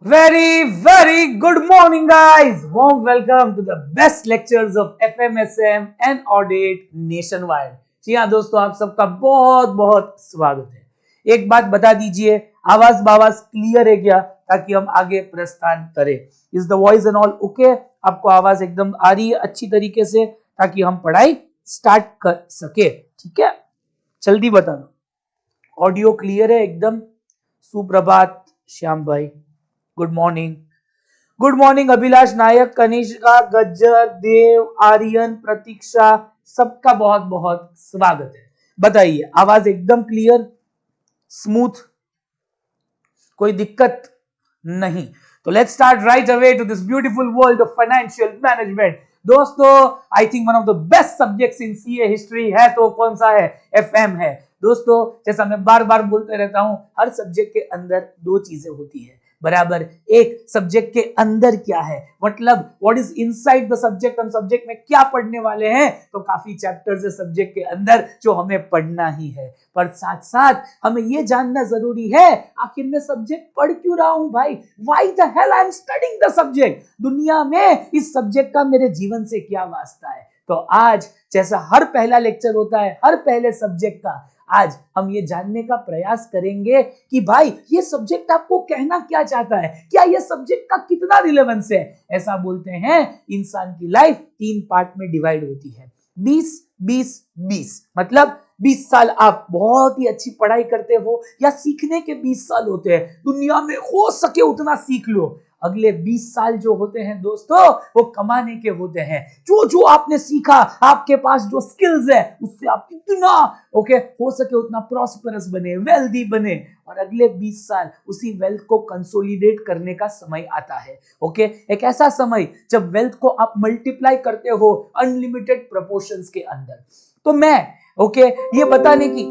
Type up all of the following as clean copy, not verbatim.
Very good morning, guys. Warm welcome to the best lectures of FMSM and Audit Nationwide. जी हाँ दोस्तों, आप सबका बहुत बहुत स्वागत है। एक बात बता दीजिए, आवाज बावाज क्लियर है क्या, ताकि हम आगे प्रस्थान करें। Is the voice and all okay? आपको आवाज एकदम आ रही है अच्छी तरीके से, ताकि हम पढ़ाई स्टार्ट कर सके। ठीक है, जल्दी बता दो। ऑडियो क्लियर है एकदम? सुप्रभात श्याम भाई, गुड मॉर्निंग अभिलाष नायक, कनिष्का, गज्जर, देव, आर्यन, प्रतीक्षा, सबका बहुत बहुत स्वागत है। बताइए, आवाज एकदम क्लियर, स्मूथ, कोई दिक्कत नहीं? तो let's start right away to this beautiful world of financial management. दोस्तों, I think one of the best subjects in CA history है तो कौन सा है? एफएम है। दोस्तों, जैसा मैं बार बार बोलते रहता हूं, हर सब्जेक्ट के अंदर दो चीजें होती है बराबर। एक, सब्जेक्ट के अंदर क्या है, मतलब what is inside the subject, हम सब्जेक्ट में क्या पढ़ने वाले हैं। तो काफी चैप्टर्स है सब्जेक्ट के अंदर जो हमें पढ़ना ही है, पर साथ साथ हमें यह जानना जरूरी है आखिर मैं सब्जेक्ट पढ़ क्यों रहा हूं भाई। Why the hell I am studying the subject, दुनिया में इस सब्जेक्ट का मेरे जीवन से क्या वास्ता है। तो आज जैसा हर पहला लेक्चर होता है हर पहले सब्जेक्ट का, आज हम ये जानने का प्रयास करेंगे कि भाई ये सब्जेक्ट आपको कहना क्या चाहता है, क्या ये सब्जेक्ट का कितना रिलेवेंस है। ऐसा बोलते हैं इंसान की लाइफ 3 पार्ट में डिवाइड होती है, 20-20-20, मतलब 20 साल आप बहुत ही अच्छी पढ़ाई करते हो या सीखने के 20 साल होते हैं, दुनिया में हो सके उतना सीख लो। अगले 20 साल जो होते हैं दोस्तों, वो कमाने के होते हैं। जो जो आपने सीखा, आपके पास जो स्किल्स है, उससे आप कितना हो सके उतना प्रॉस्परस बने, वेल्दी बने। और अगले 20 साल उसी वेल्थ को कंसोलिडेट करने का समय आता है। एक ऐसा समय जब वेल्थ को आप मल्टीप्लाई करते हो अनलिमिटेड प्रोपोर्शंस के अंदर। तो मैं ये बताने की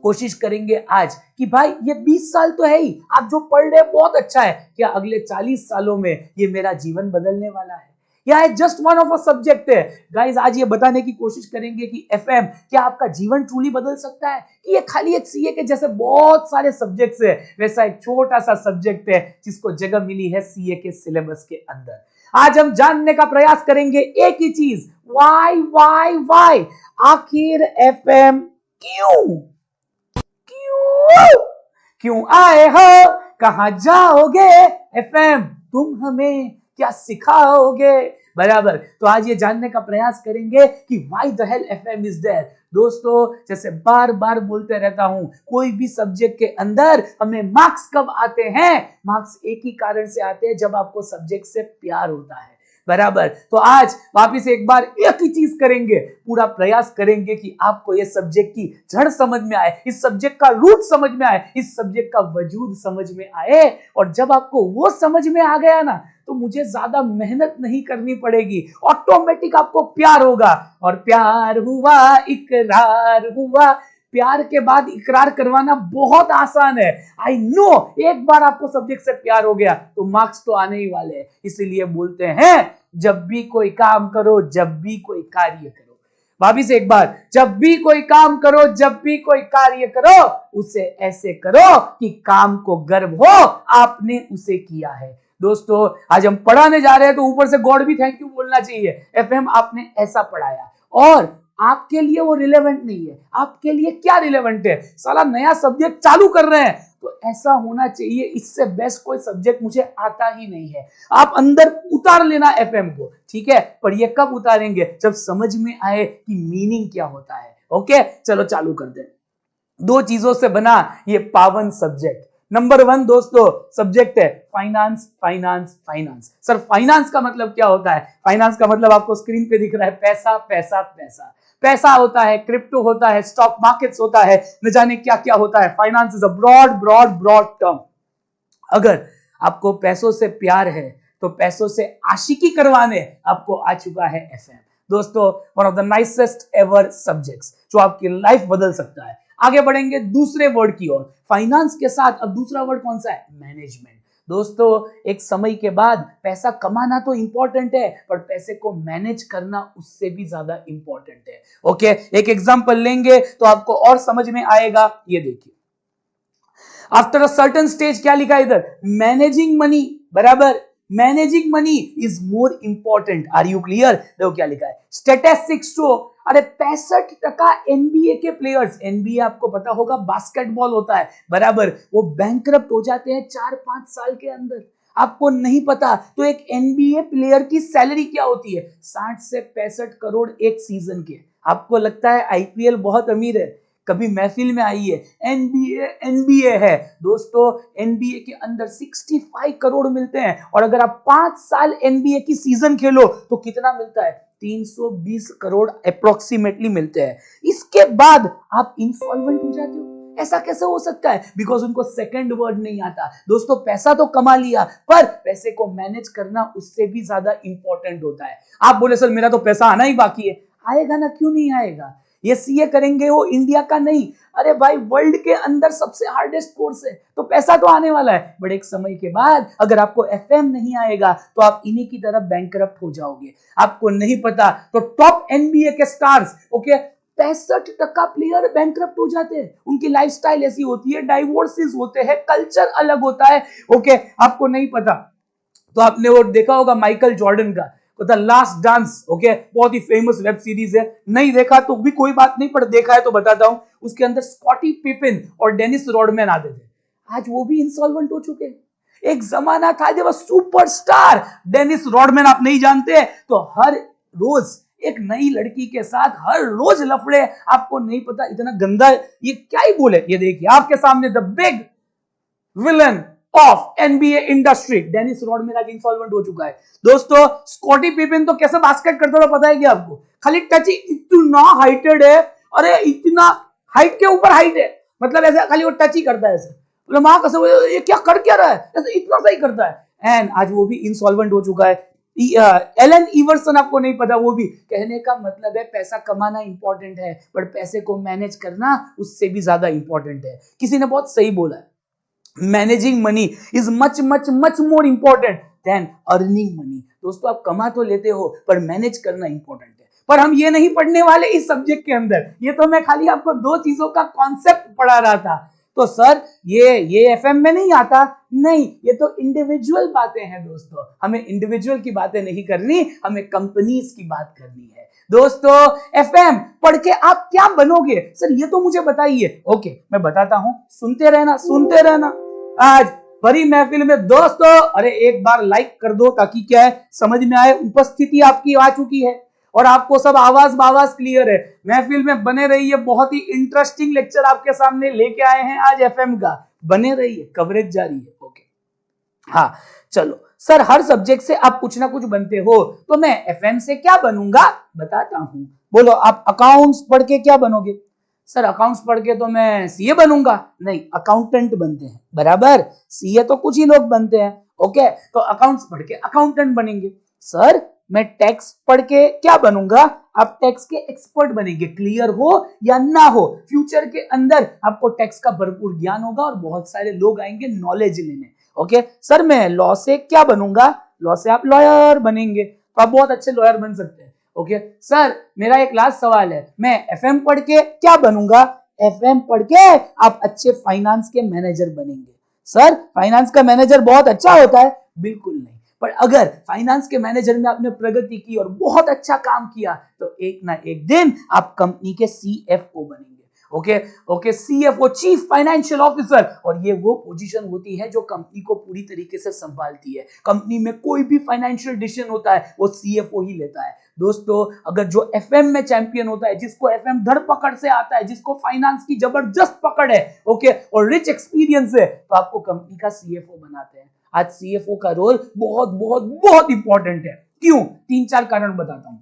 कोशिश करेंगे आज कि भाई ये 20 साल तो है ही, आप जो पढ़ रहे हैं बहुत अच्छा है, क्या अगले 40 सालों में ये मेरा जीवन बदलने वाला है, या just one of a subject है। गाइस, आज ये बताने की कोशिश करेंगे कि एफएम क्या आपका जीवन ट्रूली बदल सकता है, कि ये खाली एक सीए के जैसे बहुत सारे सब्जेक्ट्स है, वैसा एक छोटा सा सब्जेक्ट है जिसको जगह मिली है सीए के सिलेबस के अंदर। आज हम जानने का प्रयास करेंगे एक ही चीज, वाई आखिर एफएम क्यों आए हो, कहां जाओगे एफएम, तुम हमें क्या सिखाओगे बराबर। तो आज ये जानने का प्रयास करेंगे कि why the hell FM is there. दोस्तों, जैसे बार बार बोलते रहता हूं, कोई भी सब्जेक्ट के अंदर हमें मार्क्स कब आते हैं, मार्क्स एक ही कारण से आते हैं, जब आपको सब्जेक्ट से प्यार होता है बराबर। तो आज वापिस एक बार एक ही चीज करेंगे, पूरा प्रयास करेंगे कि आपको ये सब्जेक्ट की जड़ समझ में आए, इस सब्जेक्ट का रूट समझ में आए, इस सब्जेक्ट का वजूद समझ में आए। और जब आपको वो समझ में आ गया ना, तो मुझे ज्यादा मेहनत नहीं करनी पड़ेगी, ऑटोमेटिक आपको प्यार होगा। और प्यार हुआ, इकरार हुआ, प्यार के बाद इकरार करवाना बहुत आसान है। आई नो, एक बार आपको सब्जेक्ट से प्यार हो गया तो मार्क्स तो आने ही वाले हैं। इसीलिए बोलते हैं जब भी कोई काम करो, जब भी कोई कार्य करो, वापिस एक बार, जब भी कोई काम करो, जब भी कोई कार्य करो, उसे ऐसे करो कि काम को गर्व हो आपने उसे किया है। दोस्तों, आज हम पढ़ाने जा रहे हैं तो ऊपर से गॉड भी थैंक यू बोलना चाहिए। एफएम आपने ऐसा पढ़ाया, और आपके लिए वो रिलेवेंट नहीं है। आपके लिए क्या रिलेवेंट है, साला नया सब्जेक्ट चालू कर रहे हैं, तो ऐसा होना चाहिए, इससे बेस्ट कोई सब्जेक्ट मुझे आता ही नहीं है। आप अंदर उतार लेना एफएम को, ठीक है, पर ये कब उतारेंगे, जब समझ में आए कि मीनिंग क्या होता है। चलो चालू करते हैं। 2 चीजों से बना ये पावन सब्जेक्ट। नंबर 1 दोस्तों, सब्जेक्ट है फाइनेंस। सर, फाइनेंस का मतलब क्या होता है? फाइनेंस का मतलब आपको स्क्रीन पे दिख रहा है, पैसा। पैसा होता है, क्रिप्टो होता है, स्टॉक मार्केट्स होता है, न जाने क्या क्या होता है। Finance is a broad term. अगर आपको पैसों से प्यार है तो पैसों से आशिकी करवाने आपको आ चुका है एफएम। दोस्तों, one of the nicest ever subjects जो आपकी लाइफ बदल सकता है। आगे बढ़ेंगे दूसरे वर्ड की ओर। फाइनेंस के साथ अब दूसरा वर्ड कौन सा है? मैनेजमेंट। दोस्तों, एक समय के बाद पैसा कमाना तो इंपॉर्टेंट है, पर पैसे को मैनेज करना उससे भी ज्यादा इंपॉर्टेंट है। एक एग्जांपल लेंगे तो आपको और समझ में आएगा। ये देखिए, आफ्टर अ सर्टन स्टेज क्या लिखा है इधर, मैनेजिंग मनी, बराबर, managing money is more important. Are you clear? देखो क्या लिखा है, स्टैटिस्टिक्स शो, अरे 65% एनबीए के प्लेयर्स, एनबीए आपको पता होगा बास्केटबॉल होता है, बराबर, वो बैंकरप्ट हो जाते हैं 4-5 साल के अंदर। आपको नहीं पता तो एक एनबीए प्लेयर की सैलरी क्या होती है, 60 से 65 करोड़ एक सीजन के। आपको लगता है आईपीएल बहुत अमीर है, कभी महफिल में आई है, एनबीए एनबीए है दोस्तों, एनबीए के अंदर 65 करोड़ मिलते हैं, और अगर आप 5 साल एनबीए की सीजन खेलो तो कितना मिलता है, 320 करोड़ अप्रोक्सीमेटली मिलते हैं। इसके बाद आप इंसॉल्वेंट हो जाते हो। ऐसा कैसे हो सकता है? बिकॉज उनको सेकंड वर्ड नहीं आता दोस्तों। पैसा तो कमा लिया, पर पैसे को मैनेज करना उससे भी ज्यादा इंपॉर्टेंट होता है। आप बोले सर मेरा तो पैसा आना ही बाकी है, आएगा ना, क्यों नहीं आएगा? ये सीए करेंगे वो इंडिया का नहीं, अरे भाई वर्ल्ड के अंदर सबसे हार्डेस्ट कोर्स है, तो पैसा तो आने वाला है। बट एक समय के बाद अगर आपको एफएम नहीं आएगा तो आप इन्हीं की तरफ बैंकरप्ट हो जाओगे। आपको नहीं पता तो टॉप एनबीए के स्टार्स, ओके, 65% प्लेयर बैंकरप्ट हो जाते हैं। उनकी लाइफस्टाइल ऐसी होती है, डाइवोर्सेस होते हैं, कल्चर अलग होता है, ओके। आपको नहीं पता तो आपने वो देखा होगा माइकल जॉर्डन का द लास्ट डांस, ओके, बहुत ही फेमस वेब सीरीज है, नहीं देखा तो भी कोई बात नहीं, पर देखा है तो बताता हूं। उसके अंदर स्कॉटी पिपिन और डेनिस रॉडमैन आते थे, आज वो भी इंसॉल्वेंट हो चुके हैं। एक जमाना था जब सुपरस्टार डेनिस रॉडमैन आप नहीं जानते तो हर रोज एक नई लड़की के साथ हर रोज लफड़े, आपको नहीं पता इतना गंदा, ये क्या ही बोले। ये देखिए आपके सामने the big villain of NBA industry, Dennis Rodman आज इंसॉल्वेंट हो चुका है दोस्तों। स्कॉटी पिपिन तो कैसे बास्केट करता था पता है क्या आपको? खाली टच, इतना हाइटेड है, अरे इतना हाइट के ऊपर हाइट है, मतलब ऐसे खाली वो टच ही करता है ऐसे, मतलब मां कसम, ये क्या कर क्या रहा है, ऐसे इतना सही करता है। एंड आज वो भी इंसॉल्वेंट हो चुका है। एलन इवर्सन आपको नहीं पता, वो भी। कहने का मतलब है पैसा कमाना इंपॉर्टेंट है, पर पैसे को मैनेज करना उससे भी ज्यादा इंपॉर्टेंट है। किसी ने बहुत सही बोला है, managing money is much much much more important than earning money. दोस्तों आप कमा तो लेते हो पर मैनेज करना इंपॉर्टेंट है, पर हम ये नहीं पढ़ने वाले इस सब्जेक्ट के अंदर। ये तो मैं खाली आपको 2 चीजों का कॉन्सेप्ट पढ़ा रहा था। तो सर ये एफएम में नहीं आता, नहीं, ये तो इंडिविजुअल बातें हैं दोस्तों। हमें इंडिविजुअल की बातें नहीं करनी, हमें कंपनीज की बात करनी है दोस्तों। एफएम पढ़ के आप क्या बनोगे सर, ये तो मुझे बताइए। ओके मैं बताता हूं, सुनते रहना सुनते रहना। आज बड़ी महफिल में दोस्तों, अरे एक बार लाइक कर दो ताकि क्या है समझ में आए। उपस्थिति आपकी आ चुकी है और आपको सब आवाज बावाज क्लियर है। महफिल में बने रहिए, बहुत ही इंटरेस्टिंग लेक्चर आपके सामने लेके आए हैं आज एफएम का। बने रहिए, कवरेज जारी है। ओके हाँ चलो सर, हर सब्जेक्ट से आप कुछ ना कुछ बनते हो, तो मैं एफएम से क्या बनूंगा बताता हूं। बोलो आप अकाउंट्स पढ़ के क्या बनोगे? सर अकाउंट्स पढ़ के तो मैं सीए बनूंगा। नहीं, अकाउंटेंट बनते हैं, बराबर। सीए तो कुछ ही लोग बनते हैं, ओके, तो अकाउंट्स पढ़ के अकाउंटेंट बनेंगे। सर मैं टैक्स पढ़ के क्या बनूंगा? आप टैक्स के एक्सपर्ट बनेंगे, क्लियर हो या ना हो। फ्यूचर के अंदर आपको टैक्स का भरपूर ज्ञान होगा और बहुत सारे लोग आएंगे नॉलेज लेने। ओके सर मैं लॉ से क्या बनूंगा? लॉ से आप लॉयर बनेंगे, तो आप बहुत अच्छे लॉयर बन सकते हैं। ओके सर मेरा एक लास्ट सवाल है, मैं एफएम पढ़ के क्या बनूंगा? एफएम पढ़ के आप अच्छे फाइनेंस के मैनेजर बनेंगे। सर फाइनेंस का मैनेजर बहुत अच्छा होता है? बिल्कुल नहीं, पर अगर फाइनेंस के मैनेजर में आपने प्रगति की और बहुत अच्छा काम किया तो एक ना एक दिन आप कंपनी के सीएफओ बनेंगे। Okay CFO, chief financial officer, और ये वो पोजीशन होती है जो कंपनी को पूरी तरीके से संभालती है। कंपनी में कोई भी फाइनेंशियल डिसीजन होता है वो सीएफओ ही लेता है। दोस्तों अगर जो एफएम में चैंपियन होता है, जिसको एफएम धड़ पकड़ से आता है, जिसको फाइनेंस की जबरदस्त पकड़ है, ओके, और रिच एक्सपीरियंस है, तो आपको कंपनी का सीएफओ बनाते हैं। आज सीएफओ का रोल बहुत बहुत बहुत इंपॉर्टेंट है। क्यों? 3-4 कारण बताता हूं।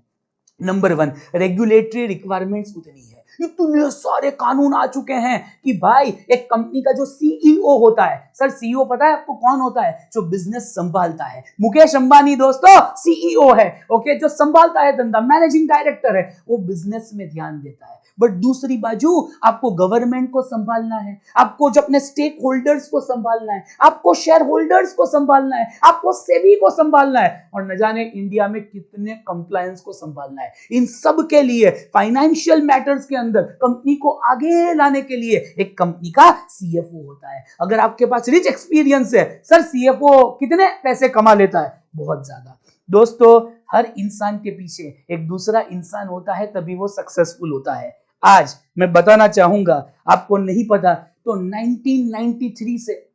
नंबर 1, रेगुलेटरी रिक्वायरमेंट्स उतनी है, इतने सारे कानून आ चुके हैं कि भाई एक कंपनी का जो सीईओ होता है, सर सीईओ पता है आपको कौन होता है? जो बिजनेस संभालता है। मुकेश अंबानी दोस्तों सीईओ है, ओके, जो संभालता है धंधा, मैनेजिंग डायरेक्टर है, वो बिजनेस में ध्यान देता है। बट दूसरी बाजू आपको गवर्नमेंट को संभालना है, आपको जो अपने स्टेक होल्डर्स को संभालना है, आपको शेयर होल्डर्स को संभालना है, आपको सेबी को संभालना है, और न जाने इंडिया में कितने कंप्लायंस को संभालना है। इन सब के लिए फाइनेंशियल मैटर्स के अंदर कंपनी को आगे लाने के लिए एक कंपनी का सीएफओ होता है। अगर आपके पास रिच एक्सपीरियंस है, सर सीएफओ कितने पैसे कमा लेता है? बहुत ज्यादा। दोस्तों, हर इंसान के पीछे एक दूसरा इंसान होता है, तभी वो सक्सेसफुल होता है। आज मैं बताना चाहूंगा, आपको नहीं पता तो 1993 से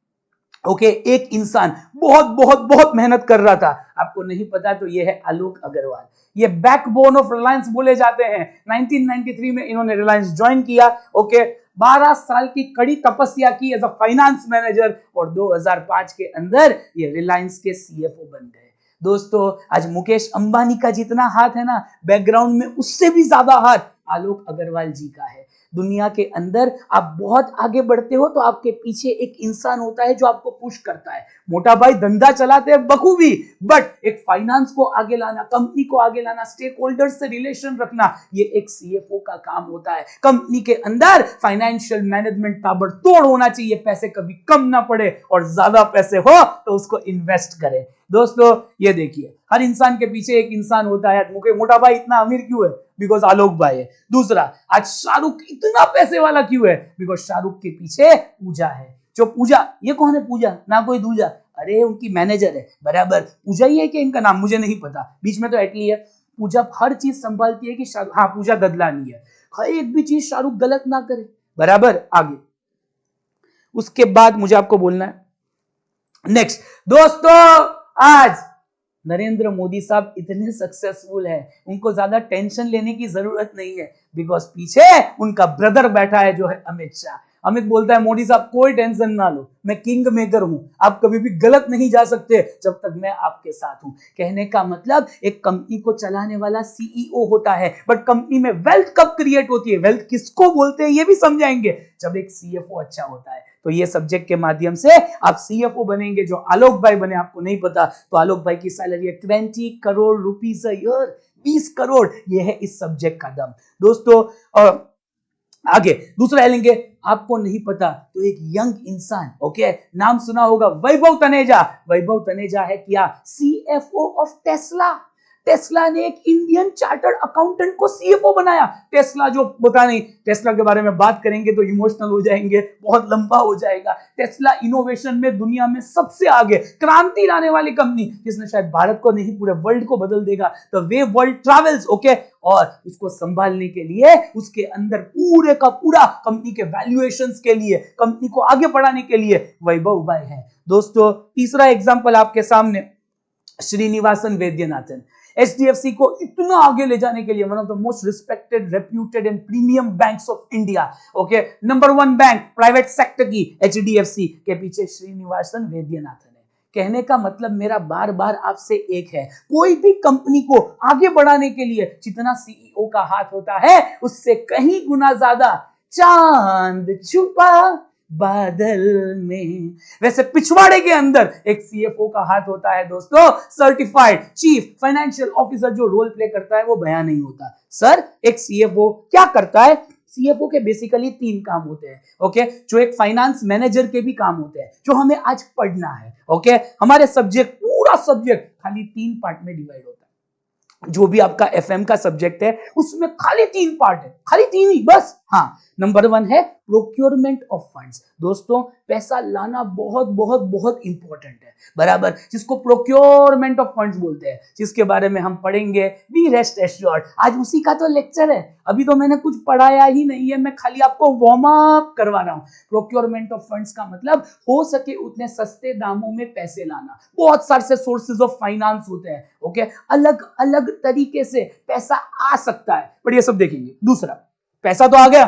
एक इंसान बहुत बहुत बहुत मेहनत कर रहा था, आपको नहीं पता तो ये है आलोक अग्रवाल। ये बैकबोन ऑफ रिलायंस बोले जाते हैं। 1993 में इन्होंने रिलायंस ज्वाइन किया। 12 साल की कड़ी तपस्या की एज अ फाइनेंस मैनेजर और 2005 के अंदर ये रिलायंस के सीएफओ बन गए। दोस्तों, आज मुकेश अंबानी का जितना हाथ है ना बैकग्राउंड में, उससे भी ज्यादा हाथ आलोक अग्रवाल जी का है। दुनिया के अंदर आप बहुत आगे बढ़ते हो तो आपके पीछे एक इंसान होता है जो आपको पुश करता है। मोटा भाई धंधा चलाते हैं बखूबी, बट एक फाइनेंस को आगे लाना, कंपनी को आगे लाना, स्टेक होल्डर्स से रिलेशन रखना, ये एक सीएफओ का काम होता है। कंपनी के अंदर फाइनेंशियल मैनेजमेंट ताबड़तोड़ होना चाहिए, पैसे कभी कम ना पड़े और ज्यादा पैसे हो तो उसको इन्वेस्ट करें। दोस्तों, ये देखिए, हर इंसान के पीछे एक इंसान होता है। मोटा भाई इतना अमीर क्यों है? बिकॉज आलोक भाई है। दूसरा, आज शाहरुख इतना पैसे वाला क्यों है? बिकॉज शाहरुख के पीछे पूजा है। जो पूजा, ये कौन है पूजा? ना कोई दूजा, अरे उनकी मैनेजर है। बराबर, पूजा ही है कि इनका नाम मुझे नहीं पता, बीच में तो एटली है। पूजा हर चीज संभालती है कि हाँ, पूजा गदलानी है, एक भी चीज शाहरुख गलत ना करे। बराबर, आगे उसके बाद मुझे आपको बोलना है नेक्स्ट। दोस्तों, आज नरेंद्र मोदी साहब इतने सक्सेसफुल हैं, उनको ज्यादा टेंशन लेने की जरूरत नहीं है, बिकॉज पीछे उनका ब्रदर बैठा है जो है अमित शाह। अमित बोलता है मोदी साहब कोई टेंशन ना लो, मैं किंग मेकर हूं, आप कभी भी गलत नहीं जा सकते जब तक मैं आपके साथ हूं। कहने का मतलब, एक कंपनी को चलाने वाला सीईओ होता है, बट कंपनी में वेल्थ कब क्रिएट होती है, वेल्थ किसको बोलते हैं ये भी समझाएंगे, जब एक सीएफओ अच्छा होता है। तो ये सब्जेक्ट के माध्यम से आप सीएफओ बनेंगे, जो आलोक भाई बने। आपको नहीं पता तो आलोक भाई की सैलरी है 20 crore rupees a year, 20 crore. ये है इस सब्जेक्ट का दम। दोस्तों, आगे दूसरा लेंगे। आपको नहीं पता तो एक यंग इंसान, नाम सुना होगा, वैभव तनेजा। वैभव तनेजा है क्या? CFO of Tesla. टेस्ला ने एक इंडियन चार्टर्ड अकाउंटेंट को सीएफओ बनाया। टेस्ला जो पता नहीं, टेस्ला के बारे में बात करेंगे तो इमोशनल हो जाएंगे, बहुत लंबा हो जाएगा। टेस्ला इनोवेशन में दुनिया में सबसे आगे, क्रांति लाने वाली कंपनी, जिसने शायद भारत को नहीं पूरे वर्ल्ड को बदल देगा। द वे वर्ल्ड ट्रैवल्स, और उसको संभालने के लिए उसके अंदर पूरे का पूरा कंपनी के वैल्यूएशंस के लिए, कंपनी को आगे बढ़ाने के लिए वैभव भाई है। दोस्तों, तीसरा एग्जांपल आपके सामने, श्रीनिवासन वैद्यनाथन। एचडीएफसी को इतना आगे ले जाने के लिए one of the most respected, reputed and premium banks of India, number 1 bank private sector की एचडीएफसी के पीछे श्रीनिवासन वैद्यनाथन है। कहने का मतलब मेरा बार बार आपसे एक है, कोई भी कंपनी को आगे बढ़ाने के लिए जितना सीईओ का हाथ होता है, उससे कहीं गुना ज्यादा चांद छुपा बादल में, वैसे पिछवाड़े के अंदर एक सीएफओ का हाथ होता है। दोस्तों, सर्टिफाइड चीफ फाइनेंशियल ऑफिसर जो रोल प्ले करता है वो बयान नहीं होता। सर, एक सीएफओ क्या करता है? सीएफओ के बेसिकली 3 काम होते हैं, जो एक फाइनेंस मैनेजर के भी काम होते हैं, जो हमें आज पढ़ना है। हमारे सब्जेक्ट, पूरा सब्जेक्ट खाली 3 पार्ट में डिवाइड होता है। जो भी आपका एफएम का सब्जेक्ट है उसमें खाली 3 पार्ट है, खाली 3 ही बस। हाँ, नंबर 1 है प्रोक्योरमेंट ऑफ फंड्स। दोस्तों, पैसा लाना बहुत बहुत बहुत इंपॉर्टेंट है, बराबर, जिसको प्रोक्योरमेंट ऑफ फंड्स बोलते हैं, जिसके बारे में हम पढ़ेंगे। बी रेस्ट एश्योर्ड, आज उसी का तो लेक्चर है। अभी तो मैंने कुछ पढ़ाया ही नहीं है, मैं खाली आपको वार्म अप करवा रहा हूं। प्रोक्योरमेंट ऑफ फंड्स का मतलब हो सके उतने सस्ते दामों में पैसे लाना। बहुत सारे सोर्सेज ऑफ फाइनेंस होते हैं, अलग अलग तरीके से पैसा आ सकता है, बट ये सब देखेंगे। दूसरा, पैसा तो आ गया,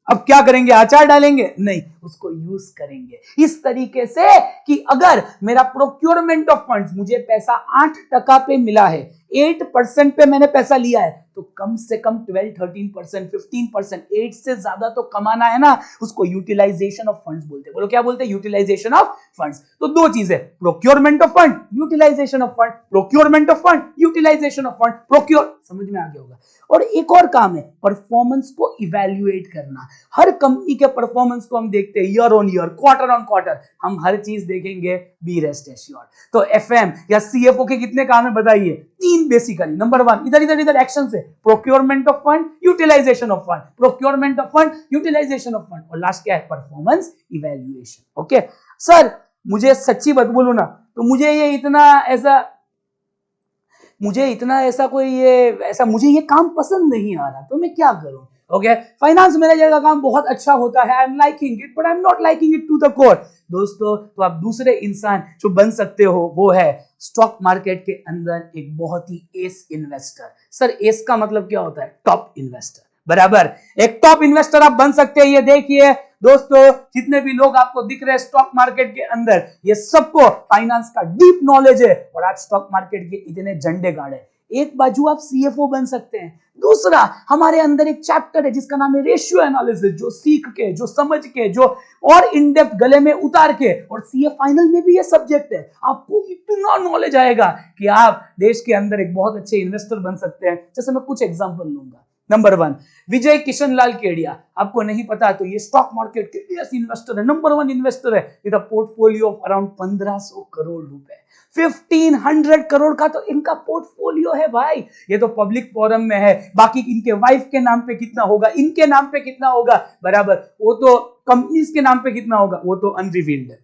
अब क्या करेंगे? अचार डालेंगे? नहीं, उसको यूज करेंगे इस तरीके से कि अगर मेरा प्रोक्योरमेंट ऑफ फंड्स, मुझे पैसा 8% पे मिला है, 8% पे मैंने पैसा लिया है, तो कम से कम 12, 13%, 15%, 8 से ज्यादा तो कमाना है ना। उसको यूटिलाइजेशन ऑफ फंड्स बोलते हैं। बोलो क्या बोलते हैं? Utilization of funds. तो 2 चीजें, procurement of fund, utilization of fund. Procurement of fund, utilization of fund, procure, समझ में आ गया होगा। और एक और काम है, परफॉर्मेंस को इवैल्यूएट करना। हर कंपनी के परफॉर्मेंस को हम देखते देखते हैं year on year, quarter on quarter, हम हर चीज देखेंगे, बी रेस्ट एश्योर्ड। तो एफएम या सीएफओ के कितने काम है बताइए? 3 बेसिकली। नंबर 1, इधर इधर इधर एक्शन से procurement of fund, utilization of fund, procurement of fund, utilization of fund, और लास्ट क्या है? Performance evaluation. ओके सर, मुझे सच्ची बात बोलूं ना तो मुझे ये काम पसंद नहीं आ रहा, तो मैं क्या करूं? ओके, फाइनेंस मैनेजर का काम बहुत अच्छा होता है, I am liking it, but I am not liking it to the core. दोस्तों, तो आप दूसरे इंसान जो बन सकते हो वो है स्टॉक मार्केट के अंदर एक बहुत ही एस इन्वेस्टर। सर, एस का मतलब क्या होता है? टॉप इन्वेस्टर, बराबर। एक टॉप इन्वेस्टर आप बन सकते हैं। ये देखिए दोस्तों, जितने भी लोग आपको दिख रहे हैं स्टॉक मार्केट के अंदर, ये सबको फाइनेंस का डीप नॉलेज है और आज स्टॉक मार्केट के इतने झंडे गाड़े। एक बाजू आप सीएफओ बन सकते हैं, दूसरा हमारे अंदर एक चैप्टर है जिसका नाम है रेशियो एनालिसिस, जो सीख के, जो समझ के, जो और इन डेप्थ गले में उतार के, और सीए फाइनल में भी ये सब्जेक्ट है, आपको इतना नॉलेज आएगा कि आप देश के अंदर एक बहुत अच्छे इन्वेस्टर बन सकते हैं। जैसे मैं कुछ एग्जांपल लूंगा। नंबर 1, विजय किशन लाल केडिया। आपको नहीं पता तो ये स्टॉक मार्केट के एस इन्वेस्टर है, नंबर 1 इन्वेस्टर है with a portfolio of around 1500 crore रुपए। 1500 करोड़ का तो इनका पोर्टफोलियो है भाई। ये तो पब्लिक फोरम में है, बाकी इनके वाइफ के नाम पे कितना होगा, इनके नाम पे कितना होगा, बराबर, वो तो कंपनीज के नाम पे कितना होगा, वो तो अनरिवील्ड है।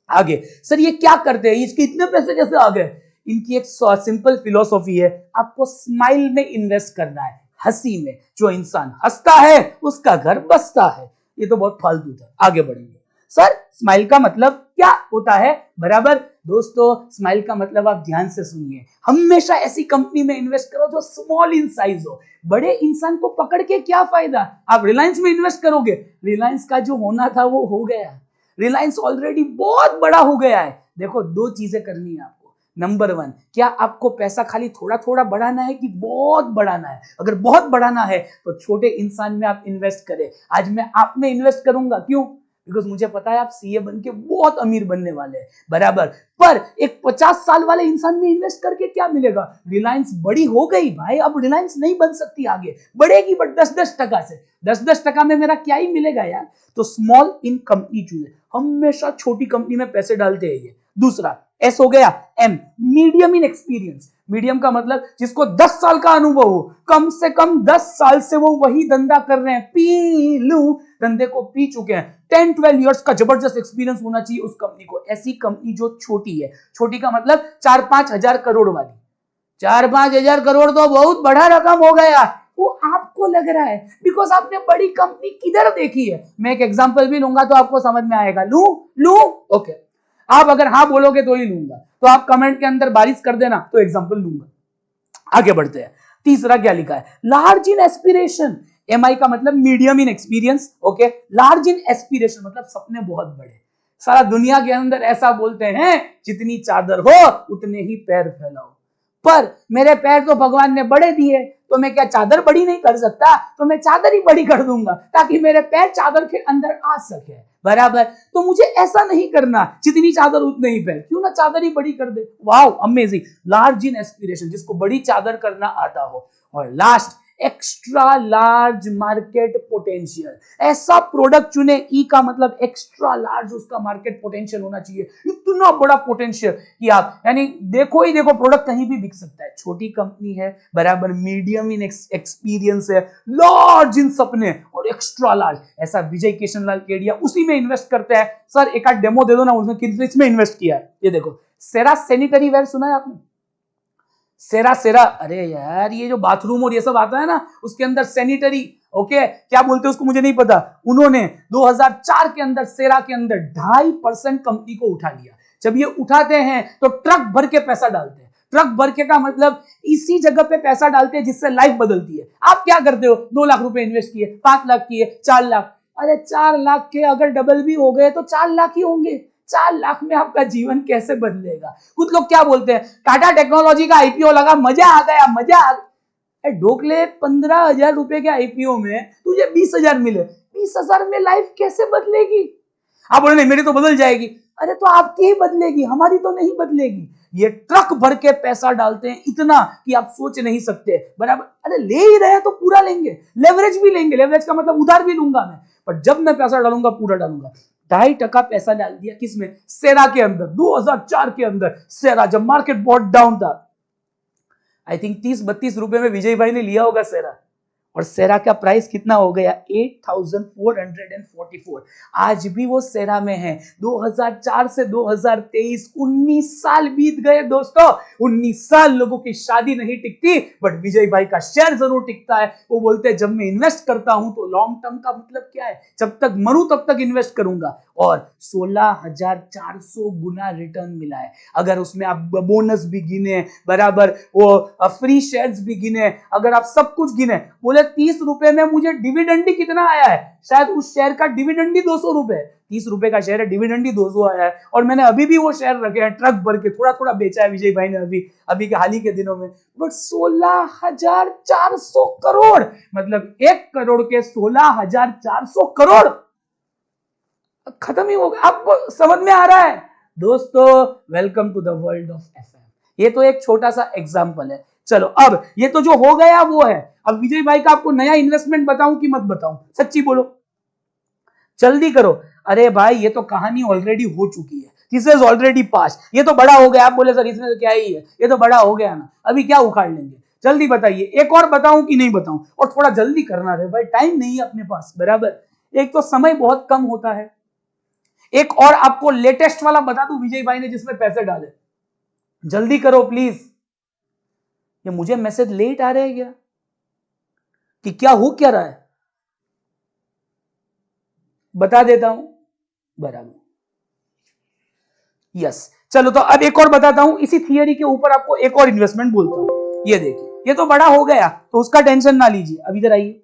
आगे, सर ये क्या करते हैं, इसके इतने पैसे कैसे आ गए? इनकी एक सिंपल फिलॉसफी है, आपको स्माइल में इन्वेस्ट करना है, हंसी में। जो इंसान हंसता है उसका घर बसता है। ये तो बहुत फालतू था, आगे बढ़ेंगे। सर, स्माइल का मतलब क्या होता है, बराबर। दोस्तों, स्माइल का मतलब आप ध्यान से सुनिए, हमेशा ऐसी कंपनी में इन्वेस्ट करो जो स्मॉल इन साइज हो। बड़े इंसान को पकड़ के क्या फायदा? आप रिलायंस में इन्वेस्ट करोगे, रिलायंस का जो होना था वो हो गया। रिलायंस ऑलरेडी बहुत बड़ा हो गया है। देखो, 2 चीजें करनी है आपको। नंबर 1, क्या आपको पैसा खाली थोड़ा थोड़ा बढ़ाना है कि बहुत बढ़ाना है? अगर बहुत बढ़ाना है तो छोटे इंसान में आप इन्वेस्ट करें। आज मैं आप में इन्वेस्ट करूंगा, क्यों? बिकॉज मुझे पता है आप सीए बन के बहुत अमीर बनने वाले हैं, बराबर। पर एक 50 साल वाले इंसान में इन्वेस्ट करके क्या मिलेगा? रिलायंस बड़ी हो गई भाई, अब रिलायंस नहीं बन सकती, आगे बढ़ेगी बट 10-10% से। 10-10% में मेरा क्या ही मिलेगा यार? तो स्मॉल इन कंपनी चूजे, हमेशा छोटी कंपनी में पैसे डालते हैं ये। दूसरा, एस हो गया। M, medium in experience. Medium का मतलब जिसको 10 साल का अनुभव हो, कम से कम 10 साल से वो वही धंधा कर रहे हैं, पी लू धंधे को पी चुके हैं, 10-12 इयर्स का जबरदस्त एक्सपीरियंस होना चाहिए उस कंपनी को। ऐसी कंपनी जो छोटी है, छोटी का मतलब 4-5 हजार करोड़ वाली। 4-5 हजार करोड़ तो बहुत बड़ा रकम हो गया, वो आपको लग रहा है बिकॉज आपने बड़ी कंपनी किधर देखी है। मैं एक एग्जांपल भी लूंगा तो आपको समझ में आएगा। लू ओके, आप अगर हाँ बोलोगे तो ही लूंगा, तो आप कमेंट के अंदर बारिश कर देना तो एग्जांपल लूंगा। आगे बढ़ते हैं। तीसरा क्या लिखा है? Large in aspiration. एमआई का मतलब medium in experience, okay. Large in aspiration मतलब सपने बहुत बड़े। सारा दुनिया के अंदर ऐसा बोलते हैं, जितनी चादर हो उतने ही पैर फैलाओ। पर मेरे पैर तो भगवान ने बड़े दिए, तो मैं क्या चादर बड़ी नहीं कर सकता? तो मैं चादर ही बड़ी कर दूंगा ताकि मेरे पैर चादर के अंदर आ सके, बराबर। तो मुझे ऐसा नहीं करना, जितनी चादर उतने ही पैर, क्यों ना चादर ही बड़ी कर दे। Wow, amazing. Large in aspiration, जिसको बड़ी चादर करना आता हो। और last, extra large market potential. ऐसा प्रोडक्ट चुने, ई का मतलब एक्स्ट्रा लार्ज उसका मार्केट पोटेंशियल होना चाहिए, इतना बड़ा पोटेंशियल कि आप यानी देखो ही देखो प्रोडक्ट कहीं भी बिक सकता है। छोटी कंपनी है, बराबर, मीडियम इन एक्सपीरियंस है, लार्ज इन सपने और एक्स्ट्रा लार्ज। ऐसा विजय किशन लाल केडिया उसी में इन्वेस्ट करते हैं। सर एक आध डेमो दे दो ना, उसने किस में इन्वेस्ट किया है। ये देखो, सेरा सैनिटरी वेयर सुना है आपने? सेरा, अरे यार ये जो बाथरूम और ये सब आता है ना, उसके अंदर सैनिटरी, ओके, क्या बोलते हैं उसको मुझे नहीं पता। उन्होंने 2004 के अंदर सेरा के अंदर 2.5% कंपनी को उठा लिया। जब ये उठाते हैं तो ट्रक भर के पैसा डालते हैं। ट्रक भर के का मतलब इसी जगह पे पैसा डालते हैं जिससे लाइफ बदलती है। आप क्या करते हो? 2 लाख रुपए इन्वेस्ट किए, 5 लाख किए, 4 लाख। अरे 4 लाख के अगर डबल भी हो गए तो 4 लाख ही होंगे। 4 लाख में आपका जीवन कैसे बदलेगा? कुछ लोग क्या बोलते हैं, टाटा टेक्नोलॉजी का आईपीओ लगा, मजा आ गया, मजा आ गया। ढोकले 15,000 रुपए के आईपीओ में तुझे 20,000 मिले, 20,000 में लाइफ कैसे बदलेगी? आप बोले नहीं मेरी तो बदल जाएगी। अरे तो आपकी ही बदलेगी, हमारी तो नहीं बदलेगी। ये ट्रक भर के पैसा डालते हैं, इतना कि आप सोच नहीं सकते, बराबर। अरे ले ही रहे हैं तो पूरा लेंगे, लेवरेज भी लेंगे, लेवरेज का मतलब उधार भी लूंगा मैं, पर जब मैं पैसा डालूंगा पूरा डालूंगा। 2.5% पैसा डाल दिया किसमें? सेरा के अंदर। 2004 के अंदर सेरा, जब मार्केट बहुत डाउन था, आई थिंक 30-32 रुपए में विजय भाई ने लिया होगा सेरा, और सेरा का प्राइस कितना हो गया? 8,444। आज भी वो सेरा में है। 2004 से 2023 19 साल बीत गए दोस्तों। 19 साल लोगों की शादी नहीं टिकती, बट विजय भाई का शेयर जरूर टिकता है। वो बोलते हैं जब मैं इन्वेस्ट करता हूं तो लॉन्ग टर्म का मतलब क्या है? जब तक मरूं तब तक इन्वेस्ट करूंगा, और 16,400 गुना रिटर्न मिला है। अगर उसमें आप बोनस भी गिने, बराबर, वो फ्री शेयर्स भी गिने, अगर आप सब कुछ गिने, बोले 30 रुपए में मुझे डिविडेंड ही कितना आया है? शायद उस शेयर का डिविडेंड ही 200 रुपए। 30 रुपए का शेयर है, डिविडेंड ही 200 आया है, और मैंने अभी भी वो शेयर रखे हैं ट्रक भर के, थोड़ा थोड़ा बेचा है विजय भाई ने अभी के हाल ही के दिनों में। बट 16,400 करोड़, मतलब 1 करोड़ के 16,400 करोड़ खत्म ही हो गया। आपको समझ में आ रहा है दोस्तों? Welcome to the world of FM. ये तो एक छोटा सा एग्जांपल है। चलो, अब ये तो जो हो गया वो है। अब विजय भाई का आपको नया इन्वेस्टमेंट बताऊं कि मत बताऊं? सच्ची बोलो, जल्दी करो। अरे भाई, ये तो कहानी ऑलरेडी हो चुकी है, दिस इज ऑलरेडी पास। ये तो बड़ा हो गया। आप बोले सर इसमें तो क्या ही है, ये तो बड़ा हो गया ना, अभी क्या उखाड़ लेंगे? जल्दी बताइए, एक और बताऊं कि नहीं बताऊं? और थोड़ा जल्दी करना है भाई, टाइम नहीं है अपने पास, बराबर। एक तो समय बहुत कम होता है। एक और आपको लेटेस्ट वाला बता दूं विजय भाई ने जिसमें पैसे डाले, जल्दी करो प्लीज। ये मुझे मैसेज लेट आ रहे हैं क्या, कि क्या हो क्या रहा है? बता देता हूं, बराबर। यस, चलो तो अब एक और बताता हूं, इसी थियरी के ऊपर आपको एक और इन्वेस्टमेंट बोलता हूं। ये देखिए, ये तो बड़ा हो गया तो उसका टेंशन ना लीजिए। अब इधर आइए,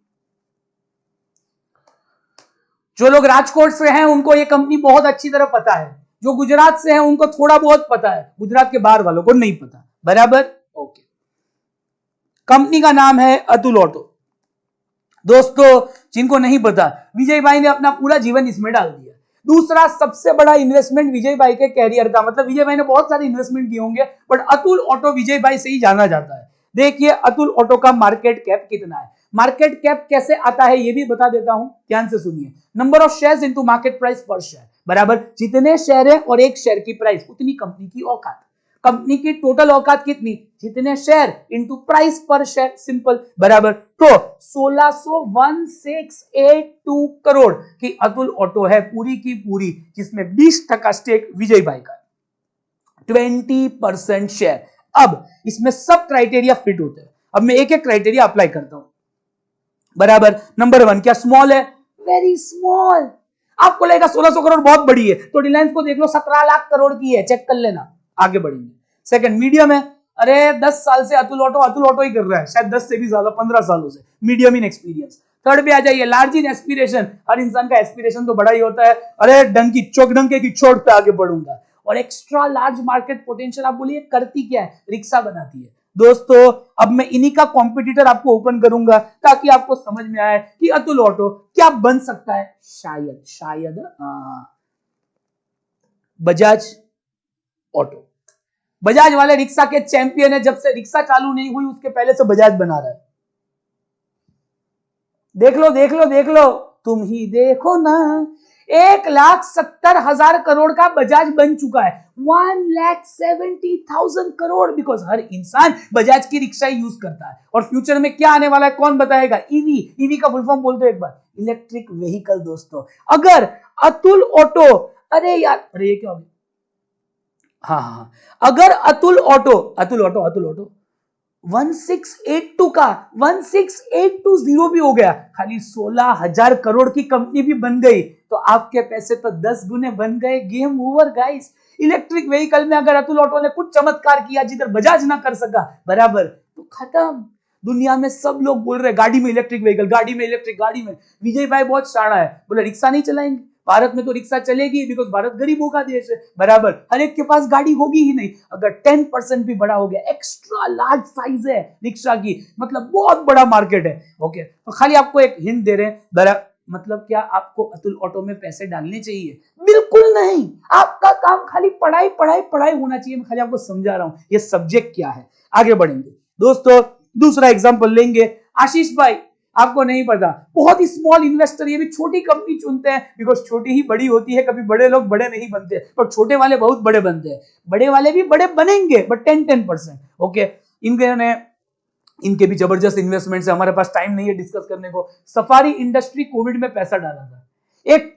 जो लोग राजकोट से हैं उनको ये कंपनी बहुत अच्छी तरह पता है, जो गुजरात से हैं उनको थोड़ा बहुत पता है, गुजरात के बाहर वालों को नहीं पता, बराबर। ओके, कंपनी का नाम है अतुल ऑटो। दोस्तों, जिनको नहीं पता, विजय भाई ने अपना पूरा जीवन इसमें डाल दिया। दूसरा सबसे बड़ा इन्वेस्टमेंट विजय भाई के कैरियर का, मतलब विजय भाई ने बहुत सारे इन्वेस्टमेंट किए होंगे, बट अतुल ऑटो विजय भाई से ही जाना जाता है। देखिए अतुल ऑटो का मार्केट कैप कितना है। मार्केट कैप कैसे आता है ये भी बता देता हूं, ध्यान से सुनिए। Number of shares into market price पर शेयर, बराबर। जितने शेयर है और एक शेयर की प्राइस, उतनी कंपनी की औकात। कंपनी की टोटल औकात कितनी? जितने शेयर इनटू प्राइस पर शेयर, सिंपल, बराबर। तो 16,1682 करोड़ की अतुल ऑटो है पूरी की पूरी, जिसमें 20% स्टेक विजय भाई का, 20% शेयर। अब इसमें सब क्राइटेरिया फिट होते हैं। अब मैं एक एक क्राइटेरिया अप्लाई करता हूं, बराबर। नंबर 1, क्या स्मॉल है? Very small. आपको लगेगा 1600 करोड़ बहुत बड़ी है, तो रिलायंस को देख लो 17 लाख करोड़ की है, चेक कर लेना, आगे बढ़ेंगे। सेकंड, मीडियम है। अरे 10 साल से अतुल ऑटो ही कर रहा है, शायद 10 से भी ज्यादा, 15 सालों से, मीडियम इन एक्सपीरियंस। थर्ड पे आ जाइए, लार्ज इन एस्पिरेशन। हर इंसान का एस्पिरेशन तो बड़ा ही होता है, अरे डंके की चोट पे आगे बढ़ूंगा। और एक्स्ट्रा लार्ज मार्केट पोटेंशियल। आप बोलिए करती क्या है? रिक्शा बनाती है। दोस्तों, अब मैं इन्हीं का कॉम्पिटिटर आपको ओपन करूंगा ताकि आपको समझ में आए कि अतुल ऑटो क्या बन सकता है। शायद बजाज ऑटो। बजाज वाले रिक्शा के चैंपियन है, जब से रिक्शा चालू नहीं हुई उसके पहले से बजाज बना रहा है। देख लो, तुम ही देखो ना। 1,70,000 करोड़ का बजाज बन चुका है। 1,70,000 करोड़, बिकॉज हर इंसान बजाज की रिक्शा यूज करता है। और फ्यूचर में क्या आने वाला है कौन बताएगा? ईवी का फुल फॉर्म बोल दो एक बार, इलेक्ट्रिक व्हीकल। दोस्तों, अगर अतुल ऑटो, अरे यार, अरे ये क्या हो गया? हाँ, अगर अतुल ऑटो 1682 का 16,820 भी हो गया, खाली 16,000 करोड़ की कंपनी भी बन गई, तो आपके पैसे तो 10 गुने बन गए। Game over guys. Electric vehicle में अगर अतुल ऑटो ने कुछ चमत्कार किया जिधर बजाज ना कर सका, बराबर, तो खत्म। दुनिया में सब लोग बोल रहे गाड़ी में इलेक्ट्रिक व्हीकल, गाड़ी में। विजय भाई बहुत शाना है, बोले रिक्शा नहीं चलाएंगे भारत में, तो रिक्शा चलेगी, बिकॉज भारत गरीबों का देश है, बराबर। हर एक के पास गाड़ी होगी ही नहीं। अगर 10% भी बड़ा हो गया, एक्स्ट्रा लार्ज साइज है रिक्शा की, मतलब बहुत बड़ा मार्केट है। ओके, तो खाली आपको एक हिंट दे रहे हैं, मतलब क्या आपको अतुल ऑटो में पैसे डालने चाहिए? बिल्कुल नहीं। आपका काम खाली पढ़ाई पढ़ाई पढ़ाई होना चाहिए। मैं खाली आपको समझा रहा हूं ये सब्जेक्ट क्या है। आगे बढ़ेंगे दोस्तों, दूसरा एग्जांपल लेंगे। आशीष भाई, आपको नहीं पता, बहुत ही स्मॉल इन्वेस्टर, ये भी छोटी कंपनी चुनते हैं बिकॉज छोटी ही बड़ी होती है, कभी बड़े लोग बड़े नहीं बनते, पर छोटे वाले बहुत बड़े बनते हैं। बड़े वाले भी बड़े बनेंगे बट 10% ओके। इनके भी जबरदस्त इन्वेस्टमेंट्स है, हमारे पास टाइम नहीं है डिस्कस करने को। सफारी इंडस्ट्री कोविड में पैसा डाला था, एक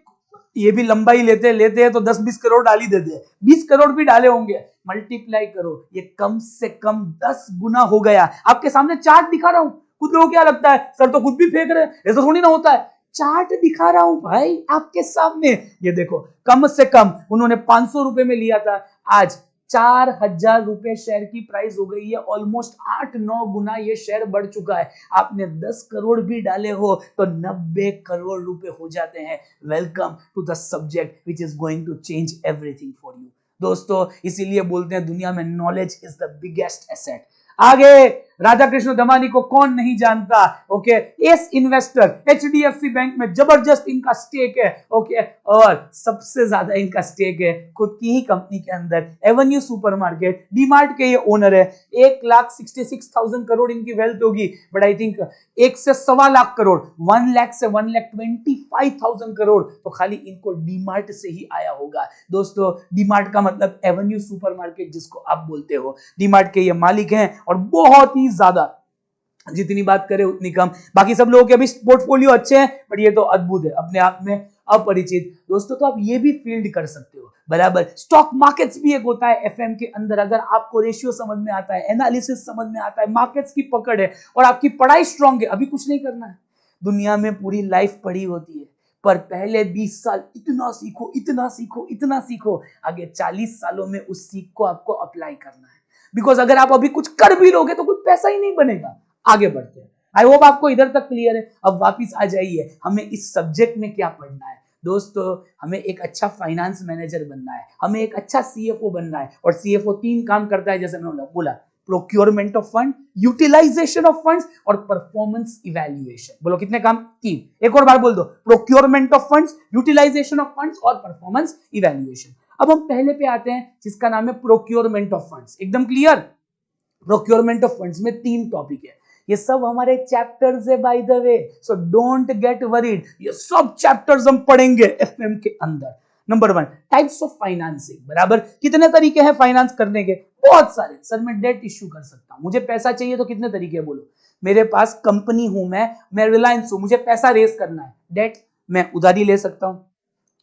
ये भी लंबाई लेते लेते हैं तो 10-20 करोड़ डाल ही देते हैं, 20 करोड़ भी डाले होंगे, मल्टीप्लाई करो, ये कम से कम 10 गुना हो गया। आपके सामने चार्ट दिखा रहा हूं, कुछ लोगों को क्या लगता है सर तो खुद भी फेंक रहे हैं, ऐसा थोड़ी ना होता है। चार्ट दिखा रहा हूं भाई आपके सामने, ये देखो कम से कम उन्होंने 500 रुपए में लिया था, आज 4,000 रुपए शेयर की प्राइस हो गई है, ऑलमोस्ट 8-9 गुना ये शेयर बढ़ चुका है। आपने 10 करोड़ भी डाले हो तो 90 करोड़ रुपए हो जाते हैं। Welcome to the subject which is going to change everything for you दोस्तों। इसीलिए बोलते हैं दुनिया में knowledge is the biggest asset. आगे राधा कृष्ण दमानी को कौन नहीं जानता, okay. As investor, HDFC bank में जबरदस्त इनका स्टेक है, ओके। और सबसे ज्यादा इनका स्टेक है खुद की ही कंपनी के अंदर, एवेन्यू सुपरमार्केट, डीमार्ट के ये ओनर है। 1,66,000 करोड़ इनकी वेल्थ होगी, बट आई थिंक 1 से 1.25 लाख करोड़, 1 लाख से 1,25,000 करोड़ तो खाली इनको डीमार्ट से ही आया होगा दोस्तों। डीमार्ट का मतलब एवेन्यू सुपरमार्केट जिसको आप बोलते हो, डीमार्ट के ये मालिक हैं और बहुत ही ज्यादा, जितनी बात करें उतनी कम। बाकी सब लोगों के अभी पोर्टफोलियो अच्छे हैं बट ये तो अद्भुत है, अपने आप में अपरिचित दोस्तों। तो आप ये भी फील्ड कर सकते हो बराबर। स्टॉक मार्केट्स भी एक होता है एफएम के अंदर, अगर आपको रेशियो समझ में आता है, एनालिसिस समझ में आता है, मार्केट्स की पकड़ है और आपकी पढ़ाई स्ट्रांग है, अभी कुछ नहीं करना है। दुनिया में पूरी लाइफ पढ़ी होती है, पर पहले 20 साल इतना सीखो, इतना सीखो, इतना सीखो, आगे 40 सालों में उस सीख को आपको अप्लाई करना है। बिकॉज अगर आप अभी कुछ कर भी लोगे तो कुछ पैसा ही नहीं बनेगा। आगे बढ़ते हैं, आई होप आपको इधर तक क्लियर है। अब वापिस आ जाइए, हमें इस सब्जेक्ट में क्या पढ़ना है दोस्तों। हमें एक अच्छा फाइनेंस मैनेजर बनना है, हमें एक अच्छा सीएफओ बनना है। और सीएफओ 3 काम करता है, जैसे मैंने बोला, procurement of fund, utilization of funds और परफॉर्मेंस इवैल्यूएशन। बोलो कितने काम? 3। एक और बार बोल दो, procurement of funds, utilization of funds और परफॉर्मेंस इवैल्यूएशन। अब हम पहले पे आते हैं जिसका नाम है प्रोक्योरमेंट ऑफ फंड्स। एकदम क्लियर? प्रोक्योरमेंट ऑफ फंड्स में 3 टॉपिक है, ये सब हमारे चैप्टर्स है by the way, so don't get worried, ये सब चैप्टर्स हम पढ़ेंगे एफएम के अंदर। नंबर 1, टाइप्स ऑफ फाइनेंसिंग बराबर। कितने तरीके हैं फाइनेंस करने के? बहुत सारे। सर मैं डेट इश्यू कर सकता हूं, मुझे पैसा चाहिए तो कितने तरीके बोलो। मेरे पास कंपनी हूं, मैं रिलायंस हूं, मुझे पैसा रेस करना है, डेट, मैं उधारी ले सकता हूं।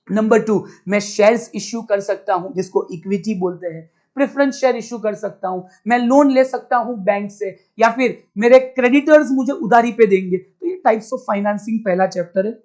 नंबर 2, मैं शेयर्स इश्यू कर सकता हूं जिसको इक्विटी बोलते हैं, प्रेफरेंस शेयर इश्यू कर सकता हूं, मैं लोन ले सकता हूं बैंक से, या फिर मेरे क्रेडिटर्स मुझे उधारी पे देंगे। तो ये टाइप्स ऑफ फाइनेंसिंग पहला चैप्टर है।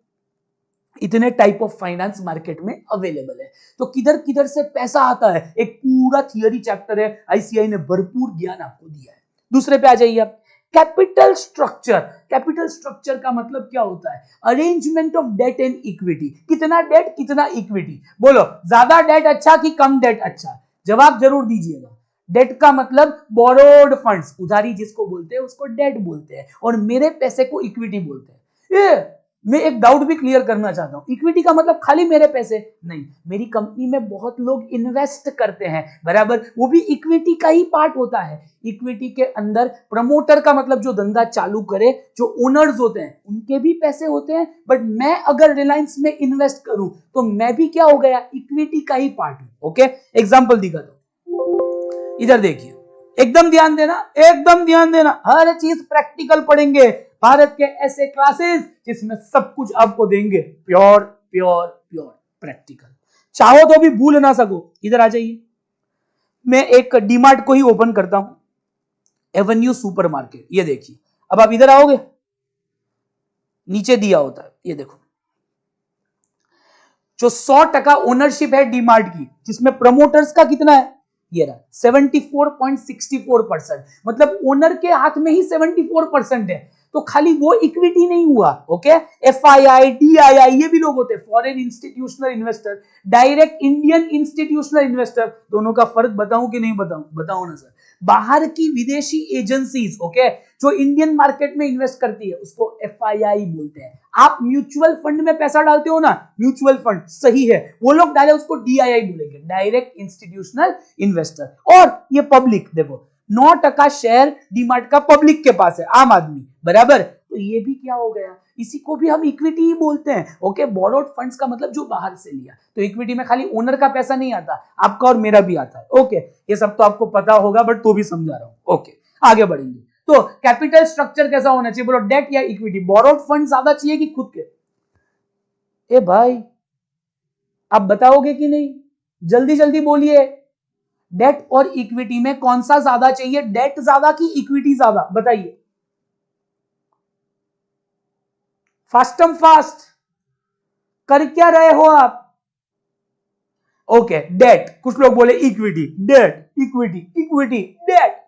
इतने टाइप ऑफ फाइनेंस मार्केट में अवेलेबल है, तो किधर किधर से पैसा आता है एक पूरा थियरी चैप्टर है, आईसीआई ने भरपूर ज्ञान आपको दिया है। दूसरे पे आ जाइए आप, कैपिटल स्ट्रक्चर। कैपिटल स्ट्रक्चर का मतलब क्या होता है? Arrangement of debt and equity. कितना डेट कितना इक्विटी, बोलो ज्यादा डेट अच्छा कि कम डेट अच्छा? जवाब जरूर दीजिएगा। डेट का मतलब बोरोड फंड्स, उधारी जिसको बोलते हैं उसको डेट बोलते हैं, और मेरे पैसे को इक्विटी बोलते हैं। ये मैं एक डाउट भी क्लियर करना चाहता हूं, इक्विटी का मतलब खाली मेरे पैसे नहीं, मेरी कंपनी में बहुत लोग इन्वेस्ट करते हैं बराबर, वो भी इक्विटी का ही पार्ट होता है। इक्विटी के अंदर प्रमोटर का मतलब जो धंधा चालू करे, जो ओनर्स होते हैं उनके भी पैसे होते हैं, बट मैं अगर रिलायंस में इन्वेस्ट करूं तो मैं भी क्या हो गया? इक्विटी का ही पार्ट हूं। ओके, एग्जांपल दिखा दो, इधर देखिए, एकदम ध्यान देना, एकदम ध्यान देना, हर चीज प्रैक्टिकल पढ़ेंगे। भारत के ऐसे क्लासेस जिसमें सब कुछ आपको देंगे प्योर प्योर प्योर प्रैक्टिकल, चाहो तो भी भूल ना सको। इधर आ जाइए, मैं एक डीमार्ट को ही ओपन करता हूं, एवेन्यू सुपरमार्केट, ये देखिए। अब आप इधर आओगे, नीचे दिया होता है, ये देखो, जो 100% ओनरशिप है डीमार्ट की, जिसमें प्रमोटर्स का कितना है? ये रहा 74.64%, मतलब ओनर के हाथ में ही 74% है। तो खाली वो इक्विटी नहीं हुआ, ओके। एफआईआई, डीआईआई, ये भी लोग होते हैं, foreign institutional investor, direct Indian institutional investor. दोनों का फर्क बताऊं कि नहीं बताऊं? बताओ ना सर। बाहर की विदेशी एजेंसीज, ओके, जो इंडियन मार्केट में इन्वेस्ट करती है उसको एफआईआई बोलते हैं। आप म्यूचुअल फंड में पैसा डालते हो ना, म्यूचुअल फंड सही है, वो लोग डाले उसको डीआईआई बोलेंगे, डायरेक्ट इंस्टीट्यूशनल इन्वेस्टर। और ये पब्लिक, देखो 9% शेयर डीमार्ट का पब्लिक के पास है, आम आदमी, बराबर, तो ये भी क्या हो गया, इसी को भी हम इक्विटी ही बोलते हैं। ओके, बोरोड फंड्स का मतलब जो बाहर से लिया, तो इक्विटी में खाली ओनर का पैसा नहीं आता, आपका और मेरा भी आता है। ओके, ये सब तो आपको पता होगा बट तो भी समझा रहा हूं। ओके, आगे बढ़ेंगे। तो कैपिटल स्ट्रक्चर कैसा होना चाहिए, बोलो डेट या इक्विटी, बोरोड फंड ज्यादा चाहिए कि खुद के? ए भाई आप बताओगे कि नहीं, जल्दी जल्दी बोलिए, डेट और इक्विटी में कौन सा ज्यादा चाहिए, डेट ज्यादा कि इक्विटी ज्यादा, बताइए फास्टम फास्ट, कर क्या रहे हो आप? ओके, डेट, कुछ लोग बोले equity, debt, equity, equity, debt.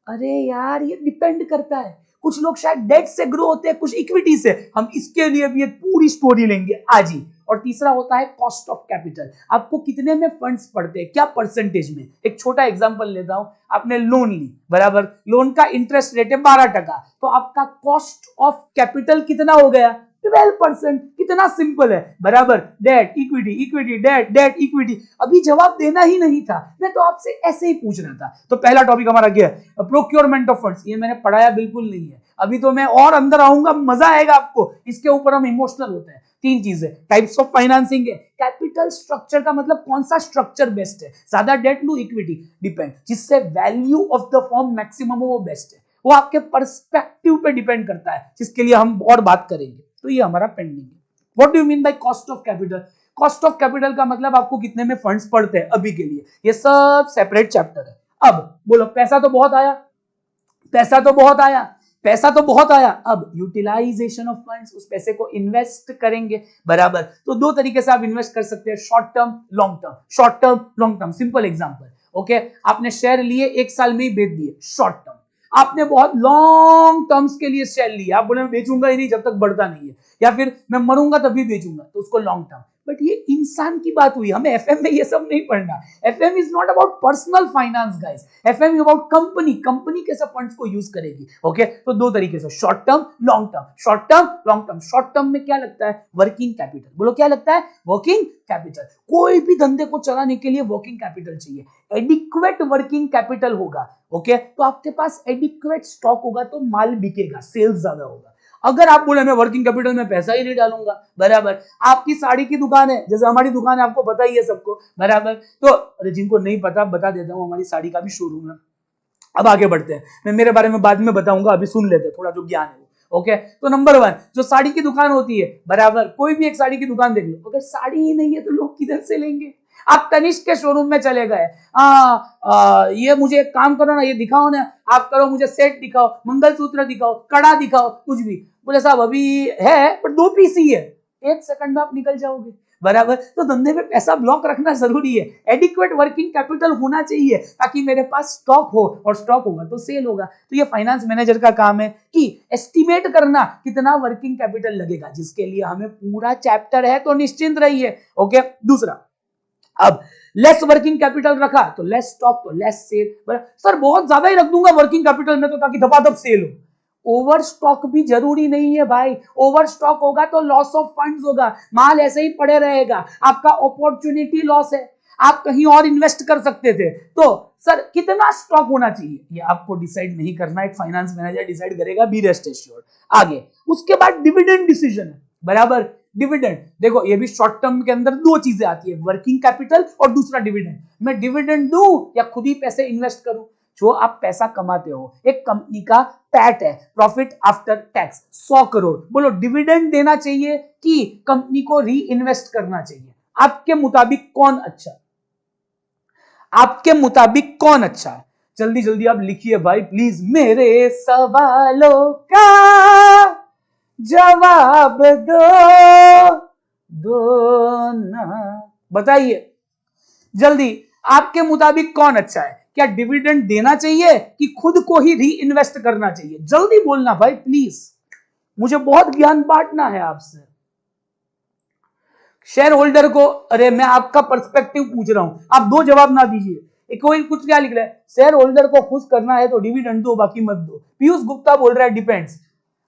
अरे यार ये डिपेंड करता है, कुछ लोग शायद डेट से ग्रो होते हैं, कुछ इक्विटी से। हम इसके लिए भी एक पूरी स्टोरी लेंगे आज ही। और तीसरा होता है कॉस्ट ऑफ कैपिटल, आपको कितने में फंड्स पड़ते हैं, क्या परसेंटेज में। एक छोटा एग्जांपल लेता हूं, आपने लोन ली, बराबर, लोन का इंटरेस्ट रेट है 12%, तो आपका कॉस्ट ऑफ कैपिटल कितना हो गया, 12%। कितना सिंपल है, बराबर, date equity, equity date, debt equity. अभी जवाब देना ही नहीं था, मैं तो आपसे ऐसे ही पूछ रहा था। तो पहला टॉपिक हमारा क्या है, प्रोक्योरमेंट ऑफ फंड्स, ये मैंने पढ़ाया बिल्कुल नहीं है, अभी तो मैं और अंदर आऊंगा, मजा आएगा आपको, इसके ऊपर हम इमोशनल होते हैं। तीन चीजें, टाइप्स ऑफ फाइनेंसिंग है, कैपिटल स्ट्रक्चर का मतलब कौन सा स्ट्रक्चर बेस्ट है, ज्यादा डेट लू इक्विटी, डिपेंड, जिससे value of the form maximum हो वो बेस्ट है, वो आपके पर्सपेक्टिव पे डिपेंड करता है, जिसके लिए हम और बात करेंगे। तो ये हमारा पेंडिंग है। What do you mean by cost of capital? Cost of capital का मतलब आपको कितने में फंड्स पड़ते हैं अभी के लिए, ये सब सेपरेट चैप्टर है। अब बोलो पैसा तो बहुत आया, पैसा तो बहुत आया, पैसा तो बहुत आया, अब यूटिलाइजेशन ऑफ फंड्स, उस पैसे को इन्वेस्ट करेंगे, बराबर। तो दो तरीके से आप इन्वेस्ट कर सकते हैं, short term, long term. Short term, long term, simple example, okay, आपने शेयर लिए, एक साल में ही बेच दिए, शॉर्ट टर्म। आपने बहुत लॉन्ग टर्म्स के लिए शेयर लिया, आप बोले मैं बेचूंगा ही नहीं जब तक बढ़ता नहीं है, या फिर मैं मरूंगा तभी बेचूंगा, तो उसको लॉन्ग टर्म। बट ये इंसान की बात हुई, हमें एफएम में ये सब नहीं पढ़ना। FM is not about personal finance guys, FM is about company, company कैसे फंड्स को यूज करेगी। ओके, तो दो तरीके से, short term, long term. Short term, long term. Short term में क्या लगता है, वर्किंग कैपिटल, बोलो क्या लगता है, वर्किंग कैपिटल। कोई भी धंधे को चलाने के लिए वर्किंग कैपिटल चाहिए, एडिक्वेट वर्किंग कैपिटल होगा, ओके, तो आपके पास एडिक्वेट स्टॉक होगा तो माल बिकेगा, सेल्स ज्यादा होगा। अगर आप बोले मैं वर्किंग कैपिटल में पैसा ही नहीं डालूंगा, बराबर, आपकी साड़ी की दुकान है, जैसे हमारी दुकान है, आपको पता ही है सबको, बराबर, तो अरे जिनको नहीं पता बता देता हूं, हमारी साड़ी का भी शोरूम है। अब आगे बढ़ते हैं, मैं मेरे बारे में बाद में बताऊंगा, अभी सुन लेते हैं थोड़ा जो ज्ञान है। ओके, तो नंबर 1 जो साड़ी की दुकान होती है, बराबर, कोई भी एक साड़ी की दुकान देख लो, अगर साड़ी ही नहीं है तो लोग किधर से लेंगे। आप तनिष्क के शोरूम में चले गए, ये मुझे एक काम करो ना, ये दिखाओ ना, आप करो मुझे सेट दिखाओ, मंगलसूत्र दिखाओ, कड़ा दिखाओ, कुछ भी, बोले साहब अभी है पर 2 पीस ही है, 1 सेकंड में आप निकल जाओगे, बराबर। तो धंधे में पैसा ब्लॉक रखना जरूरी है, एडिक्वेट वर्किंग कैपिटल होना चाहिए ताकि मेरे पास स्टॉक हो, और स्टॉक होगा तो सेल होगा। तो ये फाइनेंस मैनेजर का काम है कि एस्टिमेट करना कितना वर्किंग कैपिटल लगेगा, जिसके लिए हमें पूरा चैप्टर है, तो निश्चिंत रहिए। ओके, दूसरा, अब लेस वर्किंग कैपिटल रखा तो लेस स्टॉक, तो लेस सेल। सर बहुत ज्यादा ही रख दूंगा वर्किंग कैपिटल में तो ताकि धपाधप सेल हो, ओवर स्टॉक भी जरूरी नहीं है भाई, ओवर स्टॉक होगा तो लॉस ऑफ फंड्स होगा, माल ऐसे ही पड़े रहेगा, आपका अपॉर्चुनिटी लॉस है, आप कहीं और इन्वेस्ट कर सकते थे। तो सर कितना स्टॉक होना चाहिए ये आपको डिसाइड नहीं करना, एक फाइनेंस मैनेजर डिसाइड करेगा, बी रेस्ट एश्योर्ड। आगे उसके बाद डिविडेंड डिसीजन है, बराबर, डिविडेंड, देखो ये भी शॉर्ट टर्म के अंदर 2 चीजें आती है, वर्किंग कैपिटल और दूसरा डिविडेंड। मैं डिविडेंड दूं या खुद ही पैसे इन्वेस्ट करूं, जो आप पैसा कमाते हो, एक कंपनी का पैट है, प्रॉफिट आफ्टर टैक्स, 100 करोड़, बोलो डिविडेंड देना चाहिए कि कंपनी को री इन्वेस्ट करना चाहिए, आपके मुताबिक कौन अच्छा है, आपके मुताबिक कौन अच्छा है? जल्दी जल्दी आप लिखिए भाई प्लीज, मेरे सवालों का जवाब दो ना, बताइए जल्दी, आपके मुताबिक कौन अच्छा है? क्या डिविडेंड देना चाहिए कि खुद को ही री इन्वेस्ट करना चाहिए? जल्दी बोलना भाई प्लीज, मुझे बहुत ज्ञान बांटना है आपसे। शेयर होल्डर को, अरे मैं आपका पर्सपेक्टिव पूछ रहा हूं, आप 2 जवाब ना दीजिए, कोई कुछ क्या लिख रहा है, शेयर होल्डर को खुश करना है तो डिविडेंड दो, बाकी मत दो। पीयूष गुप्ता बोल रहा है डिपेंड्स।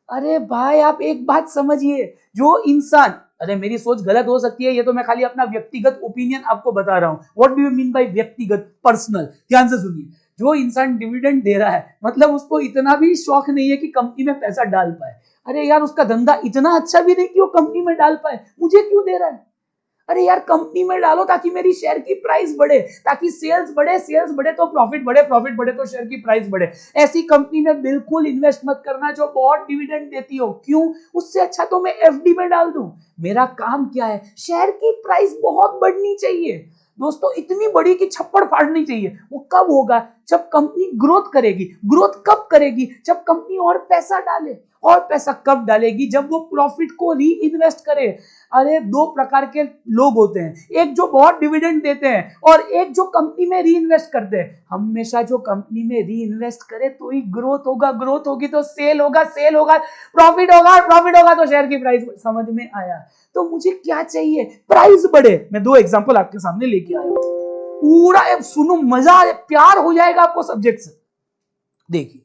अरे भाई आप एक बात समझिए, जो इंसान, अरे मेरी सोच गलत हो सकती है, ये तो मैं खाली अपना व्यक्तिगत ओपिनियन आपको बता रहा हूं। What do you mean bye व्यक्तिगत, पर्सनल? ध्यान से सुनिए, जो इंसान डिविडेंड दे रहा है मतलब उसको इतना भी शौक नहीं है कि कंपनी में पैसा डाल पाए। अरे यार उसका धंधा इतना अच्छा भी नहीं कि वो कंपनी में डाल पाए, मुझे क्यों दे रहा है? अरे यार कंपनी में डालो ताकि मेरी शेयर की प्राइस बढ़े, ताकि सेल्स बढ़े तो प्रॉफिट बढ़े तो शेयर की प्राइस बढ़े। ऐसी कंपनी में बिल्कुल इन्वेस्ट मत करना जो बहुत डिविडेंड देती हो। क्यों? उससे अच्छा तो मैं एफडी में डाल दूं। मेरा काम क्या है, शेयर की प्राइस बहुत बढ़नी चाहिए दोस्तों, इतनी बड़ी कि छप्पड़ फाड़नी चाहिए। वो कब होगा? जब कंपनी ग्रोथ करेगी। ग्रोथ कब करेगी? जब कंपनी और पैसा डाले। और पैसा कब डालेगी? जब वो प्रॉफिट को री इन्वेस्ट करे। अरे दो प्रकार के लोग होते हैं, एक जो बहुत डिविडेंड देते हैं और एक जो कंपनी में री इन्वेस्ट करते हैं। हमेशा जो कंपनी में री इन्वेस्ट करे तो ही ग्रोथ होगा, ग्रोथ होगी तो सेल होगा, सेल होगा प्रॉफिट होगा, प्रॉफिट होगा तो शेयर की प्राइस। समझ में आया? तो मुझे क्या चाहिए? प्राइस बढ़े। मैं दो एग्जांपल आपके सामने लेके आया हूं, पूरा सुनो, मजा प्यार हो जाएगा आपको सब्जेक्ट से। देखिए,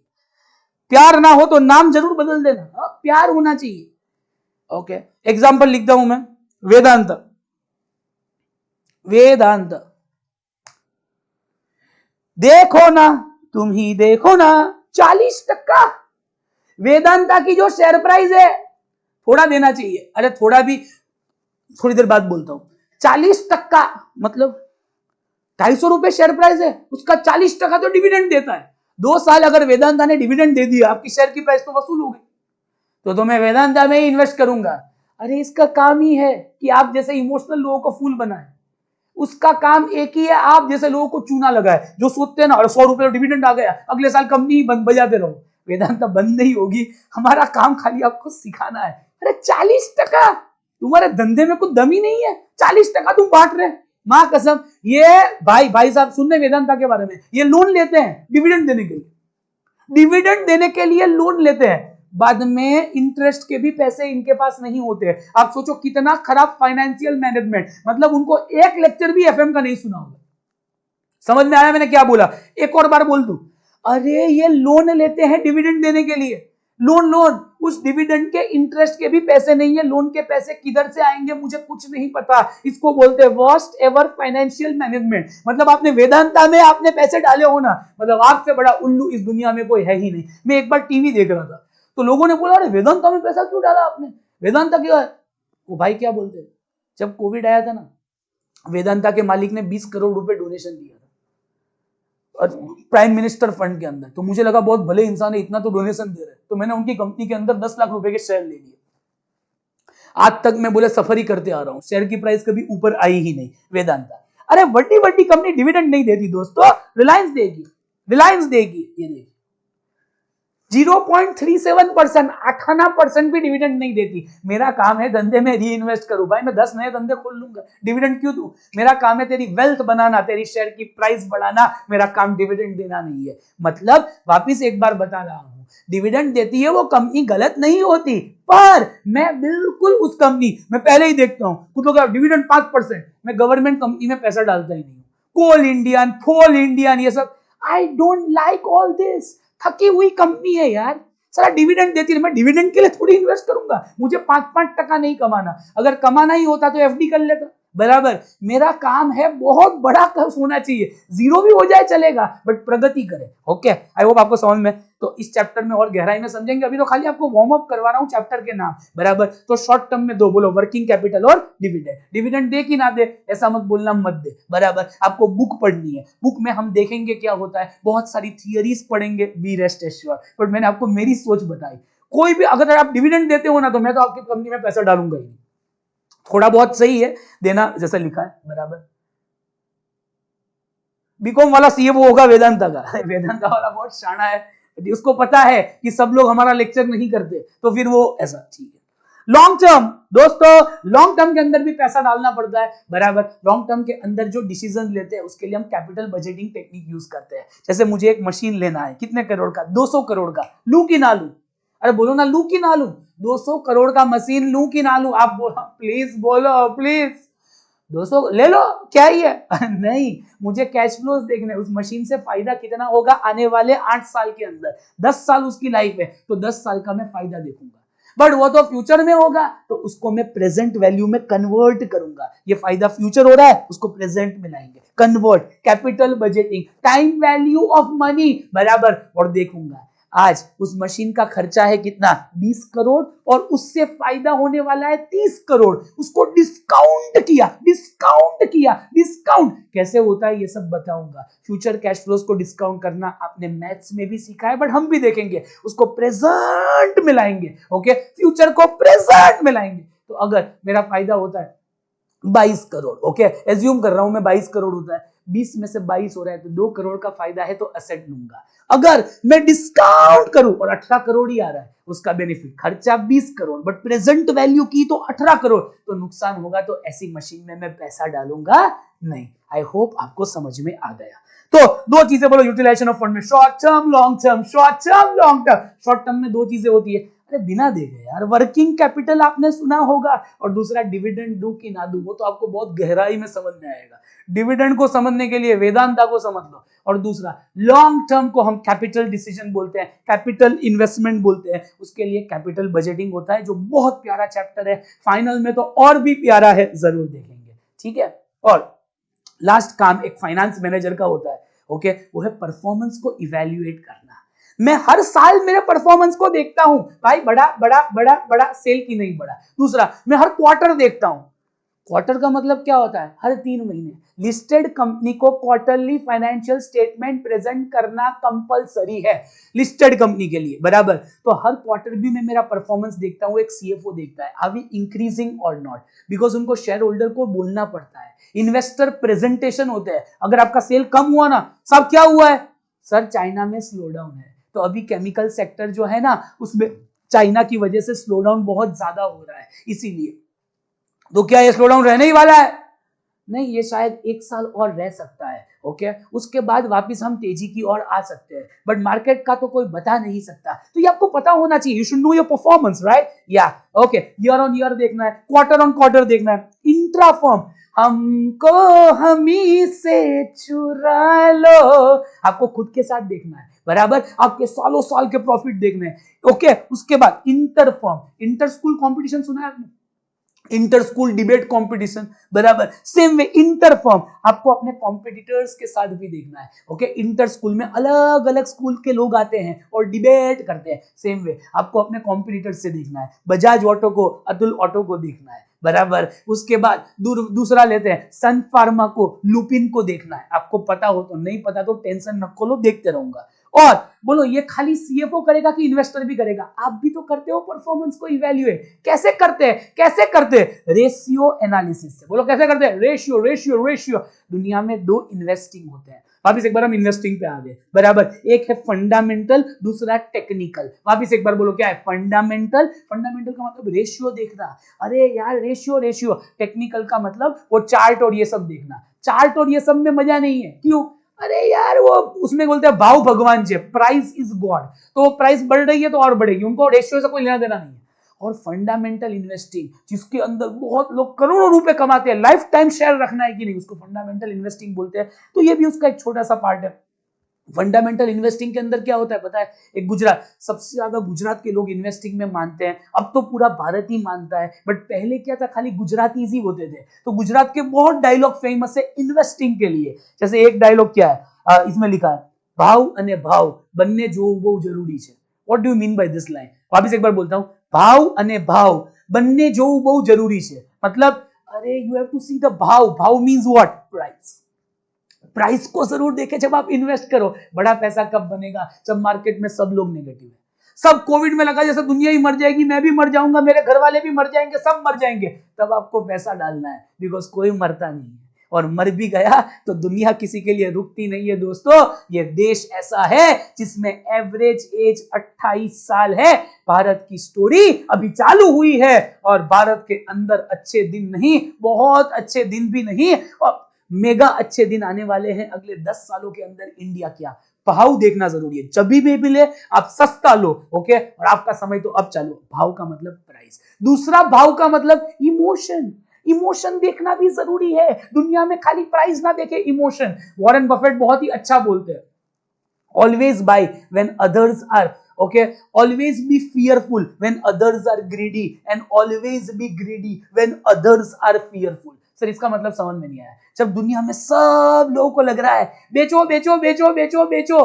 प्यार ना हो तो नाम जरूर बदल देना, प्यार होना चाहिए। ओके, एग्जांपल लिखता हूं मैं, वेदांत। वेदांत, देखो ना, तुम ही देखो ना, 40%। वेदांता की जो शेयर प्राइस है, थोड़ा देना चाहिए। अरे थोड़ा भी, थोड़ी देर बाद बोलता हूं। 40% मतलब 250 रुपए शेयर प्राइस है, उसका 40% तो डिविडेंड देता है। 2 साल अगर वेदांता ने डिविडेंड दे दिया, आपकी शेयर की प्राइस तो वसूल हो गई। तो मैं वेदांता में ही इन्वेस्ट करूंगा। अरे इसका काम ही है कि आप जैसे इमोशनल लोगों को फूल बनाए। उसका काम एक ही है, आप जैसे लोगों को चूना लगाए, जो सोचते हैं ना 100 रुपए डिविडेंड आ गया, अगले साल कंपनी बंद बजाते रहो। वेदांता बंद नहीं होगी, हमारा काम खाली आपको सिखाना है। अरे 40%, तुम्हारे धंधे में कुछ दम ही नहीं है, 40% तुम बांट रहे। मां कसम, ये भाई साहब सुन रहे वेदांता के बारे में, ये लोन लेते हैं डिविडेंड देने के लिए। डिविडेंड देने के लिए लोन लेते हैं, बाद में इंटरेस्ट के भी पैसे इनके पास नहीं होते। आप सोचो कितना खराब फाइनेंशियल मैनेजमेंट। मतलब उनको एक लेक्चर भी एफएम का नहीं सुना होगा। समझ में आया मैंने क्या बोला? एक और बार बोल दूं। अरे ये लोन लेते हैं डिविडेंड देने के लिए, लोन उस डिविडेंड के इंटरेस्ट के भी पैसे नहीं है। लोन के पैसे किधर से आएंगे मुझे कुछ नहीं पता। इसको बोलते हैं वर्स्ट एवर फाइनेंशियल मैनेजमेंट। मतलब आपने वेदांता में आपने पैसे डाले हो ना, मतलब आपसे बड़ा उल्लू इस दुनिया में कोई है ही नहीं। मैं एक बार टीवी देख रहा था तो लोगों ने बोला, अरे वेदांता में पैसा क्यों डाला आपने? वेदांता क्या है? वो भाई क्या बोलते हैं, जब कोविड आया था ना, वेदांता के मालिक ने 20 करोड़ रुपए डोनेशन दिया था प्राइम मिनिस्टर फंड के अंदर। तो मुझे लगा बहुत भले इंसान है, इतना तो डोनेशन दे रहे हैं। तो मैंने उनकी कंपनी के अंदर 10 लाख रुपए के शेयर ले लिए। आज तक मैं बोले सफर ही करते आ रहा हूं, शेयर की प्राइस कभी ऊपर आई ही नहीं। वेदांता, अरे बड़ी बड़ी कंपनी डिविडेंड नहीं देती दोस्तों। रिलायंस देगी, रिलायंस देगी, ये देखिए 0.37%, 58% भी डिविडेंड नहीं देती। मेरा काम है धंधे में री इन्वेस्ट करूं। भाई मैं 10 नए धंधे खोल लूंगा, डिविडेंड क्यों दूं? मेरा काम है तेरी वेल्थ बनाना, तेरी शेयर की प्राइस बढ़ाना। मेरा काम डिविडेंड देना नहीं है। मतलब वापिस एक बार बता रहा हूं, डिविडेंड देती है वो कंपनी गलत नहीं होती, पर मैं बिल्कुल उस कंपनी में पहले ही देखता हूं कुछ लोग डिविडेंड 5%, मैं गवर्नमेंट कंपनी में पैसा डालता ही नहीं हूं। कोल इंडियन, फोल इंडियन, ये सब I don't like all this. थकी हुई कंपनी है यार, सारा डिविडेंड देती है। मैं डिविडेंड के लिए थोड़ी इन्वेस्ट करूंगा, मुझे 5-5% नहीं कमाना। अगर कमाना ही होता तो एफडी कर लेता। बराबर, मेरा काम है बहुत बड़ा होना चाहिए, जीरो भी हो जाए चलेगा, बट प्रगति करे। ओके, आई होप आपको समझ में। तो इस चैप्टर में और गहराई में समझेंगे। अभी तो खाली आपको वार्म अप करवा रहा हूं चैप्टर के नाम। बराबर, तो शॉर्ट टर्म में दो बोलो, वर्किंग कैपिटल और डिविडेंड। डिविडेंड दे कि ना दे ऐसा मत बोलना, मत दे। बराबर, आपको बुक पढ़नी है, बुक में हम देखेंगे क्या होता है, बहुत सारी थियरीज पढ़ेंगे, बी रेस्ट एश्योर। बट मैंने आपको मेरी सोच बताई। कोई भी अगर आप डिविडेंड देते हो ना, तो मैं तो आपकी कंपनी में पैसा डालूंगा ही। थोड़ा बहुत सही है देना, जैसा लिखा है। बराबर, बीकॉम वाला सीए वो होगा वेदांता का। वेदांता वाला बहुत शाना है, उसको पता है कि सब लोग हमारा लेक्चर नहीं करते, तो फिर वो ऐसा। ठीक है, लॉन्ग टर्म दोस्तों, लॉन्ग टर्म के अंदर भी पैसा डालना पड़ता है। बराबर, लॉन्ग टर्म के अंदर जो डिसीजन लेते हैं उसके लिए हम कैपिटल बजटिंग टेक्निक यूज करते हैं। जैसे मुझे एक मशीन लेना है, कितने करोड़ का? 200 करोड़ का। लू की ना लू? अरे बोलो ना, लू की ना लू? 200 करोड़ का मशीन लू की ना लू? आप बोलो प्लीज, बोलो प्लीज। 200 ले लो, क्या ही है नहीं, मुझे कैश फ्लोज देखने, उस मशीन से फायदा कितना होगा आने वाले 8 साल के अंदर, 10 साल उसकी लाइफ है, तो 10 साल का मैं फायदा देखूंगा। बट वो तो फ्यूचर में होगा, तो उसको मैं प्रेजेंट वैल्यू में कन्वर्ट करूंगा। ये फायदा फ्यूचर हो रहा है, उसको प्रेजेंट में लाएंगे, convert, capital budgeting, time value of money बराबर, और देखूंगा आज उस मशीन का खर्चा है कितना, 20 करोड़, और उससे फायदा होने वाला है 30 करोड़, उसको डिस्काउंट किया, डिस्काउंट किया, डिस्काउंट कैसे होता है ये सब बताऊंगा। फ्यूचर कैश फ्लोज को डिस्काउंट करना आपने मैथ्स में भी सीखा है, बट हम भी देखेंगे, उसको प्रेजेंट में लाएंगे। ओके, फ्यूचर को प्रेजेंट में लाएंगे। तो अगर मेरा फायदा होता है 22 करोड़, ओके, एज्यूम कर रहा हूं मैं 22 करोड़ होता है, 20 में से 22 हो रहा है, तो 2 करोड़ का फायदा है, तो असेट लूंगा। अगर मैं डिस्काउंट करूं और 18 करोड़ ही आ रहा है उसका बेनिफिट, खर्चा 20 करोड़ बट प्रेजेंट वैल्यू की तो 18 करोड़, तो नुकसान होगा, तो ऐसी मशीन में मैं पैसा डालूंगा नहीं। आई होप आपको समझ में आ गया। तो दो चीजें बोलो यूटिलाइजेशन ऑफ फंड में, short term, long term. Short term, long term. Short term में दो चीजें होती है, अरे बिना देखे यार, वर्किंग कैपिटल आपने सुना होगा, और दूसरा डिविडेंड दूं कि ना दूं, वो तो आपको बहुत गहराई में समझ में आएगा। डिविडेंड को समझने के लिए वेदांता को समझ लो, और दूसरा लॉन्ग टर्म को हम कैपिटल डिसीजन बोलते हैं, कैपिटल इन्वेस्टमेंट बोलते हैं, उसके लिए कैपिटल बजटिंग होता है, जो बहुत प्यारा चैप्टर है, फाइनल में तो और भी प्यारा है, जरूर देखेंगे, ठीक है। और लास्ट काम एक फाइनेंस मैनेजर का होता है, ओके, वो है परफॉर्मेंस को इवैल्यूएट करना। मैं हर साल मेरे परफॉर्मेंस को देखता हूं, भाई बड़ा बड़ा बड़ा बड़ा सेल की नहीं बढ़ा। दूसरा, मैं हर क्वार्टर देखता हूं। क्वार्टर का मतलब क्या होता है, हर 3 महीने लिस्टेड कंपनी को क्वार्टरली फाइनेंशियल स्टेटमेंट प्रेजेंट करना कंपलसरी है लिस्टेड कंपनी के लिए, बराबर। तो हर क्वार्टर भी मैं मेरा परफॉर्मेंस देखता हूं, एक सीएफओ देखता है, आर वी इंक्रीजिंग और नॉट, बिकॉज उनको शेयर होल्डर को बोलना पड़ता है, इन्वेस्टर प्रेजेंटेशन होते हैं। अगर आपका सेल कम हुआ ना, सब क्या हुआ है सर, चाइना में स्लो डाउन है, तो अभी केमिकल सेक्टर जो है ना, उसमें चाइना की वजह से स्लो डाउन बहुत ज्यादा हो रहा है, इसीलिए। तो क्या ये स्लो डाउन रहने ही वाला है? नहीं, ये शायद 1 साल और रह सकता है, ओके, उसके बाद वापस हम तेजी की ओर आ सकते हैं, बट मार्केट का तो कोई बता नहीं सकता, तो ये आपको पता होना चाहिए। You should know your performance, right? या ओके, ईयर ऑन ईयर देखना है, क्वार्टर ऑन क्वार्टर देखना है। इंट्रा फॉर्म, हमको हमी से चुरा लो, आपको खुद के साथ देखना है, बराबर, आपके सालों साल के प्रॉफिट देखने हैं, ओके। उसके बाद inter form, inter school competition सुना है आपने, इंटर स्कूल डिबेट कंपटीशन, बराबर। सेम वे इंटर फॉर्म, आपको अपने कॉम्पिटिटर्स के साथ भी देखना है, ओके। इंटर स्कूल में अलग अलग स्कूल के लोग आते हैं और डिबेट करते हैं, सेम वे आपको अपने कॉम्पिटिटर्स से देखना है, बजाज ऑटो को, अतुल ऑटो को देखना है, बराबर। उसके बाद दूसरा लेते हैं सन फार्मा को, लुपिन को देखना है, आपको पता हो तो, नहीं पता तो टेंशन न खोलो, देखते रहूंगा। और बोलो, ये खाली सीएफओ करेगा कि इन्वेस्टर भी करेगा? आप भी तो करते हो परफॉर्मेंस को इवैल्यूएट। कैसे करते हैं? कैसे करते हैं? रेशियो एनालिसिस से। बोलो कैसे करते हैं? Ratio, ratio, ratio. दुनिया में 2 इन्वेस्टिंग होते हैं, वापिस एक बार हम इन्वेस्टिंग पे आ गए, बराबर। एक है फंडामेंटल, दूसरा टेक्निकल। वापिस एक बार बोलो, क्या है फंडामेंटल? फंडामेंटल का मतलब रेशियो देखना, अरे यार रेशियो रेशियो। टेक्निकल का मतलब वो चार्ट और ये सब देखना। चार्ट और ये सब में मजा नहीं है, क्यों? अरे यार वो उसमें बोलते हैं भाव भगवान जी, प्राइस इज गॉड, तो वो प्राइस बढ़ रही है तो और बढ़ेगी, उनको रेशियो से कोई लेना देना नहीं है। और फंडामेंटल इन्वेस्टिंग, जिसके अंदर बहुत लोग करोड़ों रुपए कमाते हैं, लाइफ टाइम शेयर रखना है कि नहीं, उसको फंडामेंटल इन्वेस्टिंग बोलते हैं। तो ये भी उसका एक छोटा सा पार्ट है। फंडामेंटल इन्वेस्टिंग के अंदर क्या होता है पता है? एक गुजरात, सबसे ज्यादा गुजरात के लोग इन्वेस्टिंग में मानते हैं, अब तो पूरा भारत ही मानता है, बट पहले क्या था, खाली गुजरातीज ही होते थे। तो गुजरात के बहुत डायलॉग फेमस है इन्वेस्टिंग के लिए। जैसे एक डायलॉग क्या है, इसमें लिखा है, भाव अने भाव बन्ने जोવું બહુ જરૂરી છે। What do you mean by this line? वापस एक बार बोलता हूं, भाव अने भाव बन्ने जोવું બહુ જરૂરી છે, मतलब अरे you have to see the भाव। भाव मींस व्हाट? प्राइस। प्राइस को जरूर देखें जब आप इन्वेस्ट करो। बड़ा पैसा कब बनेगा? जब मार्केट में सब लोग नेगेटिव है, सब कोविड में लगा जैसे दुनिया ही मर जाएगी, मैं भी मर जाऊंगा, मेरे घर वाले भी मर जाएंगे, सब मर जाएंगे, तब आपको पैसा डालना है, बिकॉज कोई मरता नहीं है, और मर भी गया तो दुनिया किसी के लिए रुकती नहीं है दोस्तों। ये देश ऐसा है जिसमें एवरेज एज 28 साल है। भारत की स्टोरी अभी चालू हुई है, और भारत के अंदर अच्छे दिन नहीं, बहुत अच्छे दिन भी नहीं, और मेगा अच्छे दिन आने वाले हैं अगले 10 सालों के अंदर। इंडिया क्या भाव देखना जरूरी है, जब भी मिले आप सस्ता लो, ओके। और आपका समय तो अब चालू। भाव का मतलब प्राइस। दूसरा भाव का मतलब इमोशन। इमोशन देखना भी जरूरी है। दुनिया में खाली प्राइस ना देखे, इमोशन। वॉरेन बफेट बहुत ही अच्छा बोलते हैं, always buy when others are okay, always be fearful when others are greedy and always be greedy when others are fearful। Sir इसका मतलब समझ में नहीं आया। जब दुनिया में सब लोगों को लग रहा है बेचो बेचो बेचो बेचो बेचो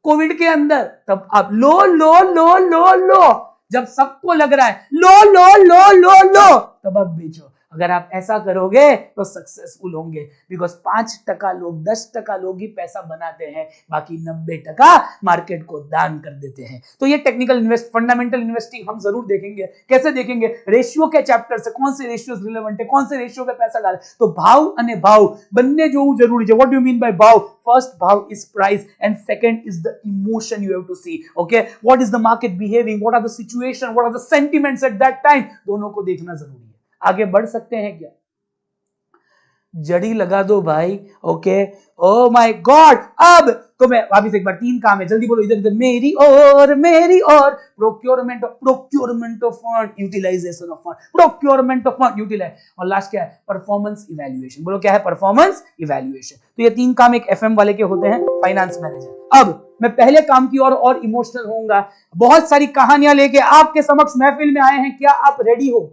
कोविड के अंदर, तब आप लो लो लो लो लो। जब सबको लग रहा है लो लो लो लो लो, तब आप बेचो। अगर आप ऐसा करोगे तो सक्सेसफुल होंगे, बिकॉज 5% लोग 10% लोग ही पैसा बनाते हैं, बाकी 90% मार्केट को दान कर देते हैं। तो ये टेक्निकल फंडामेंटल इन्वेस्टिंग हम जरूर देखेंगे। कैसे देखेंगे? रेशियो के चैप्टर से, कौन से रेशियोज रिलेवेंट है, कौन से रेशियो पे पैसा डाले। तो भाव અને भाव બંને જોવું જરૂરી છે। What do you mean by भाव? फर्स्ट भाव is price and second is the emotion you have to see. Okay, what is the market behaving, what are the situation, what are the sentiments at that time, दोनों को देखना जरूरी है। आगे बढ़ सकते हैं क्या? जड़ी लगा दो भाई। Okay, oh my God. अब तो मैं वापिस एक बार, 3 काम है, जल्दी बोलो इधर इधर। मेरी और procurement of fund, utilization of fund, procurement of fund, utilize, और लास्ट क्या है? Performance evaluation. बोलो क्या है? Performance evaluation. तो ये 3 काम एक एफएम वाले के होते हैं, फाइनेंस मैनेजर। अब मैं पहले काम की और इमोशनल होऊंगा। बहुत सारी कहानियां लेके आपके समक्ष महफिल में आए हैं। क्या आप रेडी हो?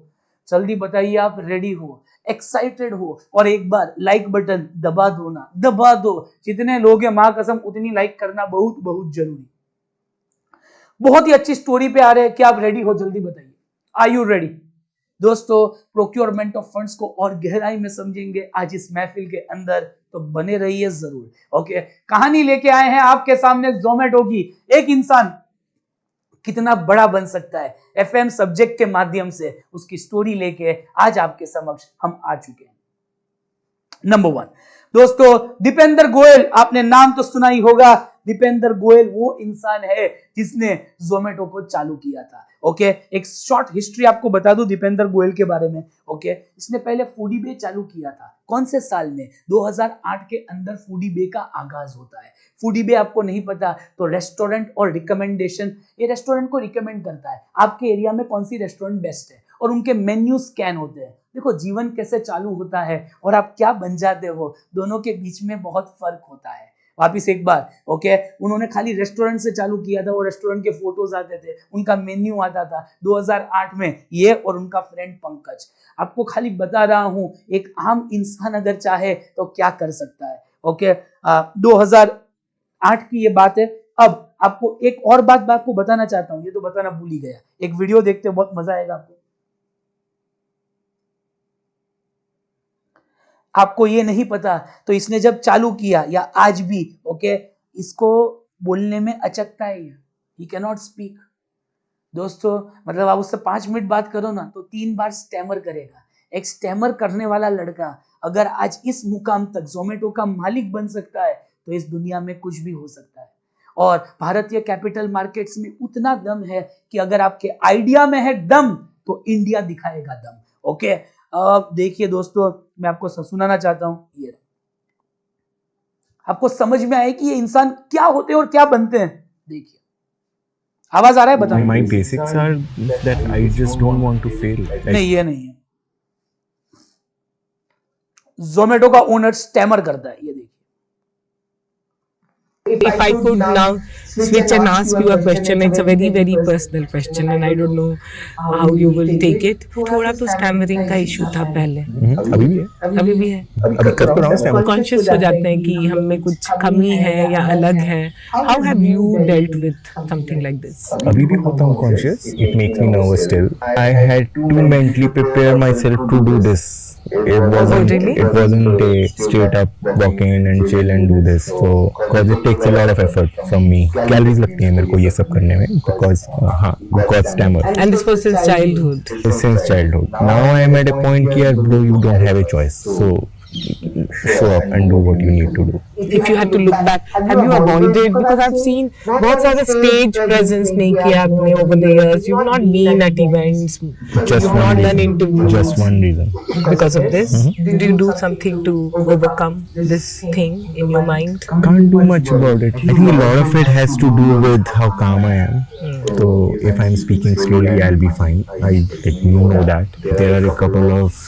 जल्दी बताइए, आप रेडी हो, एक्साइटेड हो? और एक बार लाइक बटन दबा दो ना, दबा दो। जितने लोग हैं मां कसम उतनी लाइक करना बहुत बहुत जरूरी। बहुत ही अच्छी स्टोरी पे आ रहे हैं। क्या आप रेडी हो? जल्दी बताइए, आर यू रेडी? दोस्तों, प्रोक्योरमेंट ऑफ फंड्स को और गहराई में समझेंगे आज इस महफिल के अंदर, तो बने रहिए जरूर। ओके, कहानी लेके आए हैं आपके सामने जोमेटो की। एक इंसान कितना बड़ा बन सकता है एफएम सब्जेक्ट के माध्यम से, उसकी स्टोरी लेके आज आपके समक्ष हम आ चुके हैं। नंबर 1 दोस्तों, दीपेंद्र गोयल। आपने नाम तो सुना ही होगा। दीपेंद्र गोयल वो इंसान है जिसने जोमेटो को चालू किया था। ओके, एक शॉर्ट हिस्ट्री आपको बता दूं दीपेंद्र गोयल के बारे में। ओके, इसने पहले फूडी बे चालू किया था। कौन से साल में? 2008 के अंदर फूडी बे का आगाज होता है। फूडी बे आपको नहीं पता तो रेस्टोरेंट और रिकमेंडेशन, ये रेस्टोरेंट को रिकमेंड करता है आपके एरिया में कौन सी रेस्टोरेंट बेस्ट है, और उनके मेन्यू स्कैन होते हैं। देखो, जीवन कैसे चालू होता है और आप क्या बन जाते हो, दोनों के बीच में बहुत फर्क होता है। वापिस एक बार, ओके, उन्होंने खाली रेस्टोरेंट से चालू किया था, वो रेस्टोरेंट के फोटोज आते थे, उनका मेन्यू आता था। 2008 में ये और उनका फ्रेंड पंकज। आपको खाली बता रहा हूं, एक आम इंसान अगर चाहे तो क्या कर सकता है। ओके, 2008 की ये बात है। अब आपको एक और बात आपको बताना चाहता हूं, ये तो बताना भूल ही गया। एक वीडियो देखते बहुत मजा आएगा आपको। आपको ये नहीं पता तो इसने जब चालू किया या आज भी, ओके, इसको बोलने में अचकता है, ही कैन नॉट स्पीक। दोस्तों, मतलब आप उससे 5 मिनट बात करो ना तो 3 बार स्टैमर करेगा। एक स्टैमर करने वाला लड़का अगर आज इस मुकाम तक जोमेटो का मालिक बन सकता है तो इस दुनिया में कुछ भी हो सकता है। और भारतीय कैपिटल मार्केट्स में उतना दम है कि अगर आपके आइडिया में है दम तो इंडिया दिखाएगा दम। ओके, अब देखिए दोस्तों, मैं आपको सुनाना चाहता हूं, ये आपको समझ में आए कि ये इंसान क्या होते हैं और क्या बनते हैं। देखिए, आवाज आ रहा है? बताओ। My basics are that I just don't want to fail. नहीं, ये नहीं है। जोमेटो का ओनर स्टैमर करता है, ये देखिए। If I could now switch and ask you a question, it's a very very personal question and I don't know how you will take it. थोड़ा तो स्टैमरिंग का इशू था पहले, अभी भी है, अभी भी है। अभी कर तो रहा हूँ स्टैमर। कॉन्शियस हो जाते हैं कि हम में कुछ कमी है या अलग है। How have you dealt with something like this? अभी भी होता हूँ conscious. It makes me nervous still. I had to mentally prepare myself to do this. It wasn't a straight up walk in and chill and do this. So because it takes a lot of effort from me. Calories लगती हैं मेरे को ये सब करने में because stammer. And this was since childhood. Since childhood. Now I am at a point here, bro, you don't have a choice. So show up and do what you need to do. If you had to look back, have you avoided? Because I've seen बहुत सारे stage presence नहीं किया आपने over the years. You've not been at events. Just You've one not done reason. interviews. Just one reason. Because of this, do you do something to overcome this thing in your mind? Can't do much about it. I think a lot of it has to do with how calm I am. So if I'm speaking slowly, I'll be fine. You know that. There are a couple of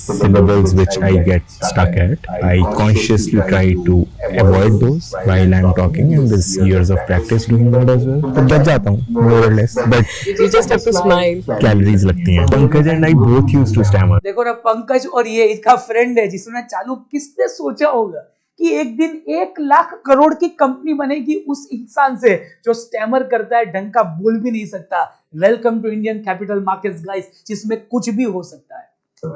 syllables which I get stuck at. I consciously try to avoid those while I'm talking, and there's years of practice doing that as well. तो बच जाता हूँ more or less, but You just have to smile. calories लगती हैं. Pankaj and I both used to stammer. देखो ना, पंकज और ये इसका फ्रेंड है जिसने चालू, किसने सोचा होगा कि एक दिन 1,00,000 करोड़ की कंपनी बनेगी उस इंसान से जो स्टैमर करता है, ढंग का बोल भी नहीं सकता। Welcome to Indian capital markets guys, जिसमें कुछ भी हो सकता है। Oh,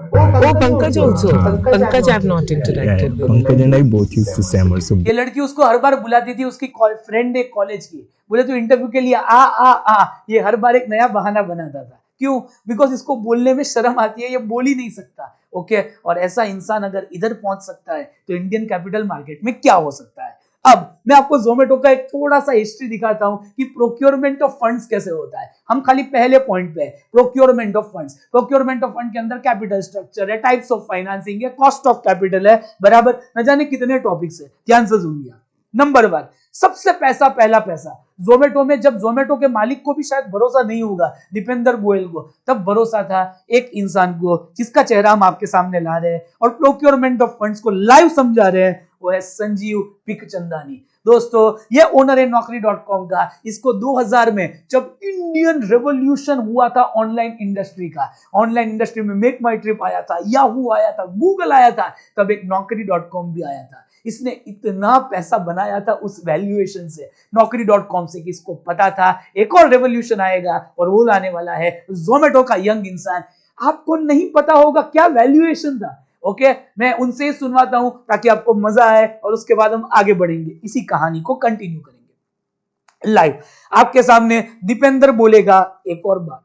Pankaj also. Pankaj I've not interacted with. Pankaj and I both used to stammer. So ये लड़की उसको हर बार बुलाती थी, उसकी फ्रेंड है कॉलेज की, बोले तो इंटरव्यू के लिए आ आ आ, ये हर बार एक नया बहाना बनाता था। क्यों? बिकॉज इसको बोलने में शर्म आती है, ये बोल ही नहीं सकता। ओके, और ऐसा इंसान अगर इधर पहुंच सकता है तो इंडियन कैपिटल मार्केट में क्या हो सकता है। अब मैं आपको जोमेटो का एक थोड़ा सा हिस्ट्री दिखाता हूं कि प्रोक्योरमेंट ऑफ फंड्स कैसे होता है। हम खाली पहले पॉइंट पे है, procurement of funds. Procurement of fund के अंदर कैपिटल स्ट्रक्चर है, टाइप्स ऑफ फाइनेंसिंग है, कॉस्ट ऑफ कैपिटल है, बराबर न जाने कितने टॉपिक्स है। ध्यान से सुनिए। नंबर 1, सबसे पहला पैसा जोमेटो में, जब जोमेटो के मालिक को भी शायद भरोसा नहीं होगा, दीपेंद्र गोयल को, तब भरोसा था एक इंसान को जिसका चेहरा हम आपके सामने ला रहे हैं और प्रोक्योरमेंट ऑफ फंड्स को लाइव समझा रहे हैं, वो है संजीव पिखचंदानी। दोस्तों, ये ओनर है Naukri.com का। इसको 2000 में जब इंडियन रेवोल्यूशन हुआ था ऑनलाइन इंडस्ट्री का, ऑनलाइन इंडस्ट्री में मेक माई ट्रिप आया था, याहू आया था, गूगल आया था, तब एक Naukri.com भी आया था। इसने इतना पैसा बनाया था उस वैल्यूएशन से, Naukri.com से, कि इसको पता था एक और रेवोल्यूशन आएगा और वो आने वाला है जोमेटो का यंग इंसान। आपको नहीं पता होगा क्या वैल्यूएशन था। ओके, मैं उनसे ही सुनवाता हूं ताकि आपको मजा आए और उसके बाद हम आगे बढ़ेंगे, इसी कहानी को कंटिन्यू करेंगे लाइव आपके सामने। दीपेंद्र बोलेगा एक और बात,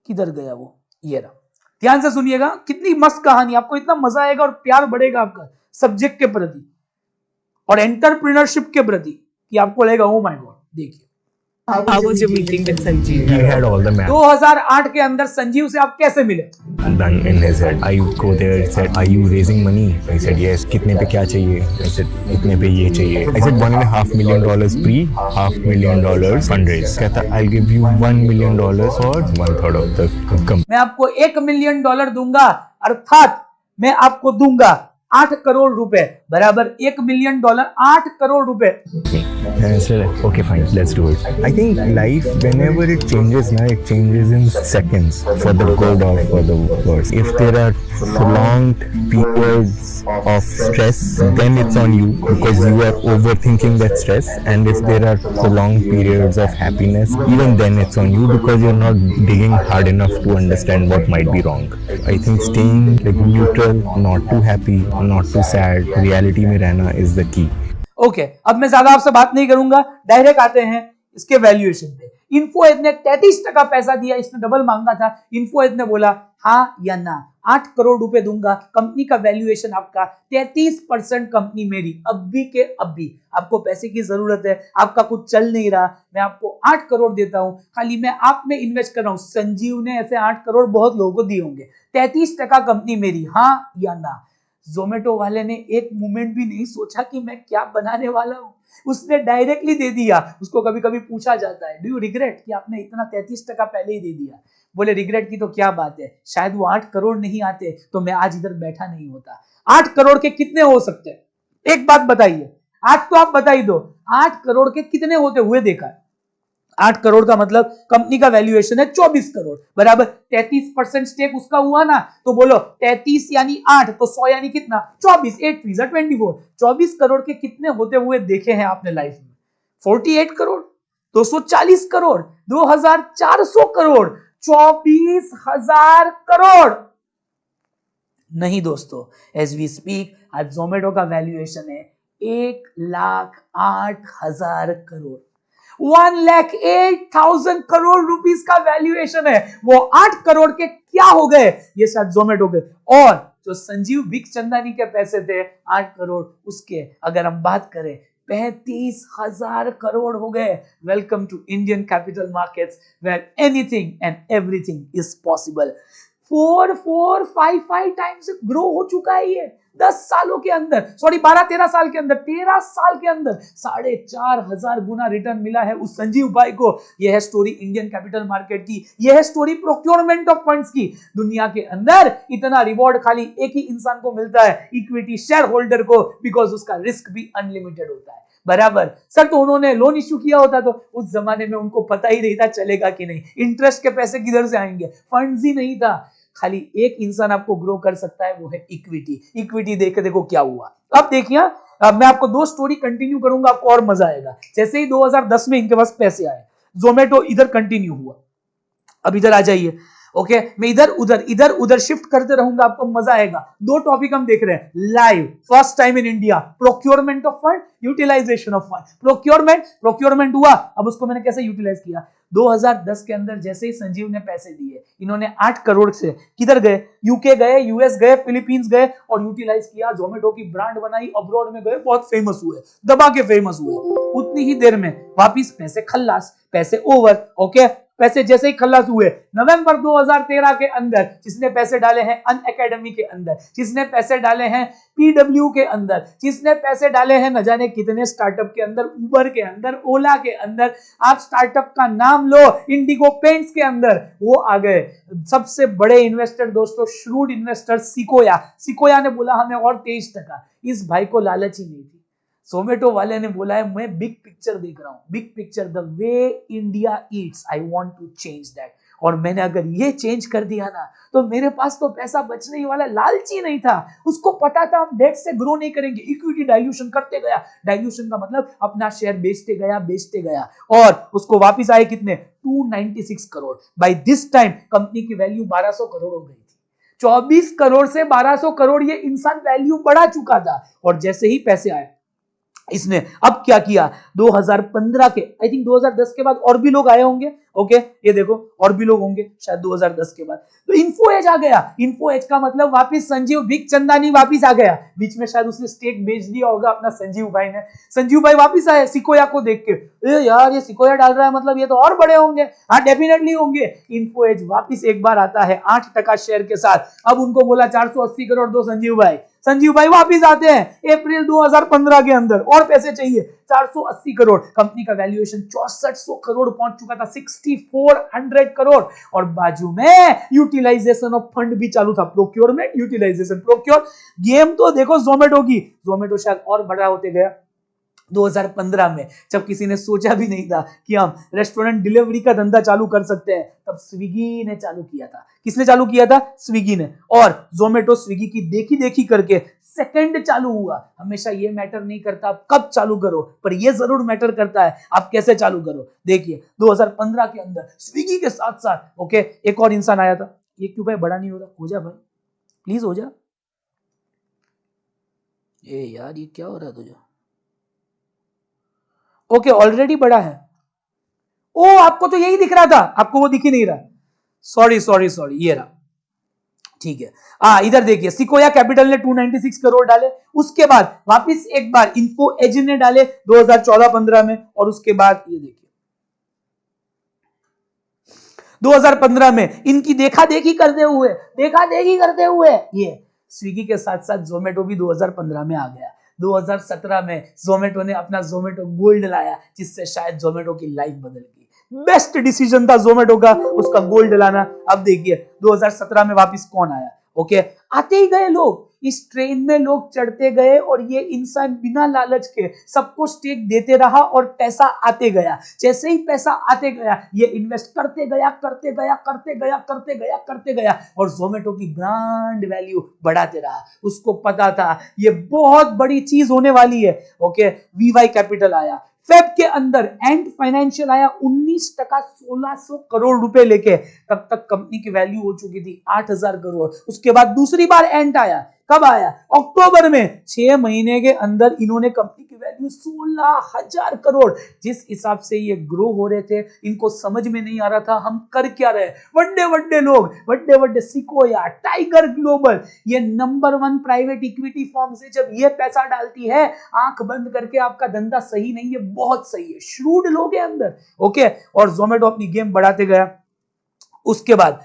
किधर गया वो, ये रहा। ध्यान से सुनिएगा, कितनी मस्त कहानी, आपको इतना मजा आएगा और प्यार बढ़ेगा आपका सब्जेक्ट के प्रति और एंटरप्रेन्योरशिप के प्रति कि आपको लगेगा ओ माय गॉड। देखिए, How was your meeting with Sanjeev? he had all the math 2008 के अंदर संजीव से आप कैसे मिले? done in his head. I go there, he said, "Are you raising money?" I said, "Yes." कितने पे क्या चाहिए? I said, इतने पे ये चाहिए। I said, $1.5 million pre, $500,000 fundraise. कहता, "I'll give you $1 million for 1/3 of the company." मैं आपको $1 मिलियन दूंगा, अर्थात मैं आपको दूंगा 8 करोड़ रुपए, बराबर $1 मिलियन, 8 करोड़ रुपए। And I said, okay, fine, let's do it. I think life, whenever it changes, it changes in seconds, for the good or for the worse. If there are prolonged periods of stress, then it's on you because you are overthinking that stress. And if there are prolonged periods of happiness, even then it's on you because you're not digging hard enough to understand what might be wrong. I think staying like neutral, not too happy, not too sad, reality में रहना is the key. Okay, अब मैं ज्यादा आपसे बात नहीं करूंगा, direct आते हैं इसके वैल्यूएशन पे। इन्फोएज ने 33% पैसा दिया, इसने डबल मांगा था। इन्फोएज ने बोला हाँ या ना, 8 करोड़ रुपए दूंगा। कंपनी का वैल्यूएशन आपका 33% कंपनी मेरी, अभी के अभी आपको पैसे की जरूरत है, आपका कुछ चल नहीं रहा, मैं आपको 8 करोड़ देता हूं, खाली मैं आप में इन्वेस्ट कर रहा हूं। संजीव ने ऐसे 8 करोड़ बहुत लोगों को दिए होंगे। 33% कंपनी मेरी, हाँ या ना। जोमेटो वाले ने एक मोमेंट भी नहीं सोचा कि मैं क्या बनाने वाला हूं, उसने डायरेक्टली दे दिया। उसको कभी कभी पूछा जाता है, डू यू रिग्रेट कि आपने इतना 33% पहले ही दे दिया? बोले रिग्रेट की तो क्या बात है, शायद वो 8 करोड़ नहीं आते तो मैं आज इधर बैठा नहीं होता। 8 करोड़ के कितने हो सकते हैं, एक बात बताइए, आज तो आप बता ही दो, 8 करोड़ के कितने होते हुए देखा है? 8 करोड़ का मतलब कंपनी का वैल्यूएशन है 24 करोड़, बराबर 33% स्टेक उसका हुआ ना, तो बोलो 33 यानी 8, तो 100 यानी कितना, 24, 8 3 24। 24 करोड़ के कितने होते हुए देखे हैं आपने लाइफ में? 48 करोड़, 240 करोड़, 2400 करोड़, 24,000 करोड़ नहीं दोस्तों। एज वी स्पीक आज जोमेटो का वैल्यूएशन है 1,08,000 करोड़, 1,08,000 करोड़ रुपीस का वैल्यूएशन है। वो 8 करोड़ के क्या हो गए, ये शायद जोमेटो के। और जो संजीव बिखचंदानी के पैसे थे 8 करोड़, उसके अगर हम बात करें 35,000 करोड़ हो गए। Welcome to Indian capital markets where anything and everything is possible. 4-5 times grow हो चुका है ये 10 सालों के अंदर, सॉरी 12-13 साल के अंदर, 13 साल के अंदर 4,500 गुना रिटर्न मिला है उस संजीव भाई को। यह है स्टोरी इंडियन कैपिटल मार्केट की, यह है स्टोरी प्रोक्योरमेंट ऑफ फंड्स की। दुनिया के अंदर इतना रिवॉर्ड खाली एक ही इंसान को मिलता है, इक्विटी शेयर होल्डर को, बिकॉज उसका रिस्क भी अनलिमिटेड होता है। बराबर सर, तो उन्होंने लोन इश्यू किया होता तो उस जमाने में उनको पता ही नहीं था चलेगा कि नहीं, इंटरेस्ट के पैसे किधर से आएंगे, फंड्स ही नहीं था। खाली एक इंसान आपको ग्रो कर सकता है, वो है इक्विटी। इक्विटी देख के देखो क्या हुआ। अब देखिए, अब मैं आपको 2 स्टोरी कंटिन्यू करूंगा, आपको और मजा आएगा। जैसे ही 2010 में इनके पास पैसे आए, जोमेटो इधर कंटिन्यू हुआ। अब इधर आ जाइए, ओके, मैं इधर उधर शिफ्ट करते रहूंगा, आपको मजा आएगा। 2 टॉपिक हम देख रहे हैं live, first time in India, procurement of fund, utilization of fund. Procurement हुआ, अब उसको मैंने कैसे यूटिलाइज किया। 2010 के अंदर जैसे ही संजीव ने पैसे दिए, इन्होंने 8 करोड़ से किधर गए, यूके गए, यूएस गए, फिलीपींस गए और यूटिलाइज किया। जोमेटो की ब्रांड बनाई, अब्रॉड में गए, बहुत फेमस हुए, दबा के फेमस हुए। उतनी ही देर में वापिस पैसे खल्लास, पैसे ओवर, ओके। पैसे जैसे ही खल्लास हुए, नवंबर 2013 के अंदर जिसने पैसे डाले हैं अन एकेडमी के अंदर, जिसने पैसे डाले हैं पीडब्ल्यू के अंदर, जिसने पैसे डाले हैं न जाने कितने स्टार्टअप के अंदर, उबर के अंदर, ओला के अंदर, आप स्टार्टअप का नाम लो, इंडिगो पेंट्स के अंदर, वो आ गए। सबसे बड़े इन्वेस्टर दोस्तों, श्रूड इन्वेस्टर सिकोया ने बोला हमें और 23%। इस भाई को लालच ही नहीं थी। जोमेटो वाले ने बोला है मैं बिग पिक्चर देख रहा हूं, big picture, the way India eats, I want to change that. और मैंने अगर ये चेंज कर दिया ना, तो मेरे पास तो पैसा बचने ही वाला, लालची नहीं था, उसको पता था हम डेट से ग्रो नहीं करेंगे, इक्विटी डाइल्यूशन करते गया। डाइल्यूशन का मतलब अपना शेयर बेचते गया और उसको वापिस आए कितने, 296 crore. By this time company की वैल्यू 1200 करोड़ हो गई थी। 24 करोड़ से 1200 करोड़ ये इंसान वैल्यू बढ़ा चुका था। और जैसे ही पैसे आए, इसने अब क्या किया, 2015 के, आई थिंक 2010 के बाद और भी लोग आए होंगे, ओके, ये देखो और भी लोग होंगे शायद 2010 के बाद। तो इन्फो एज आ गया। इन्फो एज का मतलब वापिस संजीव बिग चंदानी वापिस आ गया। बीच में शायद उसने स्टेक बेच दिया होगा अपना संजीव भाई ने। संजीव भाई वापिस आए सिकोया को देख के, यार ये सिकोया डाल रहा है, मतलब ये तो और बड़े होंगे। हाँ, डेफिनेटली होंगे। इन्फो एज वापिस एक बार आता है 8% शेयर के साथ। अब उनको बोला 480 करोड़ दो संजीव भाई वापिस आते हैं अप्रैल 2015 के अंदर, और पैसे चाहिए 480 करोड़। कंपनी का वैल्यूएशन 6400 करोड़ पहुंच चुका था, 6400 करोड़। और बाजू में यूटिलाइजेशन ऑफ फंड भी चालू था, प्रोक्योरमेंट, यूटिलाइजेशन, प्रोक्योर। गेम तो देखो जोमेटो की, जोमेटो शायद और बड़ा होते गया 2015 में, जब किसी ने सोचा भी नहीं था कि हम रेस्टोरेंट डिलीवरी का धंधा चालू कर सकते हैं, तब स्विगी ने चालू किया था। किसने चालू किया था? स्विगी ने। और जोमेटो स्विगी की देखी करके सेकंड चालू हुआ। हमेशा ये मैटर नहीं करता आप कब चालू करो, पर ये जरूर मैटर करता है आप कैसे चालू करो। देखिए 2015 के अंदर स्विगी के साथ साथ, ओके, एक और इंसान आया था। ये क्यों भाई बड़ा नहीं हो रहा? हो जा भाई, प्लीज हो जा। ए यार ये क्या हो रहा है तुझे? ओके, ऑलरेडी बड़ा है। ओ, आपको तो यही दिख रहा था, आपको वो दिख ही नहीं रहा। सॉरी, ये रहा, ठीक है। इधर देखिए, सिकोया कैपिटल ने 296 करोड़ डाले। उसके बाद वापिस एक बार इन्फो एज ने डाले 2014-15 में। और उसके बाद ये देखिए 2015 में इनकी देखा देखी करते हुए ये स्विगी के साथ साथ जोमेटो भी 2015 में आ गया। 2017 में जोमेटो ने अपना जोमेटो गोल्ड लाया, जिससे शायद जोमेटो की लाइफ बदल गई। बेस्ट डिसीजन था जोमेटो का उसका गोल्ड लाना। अब देखिए 2017 में वापस कौन आया? ओके, आते ही गए लोग, इस ट्रेन में लोग चढ़ते गए और ये इंसान बिना लालच के सबको स्टेक देते रहा और पैसा आते गया। जैसे ही पैसा आते गया ये इन्वेस्ट करते गया और जोमेटो की ब्रांड वैल्यू बढ़ाते रहा। उसको पता था ये बहुत बड़ी चीज होने वाली है। ओके, वीवाई कैपिटल आया फेब के अंदर, एंड फाइनेंशियल आया 19% 1600 करोड़ रुपए लेके। तब तक कंपनी की वैल्यू हो चुकी थी 8000 करोड़। उसके बाद दूसरी बार एंड आया, कब आया? अक्टूबर में। 6 महीने के अंदर इन्होंने कंपनी की वैल्यू 16000 करोड़। जिस हिसाब से ये ग्रो हो रहे थे, इनको समझ में नहीं आ रहा था हम कर क्या रहे। बड़े लोग, बड़े सिकोया, टाइगर ग्लोबल, ये नंबर 1 प्राइवेट इक्विटी फर्म से जब ये पैसा डालती है, आंख बंद करके आपका धंधा सही नहीं है, बहुत सही है, श्रूड लोग हैं अंदर। ओके, और जोमेटो अपनी गेम बढ़ाते गया। उसके बाद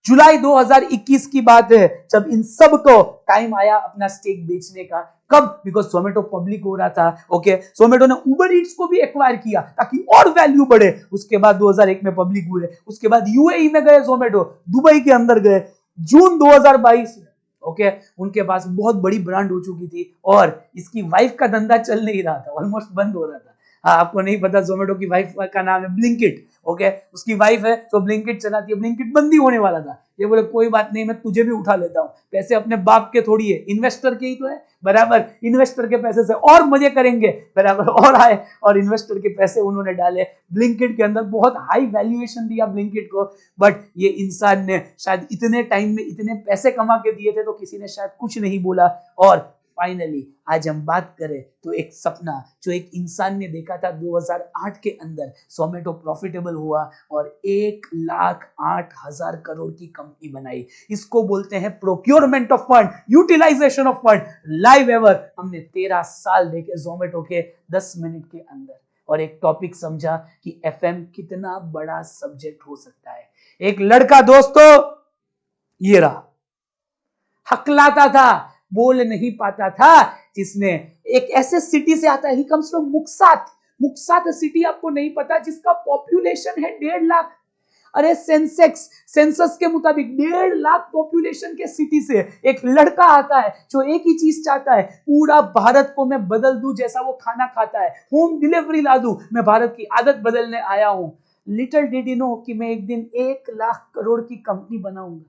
जुलाई 2021 की बात है जब इन सब को टाइम आया अपना स्टेक बेचने का। कब? बिकॉज जोमेटो पब्लिक हो रहा था। ओके, जोमेटो ने उबर ईट्स को भी एक्वायर किया ताकि और वैल्यू बढ़े। उसके बाद 2001 में पब्लिक हुए, उसके बाद यूएई में गए जोमेटो, दुबई के अंदर गए। जून 2022 में ओके उनके पास बहुत बड़ी ब्रांड हो चुकी थी और इसकी वाइफ का धंधा चल नहीं रहा था, ऑलमोस्ट बंद हो रहा था। हाँ, आपको नहीं पता जोमेटो की वाइफ का नाम है ब्लिंकिट। ओके, उसकी वाइफ है तो ब्लिंकिट चलाती है। ब्लिंकिट बंद ही होने वाला था। ये बोले कोई बात नहीं, मैं तुझे भी उठा लेता हूँ, पैसे अपने बाप के थोड़ी है, इन्वेस्टर के ही तो है, बराबर। इन्वेस्टर के पैसे से और मजे करेंगे, बराबर। और आए और इन्वेस्टर के पैसे उन्होंने डाले ब्लिंकिट के अंदर, बहुत हाई वैल्यूएशन दिया ब्लिंकिट को। बट ये इंसान ने शायद इतने टाइम में इतने पैसे कमा के दिए थे तो किसी ने शायद कुछ नहीं बोला। और फाइनली आज हम बात करें तो एक सपना जो एक इंसान ने देखा था 2008 के अंदर, जोमेटो प्रॉफिटेबल हुआ और 1,08,000 करोड़ की कंपनी बनाई। इसको बोलते हैं procurement of fund, utilization of fund. Live ever हमने 13 साल देखे जोमेटो के 10 मिनट के अंदर और एक टॉपिक समझा कि एफएम कितना बड़ा सब्जेक्ट हो सकता है। एक लड़का दोस्तों ये रहा, हकलाता था, बोल नहीं पाता था, जिसने एक ऐसे सिटी से आता है, ही कम्स फ्रॉम मुक्सात। मुक्सात सिटी आपको नहीं पता जिसका पॉपुलेशन है 1.5 लाख। अरे सेंसस के मुताबिक 1.5 लाख पॉपुलेशन के सिटी से एक लड़का आता है जो एक ही चीज चाहता है, पूरा भारत को मैं बदल दूं जैसा वो खाना खाता है, होम डिलीवरी ला दूं, मैं भारत की आदत बदलने आया हूं। लिटिल डिड यू नो कि मैं एक दिन 1 लाख करोड़ की कंपनी बनाऊंगा।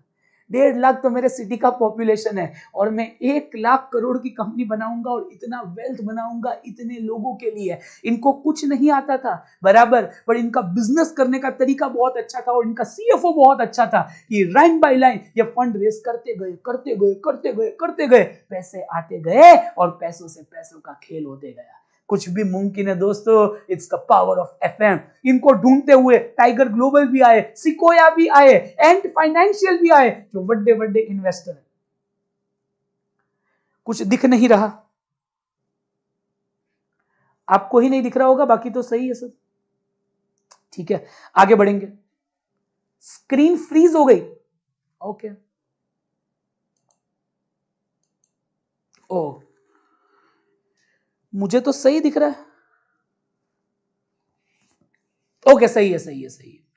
1.5 लाख तो मेरे सिटी का पॉपुलेशन है और मैं 1 लाख करोड़ की कंपनी बनाऊंगा और इतना वेल्थ बनाऊंगा इतने लोगों के लिए। इनको कुछ नहीं आता था, बराबर, पर इनका बिजनेस करने का तरीका बहुत अच्छा था और इनका सीएफओ बहुत अच्छा था कि लाइन बाय लाइन ये फंड रेस करते गए, पैसे आते गए और पैसों से पैसों का खेल होते गया। कुछ भी मुमकिन है दोस्तों, it's the power of FM. इनको ढूंढते हुए टाइगर ग्लोबल भी आए, सिकोया भी आए, एंड फाइनेंशियल भी आए, जो बड़े बड़े इन्वेस्टर हैं। कुछ दिख नहीं रहा, आपको ही नहीं दिख रहा होगा, बाकी तो सही है सब, ठीक है। आगे बढ़ेंगे। स्क्रीन फ्रीज हो गई, ओके। ओ, मुझे तो सही दिख रहा है। ओके, सही है।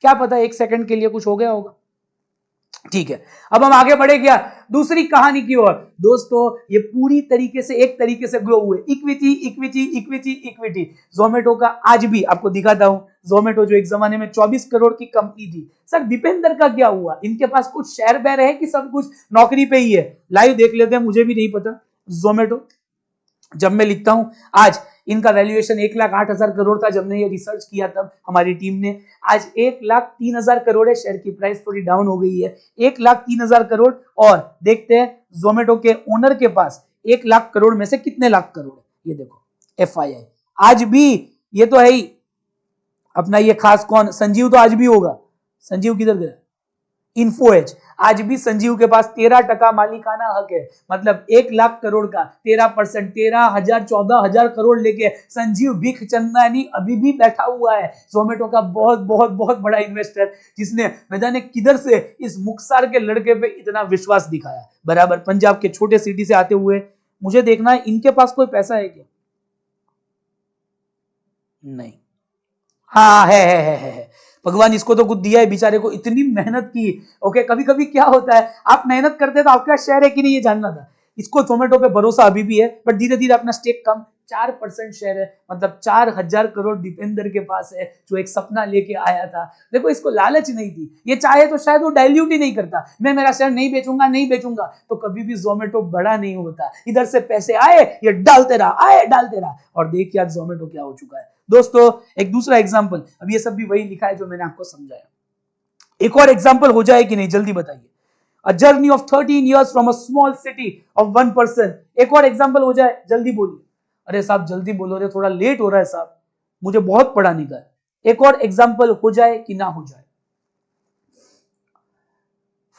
क्या पता 1 सेकंड के लिए कुछ हो गया होगा, ठीक है। अब हम आगे बढ़े क्या दूसरी कहानी की ओर। दोस्तों ये पूरी तरीके से एक तरीके से ग्रो हुए, इक्विटी। जोमेटो का आज भी आपको दिखाता हूं। जोमेटो जो एक जमाने में 24 करोड़ की कंपनी थी, सर दीपेंद्र का क्या हुआ? इनके पास कुछ शेयर बैर है कि सब कुछ नौकरी पे ही है? लाइव देख लेते हैं, मुझे भी नहीं पता। जोमेटो जब मैं लिखता हूं, आज इनका वैल्यूएशन 1,08,000 करोड़ था जब ने ये रिसर्च किया, तब हमारी टीम ने। आज 1,03,000 करोड़ है, शेयर की प्राइस थोड़ी डाउन हो गई है, 1,03,000 करोड़। और देखते हैं जोमेटो के ओनर के पास 1 लाख करोड़ में से कितने लाख करोड़ है। ये देखो एफआईआई, आज भी ये तो है ही अपना ये खास कौन, संजीव तो आज भी होगा। संजीव किधर गया? इन्फो एज, आज भी संजीव के पास 13% मालिकाना हक है। मतलब 1 लाख करोड़ का 13%, 13,000 14,000 करोड़ लेके संजीव भिख चंदानी अभी भी बैठा हुआ है, जोमेटो का बहुत बहुत बहुत बड़ा इन्वेस्टर, जिसने न जाने किधर से इस मुक्सार के लड़के पे इतना विश्वास दिखाया, बराबर। पंजाब के छोटे सिटी से आते हुए, मुझे देखना है इनके पास कोई पैसा है क्या? नहीं, हाँ है। भगवान इसको तो कुछ दिया है बेचारे को, इतनी मेहनत की। ओके, कभी कभी क्या होता है, आप मेहनत करते हैं तो आपका शेयर है कि नहीं ये जानना था। इसको जोमेटो पे भरोसा अभी भी है, बट धीरे धीरे अपना स्टेक कम, 4% शेयर है, मतलब 4,000 करोड़ दीपेंद्र के पास है, जो एक सपना लेके आया था। देखो इसको लालच नहीं थी, ये चाहे तो शायद वो डाइल्यूट ही नहीं करता, मैं मेरा शेयर नहीं बेचूंगा, तो कभी भी जोमेटो बड़ा नहीं होता। इधर से पैसे आए, ये डालते रहा, और देखिए आज जोमेटो क्या हो चुका है। दोस्तों एक दूसरा एग्जांपल, अब ये सब भी वही लिखा है जो मैंने आपको समझाया। एक और एग्जांपल हो जाए कि नहीं, जल्दी बताइए। A journey of 13 years from a small city of 1 person। एक और एग्जांपल हो जाए, जल्दी बोलिए। अरे साहब जल्दी बोलो रे, थोड़ा लेट हो रहा है साहब, मुझे बहुत पढ़ाने का है। एक और एग्जांपल हो जाए कि ना हो जाए।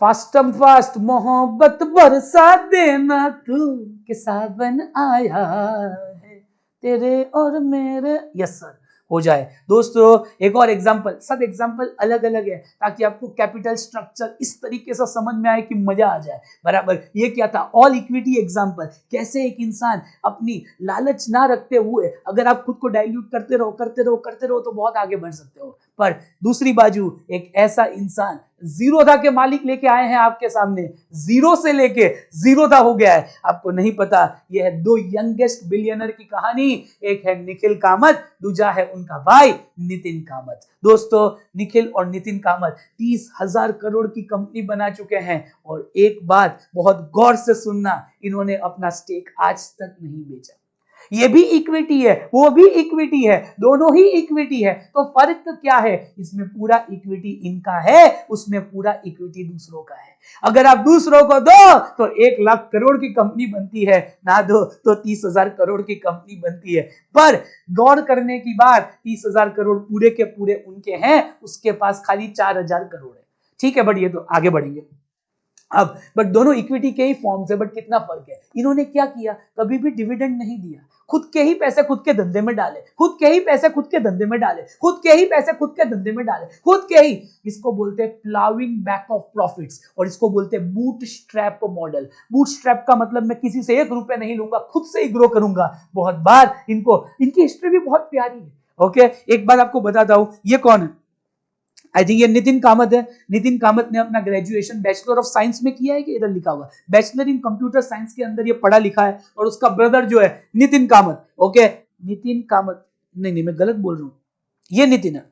फास्टम फास्ट मोहब्बत बरसा देना तू कि सावन आया है तेरे और मेरे। यस सर, हो जाए। दोस्तों एक और एग्जांपल, सब एग्जांपल अलग अलग है ताकि आपको कैपिटल स्ट्रक्चर इस तरीके से समझ में आए कि मजा आ जाए, बराबर। ये क्या था, ऑल इक्विटी एग्जांपल, कैसे एक इंसान अपनी लालच ना रखते हुए अगर आप खुद को डाइल्यूट करते रहो तो बहुत आगे बढ़ सकते हो। पर दूसरी बाजू एक ऐसा इंसान जीरोधा के मालिक लेके आए हैं आपके सामने, जीरो से लेके जीरोधा हो गया है, आपको नहीं पता। यह है दो यंगेस्ट बिलियनर की कहानी, एक है निखिल कामत, दूसरा है उनका भाई नितिन कामत। दोस्तों निखिल और नितिन कामत 30,000 करोड़ की कंपनी बना चुके हैं, और एक बात बहुत गौर से सुनना, इन्होंने अपना स्टेक आज तक नहीं बेचा। ये भी इक्विटी है, वो भी इक्विटी है, दोनों ही इक्विटी है, तो फर्क क्या है, इसमें पूरा इक्विटी इनका है, उसमें पूरा इक्विटी दूसरों का है। अगर आप दूसरों को दो तो 1 लाख करोड़ की कंपनी बनती है, ना दो तो 30,000 करोड़ की कंपनी बनती है। पर गौर करने की बात, 30,000 करोड़ पूरे के पूरे उनके हैं, उसके पास खाली 4,000 करोड़ है, ठीक है। बट ये तो आगे बढ़ेंगे अब, बट दोनों इक्विटी के ही फॉर्म्स है, बट कितना फर्क है। इन्होंने क्या किया, कभी भी डिविडेंड नहीं दिया, खुद के ही पैसे खुद के धंधे में डाले, खुद के ही पैसे खुद के धंधे में डाले, खुद के ही पैसे खुद के धंधे में डाले, खुद के ही। इसको बोलते हैं प्लाविंग बैक ऑफ प्रॉफिट्स, और इसको बोलते हैं boot strap model. Boot strap का मतलब मैं किसी से 1 रुपए नहीं लूंगा, खुद से ही ग्रो करूंगा। बहुत बार इनकी हिस्ट्री भी बहुत प्यारी है। ओके, एक बार आपको बताता हूं, ये कौन है, आई थिंक ये नितिन कामत है। नितिन कामत ने अपना ग्रेजुएशन बैचलर ऑफ साइंस में किया है, कि इधर लिखा हुआ बैचलर इन कंप्यूटर साइंस के अंदर ये पढ़ा लिखा है, और उसका ब्रदर जो है नितिन कामत। ओके, नितिन कामत नहीं मैं गलत बोल रहा हूं, ये नितिन है,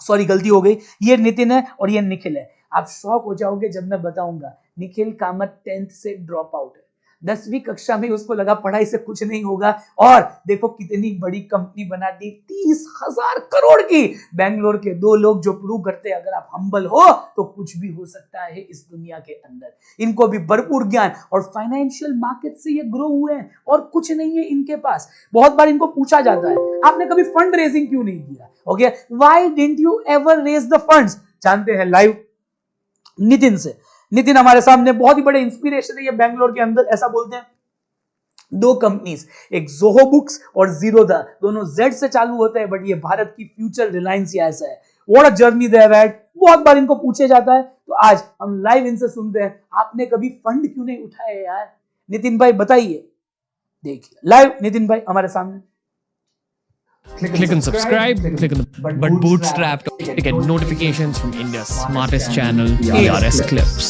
सॉरी गलती हो गई, ये नितिन है और ये निखिल है। आप शॉक हो जाओगे जब मैं बताऊंगा, निखिल कामत 10th से ड्रॉप आउट है, 10वीं कक्षा में उसको लगा पढ़ाई से कुछ नहीं होगा, और देखो कितनी बड़ी कंपनी बना दी, 30,000 करोड़ की। बेंगलोर के 2 लोग जो प्रूव करते हैं अगर आप हम्बल हो तो कुछ भी हो सकता है इस दुनिया के अंदर। इनको भी भरपूर ज्ञान, और फाइनेंशियल मार्केट से ये ग्रो हुए हैं, और कुछ नहीं है इनके पास। बहुत बार इनको पूछा जाता है, आपने कभी फंड रेजिंग क्यों नहीं किया? Okay, why didn't you ever raise the funds? जानते हैं लाइव नितिन से। नितिन हमारे सामने बहुत ही बड़े इंस्पिरेशन है, ये बेंगलोर के अंदर ऐसा बोलते हैं। 2 कंपनीज, एक जोहो बुक्स और जीरोधा, दोनों जेड से चालू होते हैं, बट ये भारत की फ्यूचर रिलायंस या ऐसा है। What a journey they have had. बहुत बार इनको पूछे जाता है, तो आज हम लाइव इनसे सुनते हैं, आपने कभी फंड क्यों नहीं उठाए यार? नितिन भाई बताइए, देखिए लाइव नितिन भाई हमारे सामने। Click and subscribe. Click on the but Bootstrap to get notifications from India's smartest channel, ARS Clips.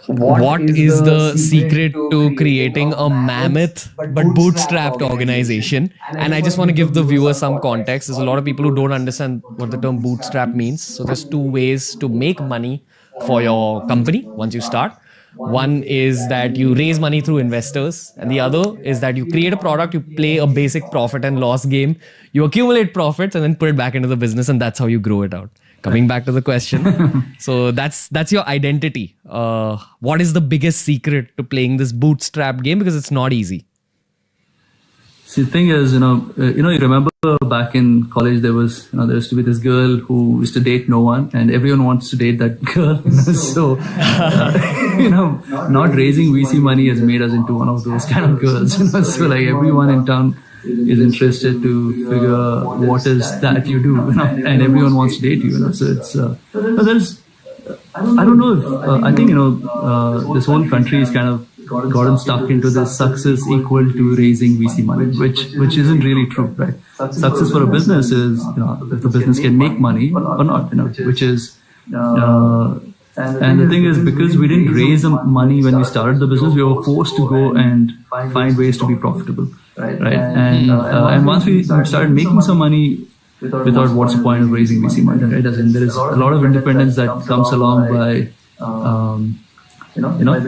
What is the secret to creating a mammoth but bootstrapped organization? And I just want to give the viewers some context. There's a lot of people who don't understand what the term bootstrap means. So there's 2 ways to make money for your company once you start. One is that you raise money through investors, and the other is that you create a product, you play a basic profit and loss game, you accumulate profits and then put it back into the business, and that's how you grow it out. Coming back to the question, so that's your identity. What is the biggest secret to playing this bootstrap game, because it's not easy? See, the thing is, you remember back in college there used to be this girl who used to date no one, and everyone wants to date that girl. So, not raising VC money has made us into one of those kind of girls. So like everyone in town is interested to figure what is that you do, and everyone wants to date you. So it's there's I don't know if I think this whole country is kind of gotten stuck into this success equal to raising VC money, which isn't really true, right? Success for a business is if the business can make money or not, which is and the thing is, because we didn't raise the money when we started the business, we were forced to go and find ways to be profitable, right? And once we started making some money, we thought, what's the point of raising VC money, right? As in, there is a lot of independence that comes along by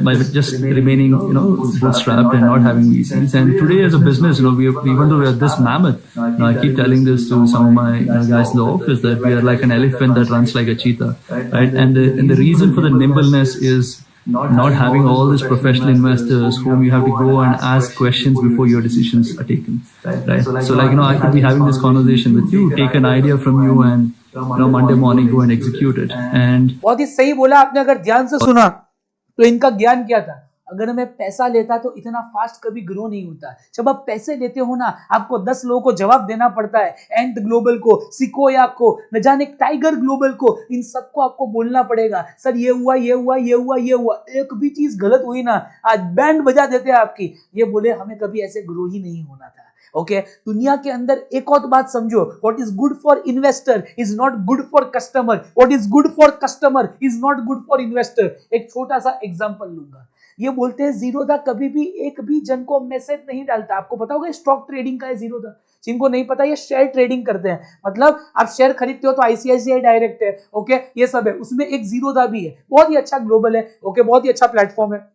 by just remaining, bootstrapped and not having VCs. And today as a business, even though we are this mammoth, I keep telling this to some of my guys in the office that we are like an elephant that runs like a cheetah, right? And the reason for the nimbleness is not having all these professional investors whom you have to go and ask questions before your decisions are taken, right? So like, I could be having this conversation with you, take an idea from you, and Monday morning go and execute it. And बहुत ही सही बोला आपने, अगर ध्यान से सुना तो इनका ज्ञान क्या था, अगर मैं पैसा लेता तो इतना फास्ट कभी ग्रो नहीं होता। जब आप पैसे लेते हो ना, आपको 10 लोगों को जवाब देना पड़ता है, एंड ग्लोबल को, सिकोया को, न जाने टाइगर ग्लोबल को, इन सबको आपको बोलना पड़ेगा, सर ये हुआ, ये हुआ, ये हुआ, ये हुआ, एक भी चीज गलत हुई ना आज बैंड बजा देते हैं आपकी। ये बोले हमें कभी ऐसे ग्रो ही नहीं होना था। ओके, दुनिया के अंदर एक और बात समझो, what is good for investor is not good for customer, what is good for customer is not good for investor. एक छोटा सा एग्जांपल लूंगा। ये बोलते हैं जीरोधा कभी भी एक भी जन को मैसेज नहीं डालता। आपको पता होगा स्टॉक ट्रेडिंग का है जीरोधा, जिनको नहीं पता ये शेयर ट्रेडिंग करते हैं। मतलब आप शेयर खरीदते हो तो आईसीआईसीआई डायरेक्ट है, ओके, ये सब है, उसमें एक जीरोधा भी है, बहुत ही अच्छा ग्लोबल है, ओके, बहुत ही अच्छा प्लेटफॉर्म है।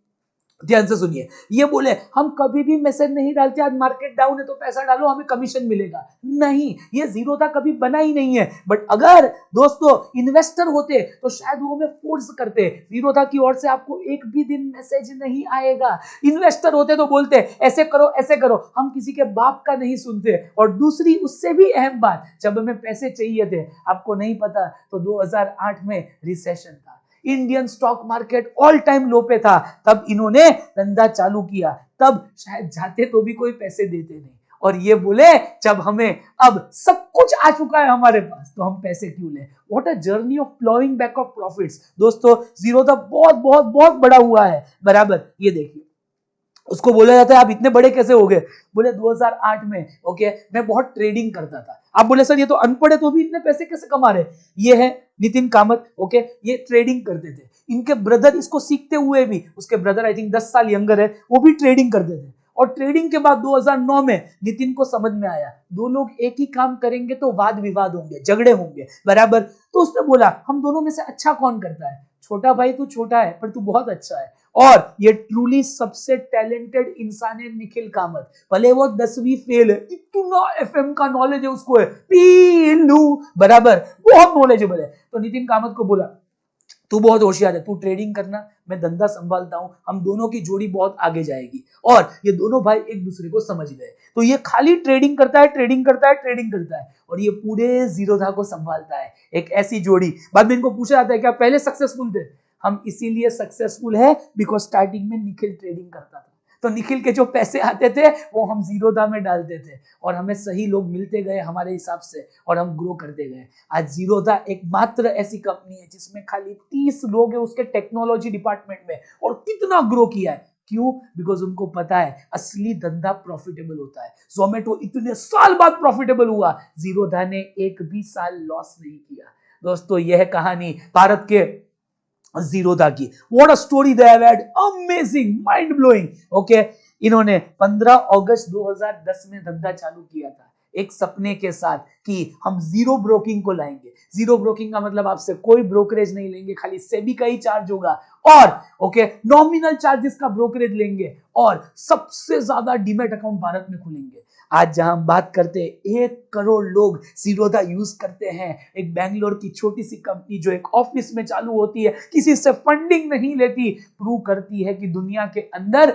ध्यान से सुनिए, ये बोले हम कभी भी मैसेज नहीं डालते आज मार्केट डाउन है तो पैसा डालो हमें कमीशन मिलेगा, नहीं, ये जीरोधा कभी बना ही नहीं है। बट अगर दोस्तों इन्वेस्टर होते तो शायद वो हमें फोर्स करते, जीरोधा की ओर से आपको एक भी दिन मैसेज नहीं आएगा। इन्वेस्टर होते तो बोलते ऐसे करो ऐसे करो, हम किसी के बाप का नहीं सुनते। और दूसरी उससे भी अहम बात, जब हमें पैसे चाहिए थे, आपको नहीं पता तो 2008 में रिसेशन था, Indian stock market all time low पे था, तब इन्होंने धंधा चालू किया, तब शायद जाते तो भी कोई पैसे देते नहीं। और ये बोले जब हमें अब सब कुछ आ चुका है हमारे पास तो हम पैसे क्यों लें। What a journey of ploughing back of profits. दोस्तों जीरोधा बहुत बहुत बहुत बड़ा हुआ है, बराबर। ये देखिए, उसको बोला जाता है आप इतने बड़े कैसे हो गए, बोले 2008 में, ओके, मैं बहुत ट्रेडिंग करता था। आप बोले सर ये तो अनपढ़ है तो भी इतने पैसे कैसे कमा रहे। ये है नितिन कामत, ओके, ये ट्रेडिंग करते थे। इनके ब्रदर इसको सीखते हुए भी, उसके ब्रदर आई थिंक 10 साल यंगर है, वो भी ट्रेडिंग करते थे। और ट्रेडिंग के बाद 2009 में नितिन को समझ में आया दो लोग एक ही काम करेंगे तो वाद विवाद होंगे, झगड़े होंगे, बराबर। तो उसने बोला हम दोनों में से अच्छा कौन करता है। छोटा भाई तू छोटा है पर तू बहुत अच्छा है। और ये ट्रूली सबसे टैलेंटेड इंसान है निखिल कामत, भले वो 10वीं फेल है, इतना एफएम का नॉलेज है उसको, है पीलू, बराबर, बहुत नॉलेजेबल है। तो नितिन कामत को बोला तू बहुत होशियार है, तू ट्रेडिंग करना, मैं धंधा संभालता हूं, हम दोनों की जोड़ी बहुत आगे जाएगी। और ये दोनों भाई एक दूसरे को समझ गए। तो ये खाली ट्रेडिंग करता है, ट्रेडिंग करता है, ट्रेडिंग करता है, और ये पूरे जीरोधा को संभालता है। एक ऐसी जोड़ी। बाद में इनको पूछा जाता है क्या पहले सक्सेसफुल थे। हम इसीलिए सक्सेसफुल है बिकॉज स्टार्टिंग में निखिल ट्रेडिंग करता था, तो निखिल के जो पैसे आते थे वो हम जीरोधा में डालते थे, और हमें सही लोग मिलते गए हमारे हिसाब से, और हम ग्रो करते गए। आज जीरोधा एकमात्र ऐसी कंपनी है जिसमें खाली 30 लोग हैं उसके टेक्नोलॉजी डिपार्टमेंट में, और कितना ग्रो किया है। क्यों? बिकॉज उनको पता है असली धंधा प्रॉफिटेबल होता है। जोमेटो इतने साल बाद प्रॉफिटेबल हुआ, जीरोधा ने एक भी साल लॉस नहीं किया। दोस्तों यह कहानी भारत के जीरोधा की। What a story they have had, amazing, mind blowing. Okay, इन्होंने 15 अगस्त 2010 में धंधा चालू किया था एक सपने के साथ कि हम जीरो ब्रोकिंग को लाएंगे। जीरो ब्रोकिंग का मतलब आपसे कोई ब्रोकरेज नहीं लेंगे, खाली सेबी का ही चार्ज होगा, और ओके नॉमिनल चार्जेस का ब्रोकरेज लेंगे, और सबसे ज्यादा डीमैट अकाउंट भारत में खुलेंगे। आज जहां हम बात करते हैं 1 करोड़ लोग जीरोधा यूज करते हैं। एक बैंगलोर की छोटी सी कंपनी जो एक ऑफिस में चालू होती है, किसी से फंडिंग नहीं लेती, प्रूव करती है कि दुनिया के अंदर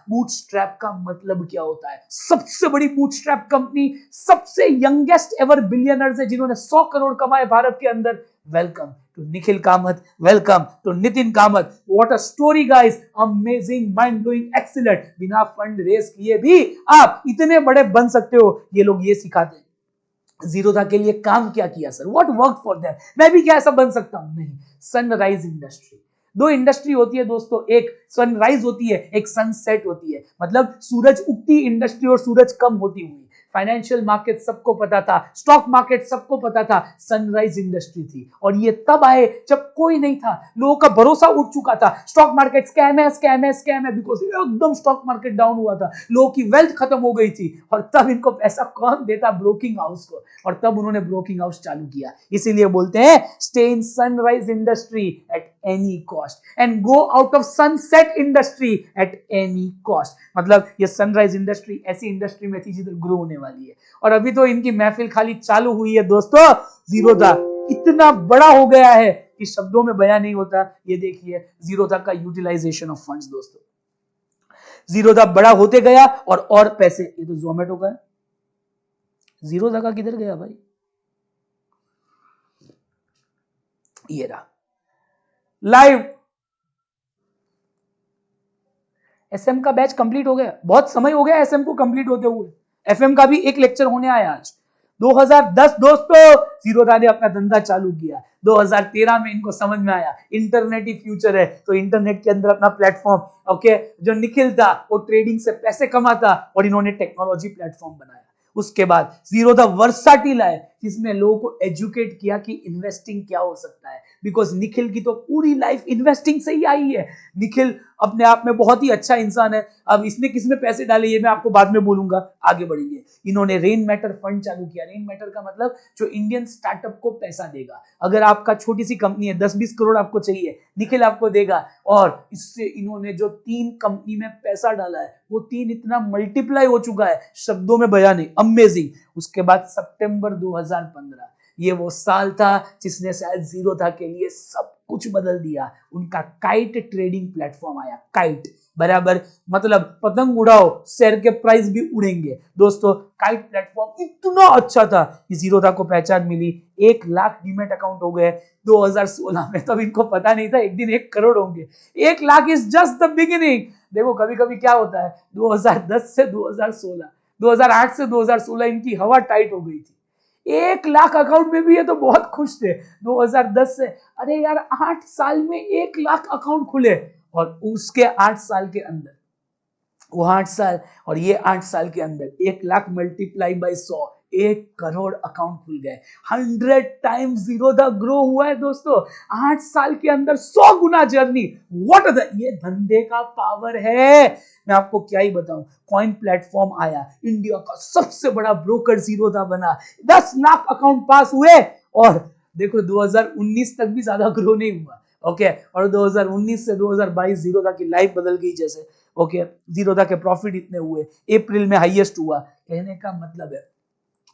बूटस्ट्रैप का मतलब क्या होता है। सबसे बड़ी बूटस्ट्रैप कंपनी, सबसे यंगेस्ट एवर बिलियनर्स है जिन्होंने 100 करोड़ कमाए भारत के अंदर। Welcome to Nikhil Kamath, welcome to Nitin Kamath. What a story guys, amazing, mind blowing, excellent. बिना फंड रेस किए भी आप इतने बड़े बन सकते हो, ये लोग ये सिखाते हैं। जीरोधा के लिए काम क्या किया sir, what work for them, मैं भी क्या ऐसा बन सकता हूं। नहीं, सनराइज इंडस्ट्री। 2 इंडस्ट्री होती है दोस्तों, एक सनराइज होती है, एक सनसेट होती है, मतलब सूरज उगती इंडस्ट्री और सूरज कम होती हुई। फाइनेंशियल मार्केट सबको पता था, स्टॉक मार्केट सबको पता था, सनराइज इंडस्ट्री थी। और ये तब आए जब कोई नहीं था, लोगों का भरोसा उठ चुका था, स्टॉक मार्केट स्कैम है, स्कैम है, स्कैम है, बिकॉज एकदम स्टॉक मार्केट डाउन हुआ था, लोगों की वेल्थ खत्म हो गई थी, और तब इनको पैसा कौन देता, ब्रोकिंग हाउस को, और तब उन्होंने ब्रोकिंग हाउस चालू किया। इसीलिए बोलते हैं stay in sunrise industry at any cost and go out of sunset industry at any cost. मतलब ये सनराइज इंडस्ट्री ऐसी इंडस्ट्री में थी जिधर ग्रो होने वाली है, और अभी तो इनकी महफिल खाली चालू हुई है दोस्तों। जीरोधा इतना बड़ा हो गया है कि शब्दों में बयान नहीं होता। ये देखिए जीरोधा का यूटिलाइजेशन ऑफ फंड्स दोस्तों, जीरोधा बड़ा होते गया और पैसे। ये तो जोमेटो का है, जीरोधा का किधर गया भाई, ये रहा लाइव। एसएम का बैच कंप्लीट हो गया, बहुत समय हो गया एसएम को कंप्लीट होते हुए। एफएम का भी एक लेक्चर होने आया आज। 2010 दोस्तों जीरोधा ने अपना धंधा चालू किया। 2013 में इनको समझ में आया इंटरनेट ही फ्यूचर है, तो इंटरनेट के अंदर अपना प्लेटफॉर्म, ओके, जो निखिल था वो ट्रेडिंग से पैसे कमाता और इन्होंने टेक्नोलॉजी प्लेटफॉर्म बनाया। उसके बाद जीरोधा वर्साटिल आए, जिसमें लोगों को एजुकेट किया कि इन्वेस्टिंग क्या हो सकता है, बिकॉज निखिल की तो पूरी लाइफ इन्वेस्टिंग से ही आई है। निखिल अपने आप में बहुत ही अच्छा इंसान है। अब इसने किसमें पैसे डाले ये मैं आपको बाद में बोलूंगा, आगे बढ़ेंगे। इन्होंने रेन मैटर फंड चालू किया। रेन मैटर का मतलब जो इंडियन स्टार्टअप को पैसा देगा। अगर आपका छोटी सी कंपनी है, 10-20 करोड़ आपको चाहिए, निखिल आपको देगा। और इससे इन्होंने जो 3 कंपनी में पैसा डाला है वो 3 इतना मल्टीप्लाई हो चुका है, शब्दों में बयान नहीं, अमेजिंग। उसके बाद सितंबर 2015 ये वो साल था जिसने शायद जीरोधा के लिए सब कुछ बदल दिया। उनका काइट ट्रेडिंग प्लेटफॉर्म आया। काइट बराबर मतलब पतंग उड़ाओ, शेयर के प्राइस भी उड़ेंगे। दोस्तों काइट प्लेटफॉर्म इतना अच्छा था कि जीरोधा को पहचान मिली। 1 लाख डीमेट अकाउंट हो गए 2016 में। तब इनको पता नहीं था एक दिन 1 करोड़ होंगे। 1 lakh is just the beginning. देखो कभी कभी क्या होता है, 2010 से 2016, 2008 से 2016 इनकी हवा टाइट हो गई थी। 1 लाख अकाउंट में भी ये तो बहुत खुश थे 2010 से। अरे यार 8 साल में 1 लाख अकाउंट खुले, और उसके 8 साल के अंदर वो 8 साल और ये 8 साल के अंदर 1 lakh multiply by 100, 1 crore account खुल गए। 100 टाइम्स जीरोधा ग्रो हुआ है दोस्तों 8 साल के अंदर, 100 गुना जर्नी। व्हाट ये धंधे का पावर है, मैं आपको क्या ही बताऊं। कॉइन प्लेटफॉर्म आया, इंडिया का सबसे बड़ा ब्रोकर जीरोधा बना, 10 लाख अकाउंट पास हुए। और देखो 2019 तक भी ज्यादा ग्रो नहीं हुआ, ओके। और 2019 से 2022 जीरोधा की लाइफ बदल गई जैसे, ओके। जीरोधा के प्रॉफिट इतने हुए, अप्रैल में हाईएस्ट हुआ। कहने का मतलब है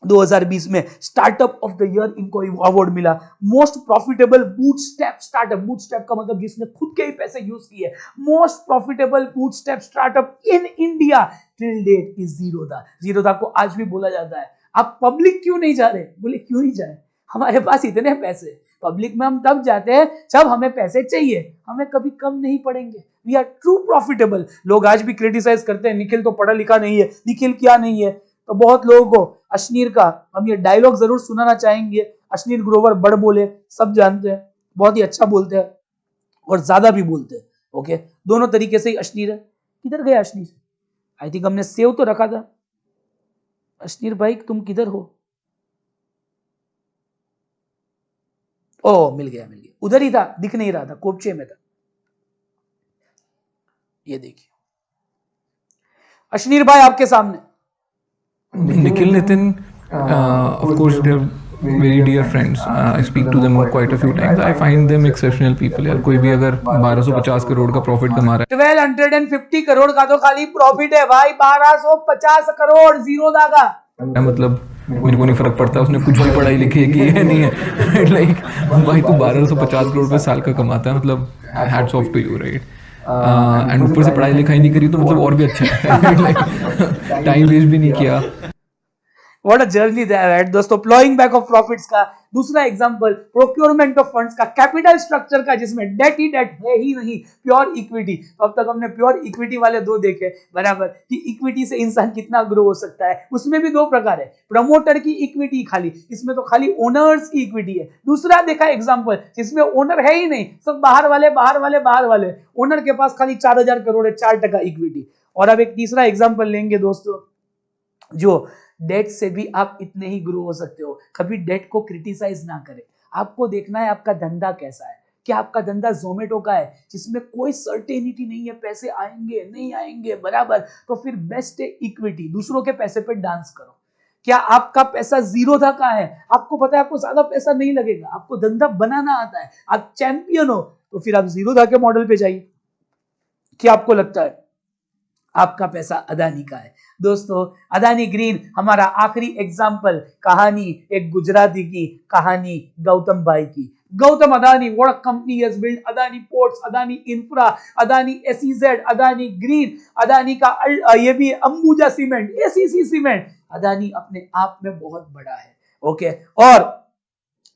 2020 में स्टार्टअप ऑफ द ईयर इनको अवार्ड मिला। Most profitable bootstrap startup, bootstrap का मतलब जिसने खुद के ही पैसे यूज किए। Most profitable bootstrap startup in India till date is Zerodha. Zerodha को आज भी बोला जाता है आप पब्लिक क्यों नहीं जा रहे? बोले क्यों नहीं जाए, हमारे पास इतने पैसे। पब्लिक में हम तब जाते हैं जब हमें पैसे चाहिए, हमें कभी कम नहीं पड़ेंगे। We are true profitable. लोग आज भी क्रिटिसाइज करते हैं निखिल तो पढ़ा लिखा नहीं है, निखिल क्या नहीं है। तो बहुत लोगों को अश्नीर का हम ये डायलॉग जरूर सुनाना चाहेंगे। अश्नीर ग्रोवर बड़ बोले, सब जानते हैं, बहुत ही अच्छा बोलते हैं और ज्यादा भी बोलते हैं, ओके। दोनों तरीके से ही अश्नीर है। किधर गया अश्नीर? आई थिंक हमने सेव तो रखा था। अश्नीर भाई तुम किधर हो? ओ मिल गया, उधर ही था, दिख नहीं रहा था, कोपचे में था। ये देखिए अश्नीर भाई आपके सामने। Nikhil, Nitin, of course, they're very dear friends. I speak to them quite a few times. I find them exceptional people. यार कोई भी अगर 1250 करोड़ का प्रॉफिट कमा रहा है, 1250 करोड़ का तो खाली प्रॉफिट है भाई, 1250 करोड़ जीरोधा का। मतलब मेरे को नहीं फर्क पड़ता उसने कुछ भी पढ़ाई लिखी है कि है नहीं है। लाइक भाई तू 1250 करोड़ पे साल का कमाता है, मतलब hats off to you, right. And ऊपर से पढ़ाई लिखाई नहीं करी तो मतलब और भी अच्छा है। टाइम वेस्ट भी नहीं किया। What a journey they have had दोस्तों। प्लॉइंग बैक ऑफ प्रॉफिट्स का दूसरा एग्जांपल, प्रोक्योरमेंट ऑफ फंड्स का, कैपिटल स्ट्रक्चर का जिसमें डेट ही डेट है ही नहीं, प्योर इक्विटी। तो अब तक हमने प्योर इक्विटी वाले 2 देखे बराबर, कि इक्विटी से इंसान कितना ग्रो हो सकता है। उसमें भी 2 प्रकार है, प्रमोटर की इक्विटी खाली, इसमें तो खाली ओनर्स की इक्विटी है। दूसरा देखा एग्जाम्पल जिसमें ओनर है ही नहीं, सब बाहर वाले, ओनर के पास खाली 4000 करोड़ है, 4% इक्विटी। और अब एक तीसरा एग्जाम्पल लेंगे दोस्तों, जो डेट से भी आप इतने ही ग्रो हो सकते हो। कभी डेट को क्रिटिसाइज ना करें। आपको देखना है आपका धंधा कैसा है। क्या आपका धंधा जोमेटो का है जिसमें कोई सर्टेनिटी नहीं है पैसे आएंगे नहीं आएंगे बराबर, तो फिर बेस्ट है इक्विटी, दूसरों के पैसे पे डांस करो। क्या आपका पैसा जीरोधा का है, आपको पता है आपको ज्यादा पैसा नहीं लगेगा, आपको धंधा बनाना आता है, आप चैंपियन हो, तो फिर आप जीरोधा के मॉडल पे जाइए। क्या आपको लगता है आपका पैसा अदानी का है? दोस्तों अदानी ग्रीन हमारा आखिरी एग्जाम्पल, कहानी एक गुजराती की, कहानी गौतम भाई की। Gautam Adani, what a company has built, Adani ports, Adani infra, Adani SEZ, Adani green, Adani का ये भी Ambuja cement, ACC cement. Adani अपने आप में बहुत बड़ा है, ओके। और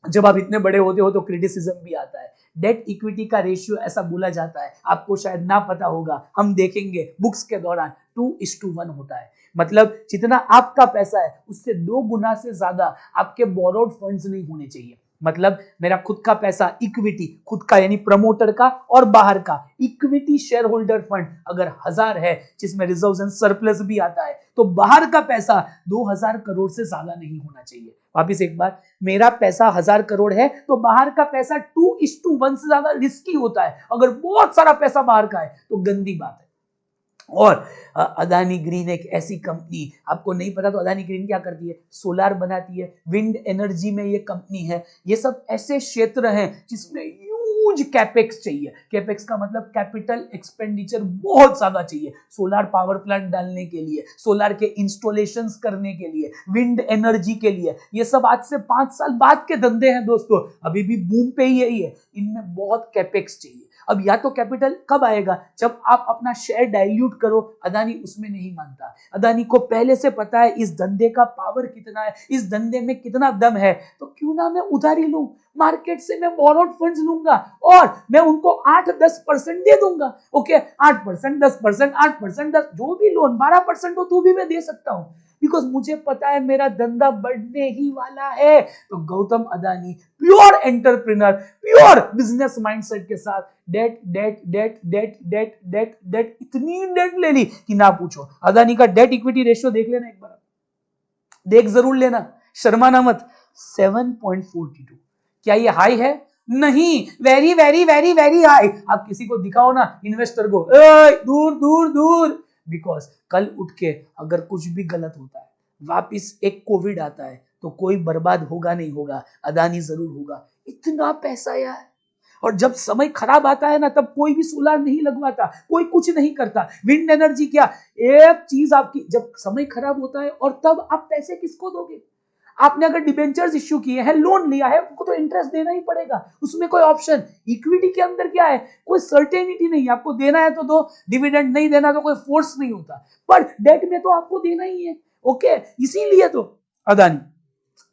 जब आप इतने बड़े होते हो तो क्रिटिसिज्म भी आता है। डेट इक्विटी का रेशियो ऐसा बोला जाता है, आपको शायद ना पता होगा, हम देखेंगे बुक्स के दौरान 2:1 होता है। मतलब जितना आपका पैसा है उससे 2 गुना से ज्यादा आपके बोरोड फंड्स नहीं होने चाहिए। मतलब मेरा खुद का पैसा इक्विटी, खुद का यानी प्रमोटर का, और बाहर का इक्विटी शेयर होल्डर फंड अगर 1000 है जिसमें रिजर्व्स एंड सरप्लस भी आता है, तो बाहर का पैसा 2000 करोड़ से ज्यादा नहीं होना चाहिए। वापिस एक बार, मेरा पैसा 1000 करोड़ है तो बाहर का पैसा 2:1 से ज्यादा रिस्की होता है। अगर बहुत सारा पैसा बाहर का है तो गंदी बात है। और अदानी ग्रीन एक ऐसी कंपनी, आपको नहीं पता तो अदानी ग्रीन क्या करती है, सोलार बनाती है, विंड एनर्जी में ये कंपनी है। ये सब ऐसे क्षेत्र हैं जिसमें ह्यूज कैपेक्स चाहिए। कैपेक्स का मतलब कैपिटल एक्सपेंडिचर बहुत ज्यादा चाहिए, सोलार पावर प्लांट डालने के लिए, सोलार के इंस्टॉलेशंस करने के लिए, विंड एनर्जी के लिए। ये सब आज से 5 साल बाद के धंधे हैं दोस्तों, अभी भी बूम पे ही यही है। इनमें बहुत कैपेक्स चाहिए। अब या तो कैपिटल कब आएगा, जब आप अपना शेयर डाइल्यूट करो। अदानी उसमें नहीं मानता। अदानी को पहले से पता है इस धंधे का पावर कितना है, इस धंधे में कितना दम है, तो क्यों ना मैं उधारी लूं, मार्केट से मैं बोरोड फंड्स लूंगा और मैं उनको 8-10% दे दूंगा। ओके, 8%, 10%, 8%, 10, जो भी लोन 12% हो तो भी मैं दे सकता हूं, बिकॉज मुझे पता है मेरा धंधा बढ़ने ही वाला है। तो Gautam Adani pure entrepreneur, pure business mindset के साथ debt debt debt debt debt debt debt इतनी डेट ले ली कि ना पूछो। अदानी का डेट इक्विटी रेशियो देख लेना एक बार, देख जरूर लेना, शर्माना मत। 7.42। क्या ये हाई है? नहीं, very very very very high. आप किसी को दिखाओ ना, इन्वेस्टर को, दूर दूर दूर। बिकॉज कल उठ के अगर कुछ भी गलत होता है, वापिस एक कोविड आता है, तो कोई बर्बाद होगा नहीं होगा, अदानी जरूर होगा। इतना पैसा यार। और जब समय खराब आता है ना, तब कोई भी सोलार नहीं लगवाता, कोई कुछ नहीं करता। विंड एनर्जी क्या, एक चीज आपकी, जब समय खराब होता है और तब आप पैसे किसको दोगे? आपने अगर डिबेंचर्स इश्यू किए हैं, लोन लिया है, उनको तो इंटरेस्ट देना ही पड़ेगा, उसमें कोई ऑप्शन। इक्विटी के अंदर क्या है, कोई सर्टेनिटी नहीं, आपको देना है तो दो, डिविडेंड नहीं देना तो कोई फोर्स नहीं होता, पर डेट में तो आपको देना ही है। ओके, इसीलिए तो अदानी,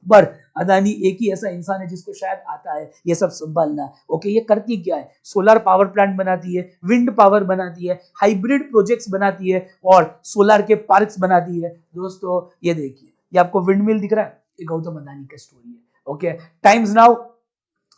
पर अदानी एक ही ऐसा इंसान है जिसको शायद आता है ये सब संभालना। ओके, ये करती क्या है, सोलर पावर प्लांट बनाती है, विंड पावर बनाती है, हाइब्रिड प्रोजेक्ट्स बनाती है और सोलर के पार्क्स बनाती है। दोस्तों ये देखिए, ये आपको विंड मिल दिख रहा है, ये गौतम अदानी का स्टोरी है। ओके, टाइम्स नाउ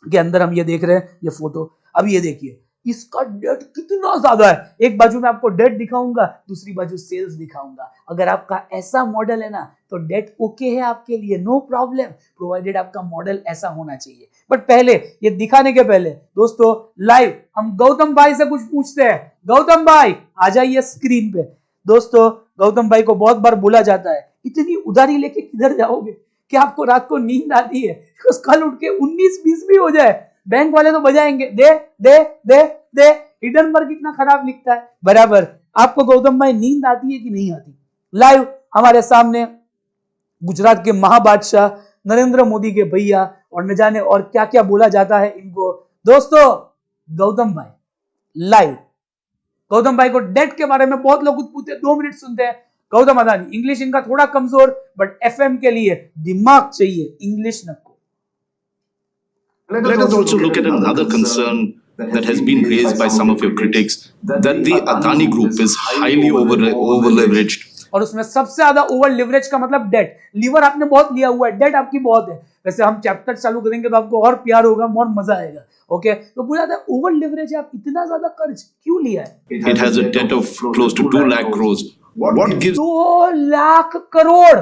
के अंदर हम ये देख रहे हैं, ये फोटो। अब ये देखिए इसका डेट कितना ज्यादा है। एक बाजू में आपको डेट दिखाऊंगा, दूसरी बाजू सेल्स दिखाऊंगा। अगर आपका ऐसा मॉडल है ना, तो डेट ओके है आपके लिए, नो प्रॉब्लम, प्रोवाइडेड आपका मॉडल ऐसा होना चाहिए। बट पहले ये दिखाने के पहले दोस्तों, लाइव हम गौतम भाई से कुछ पूछते हैं। गौतम भाई आ जाइए स्क्रीन पे। दोस्तों गौतम भाई को बहुत बार बोला जाता है, इतनी उधारी लेके किधर जाओगे, क्या आपको रात को नींद आती है? कल उठ के 19-20 भी हो जाए, बैंक वाले तो बजाएंगे, दे दे दे दे। हिडनबर्ग इतना खराब लिखता है बराबर। आपको गौतम भाई नींद आती है कि नहीं आती? लाइव हमारे सामने गुजरात के महाबादशाह नरेंद्र मोदी के भैया, और न जाने और क्या क्या बोला जाता है इनको। दोस्तों गौतम भाई लाइव, गौतम भाई को डेट के बारे में बहुत लोग पूछते हैं, 2 मिनट सुनते हैं। गौतम अदानी, इंग्लिश इनका थोड़ा कमजोर, बट एफएम के लिए दिमाग चाहिए, इंग्लिश नको। Let us also look at another concern that has been raised by some of your critics, that the Adani Group is highly over-leveraged. और उसमें सबसे ज्यादा ओवर लिवरेज का मतलब डेट। लीवर आपने बहुत लिया हुआ है, डेट आपकी बहुत है। वैसे हम चैप्टर चालू करेंगे तो आपको और प्यार होगा, और मजा आएगा। ओके, तो पूछा था ओवर लिवरेज है, आप इतना ज्यादा कर्ज क्यों लिया है? It has a debt of close to 2 lakh crores. What gives 2 lakh crore,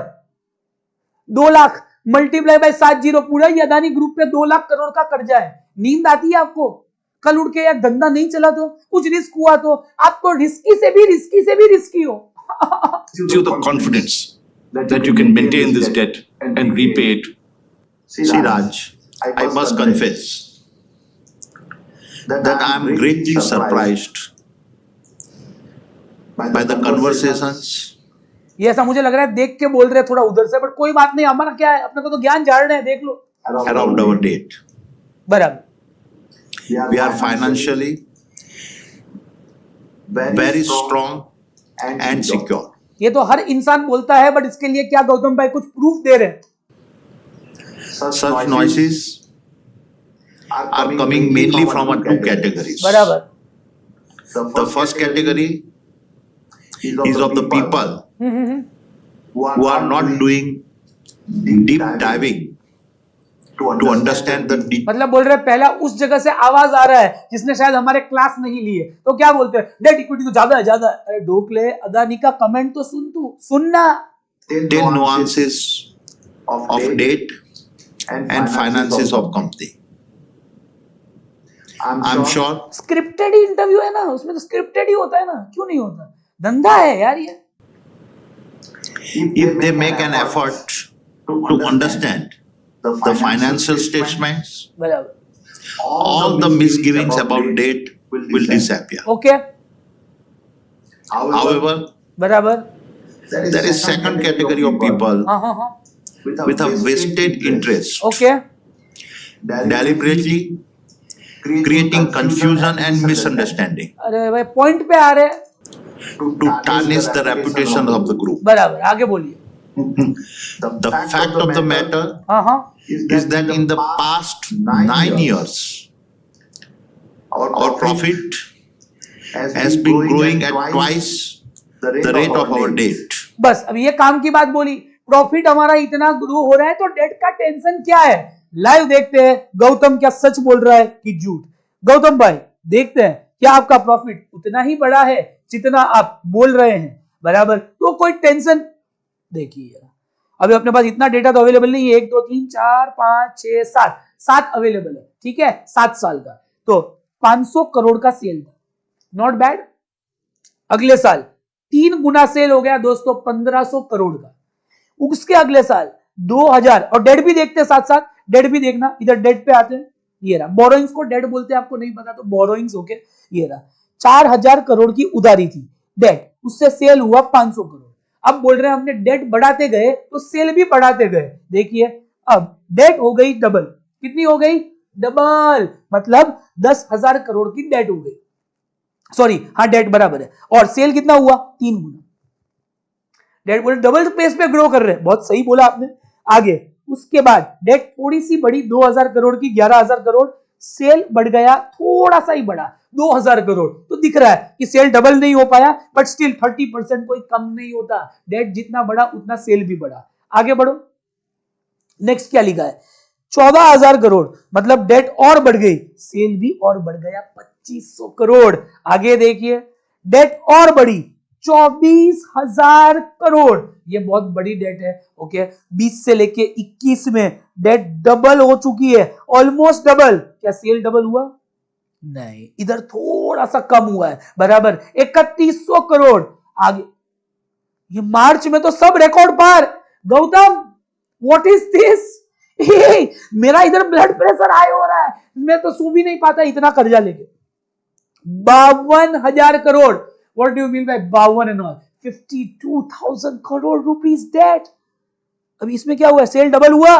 2 lakh multiply by 70, पूरा ये अदानी ग्रुप पे 2 लाख करोड़ का कर्जा है। नींद आती है आपको? कल उठ के यार धंधा नहीं चला तो, कुछ रिस्क हुआ तो, आपको रिस्की से भी रिस्की हो। gives you the confidence that you can maintain this debt and repay it? See Raj, I must confess that I am greatly surprised by the conversations. ये ऐसा मुझे लग रहा है देख के बोल रहे हैं थोड़ा उधर से, बट कोई बात नहीं, हमारा क्या है, अपने को तो ज्ञान झाड़ रहे हैं, देख लो। Around our date. बराबर, We are financially very strong and secure. ये तो हर इंसान बोलता है, बट इसके लिए क्या गौतम भाई कुछ प्रूफ दे रहे हैं? Such noises are coming mainly from two categories. बराबर. The first category is of the people who are not doing deep diving to understand the deep. मतलब बोल रहे हैं पहला उस जगह से आवाज आ रहा है जिसने शायद हमारे क्लास नहीं लिए, तो क्या बोलते हैं डेट इक्विटी तो ज्यादा है, ज्यादा है. अरे ढोकले, अदानी का कमेंट तो सुनना. 10 nuances of debt and finances of company. I'm sure scripted he interview है ना, उसमें तो स्क्रिप्टेड ही होता है ना, क्यों नहीं होता? धंधा है यार ये. if they make an effort to understand the financial statements, बराबर. all the misgivings about debt will disappear. Okay. However, बराबर. there is second category of people हाँ हाँ हाँ. with a vested interest, okay. deliberately creating confusion and misunderstanding अरे भाई point पे आ रहे. to tarnish the reputation of the group. बराबर. आगे बोलिए. The fact of the matter हाँ हाँ. is that in the past 9 years, our profit has been growing at twice the rate of our debt. बस अब ये काम की बात बोली. प्रॉफिट हमारा इतना ग्रो हो रहा है तो डेट का टेंशन क्या है? लाइव देखते हैं गौतम क्या सच बोल रहा है कि झूठ. गौतम भाई देखते हैं क्या आपका प्रॉफिट उतना ही बड़ा है जितना आप बोल रहे हैं? बराबर. तो कोई टेंशन देखिए. अभी अपने पास इतना डेटा तो अवेलेबल नहीं है. 1 2 3 4 5 6 7 अवेलेबल है. ठीक है, 7 साल का. तो 500 करोड़ का सेल था, नॉट बैड. अगले साल 3 गुना सेल हो गया दोस्तों, 1500 करोड़ का. उसके अगले साल 2000. और डेट भी देखते हैं साथ साथ. डेट भी देखना, इधर डेट पे आते हैं. ये रहा बोरोइंग्स को डेट बोलते हैं, आपको नहीं पता तो बोरोइंग्स. ओके, ये रहा 4000 करोड़ की उधारी थी डेट, उससे सेल हुआ 500 करोड़. अब बोल रहे हैं हमने डेट बढ़ाते गए तो सेल भी बढ़ाते गए. देखिए अब डेट हो गई डबल. कितनी हो गई? डबल. मतलब 10,000 करोड़ की डेट हो गई. सॉरी, हाँ डेट बराबर है. और सेल कितना हुआ? 3 गुना. डेट बोले डबल पेस पे ग्रो कर रहे हैं. बहुत सही बोला आपने. आगे उसके बाद डेट थोड़ी सी बढ़ी, 2000 करोड़ की 11,000 करोड़. सेल बढ़ गया, थोड़ा सा ही बढ़ा, 2000 करोड़. तो दिख रहा है कि सेल डबल नहीं हो पाया, बट स्टिल 30% कोई कम नहीं होता. डेट जितना बढ़ा उतना सेल भी बढ़ा. आगे बढ़ो. नेक्स्ट क्या लिखा है? 14,000 करोड़. मतलब डेट और बढ़ गई, सेल भी और बढ़ गया, 2500 करोड़. आगे देखिए डेट और बढ़ी, 24,000 करोड़. ये बहुत बड़ी डेट है. ओके, 20 से लेके 21 में डेट डबल हो चुकी है, ऑलमोस्ट डबल. क्या सेल डबल हुआ? नहीं, इधर थोड़ा सा कम हुआ है. बराबर 3100 करोड़. आगे ये मार्च में तो सब रिकॉर्ड पार. Gautam what is this? मेरा इधर ब्लड प्रेशर हाई हो रहा है, मैं तो सो भी नहीं पाता इतना कर्जा लेके. 52,000 crore. What do you mean by 52 and all? 52,000 crore rupees debt. अभी इसमें क्या हुआ? सेल डबल हुआ,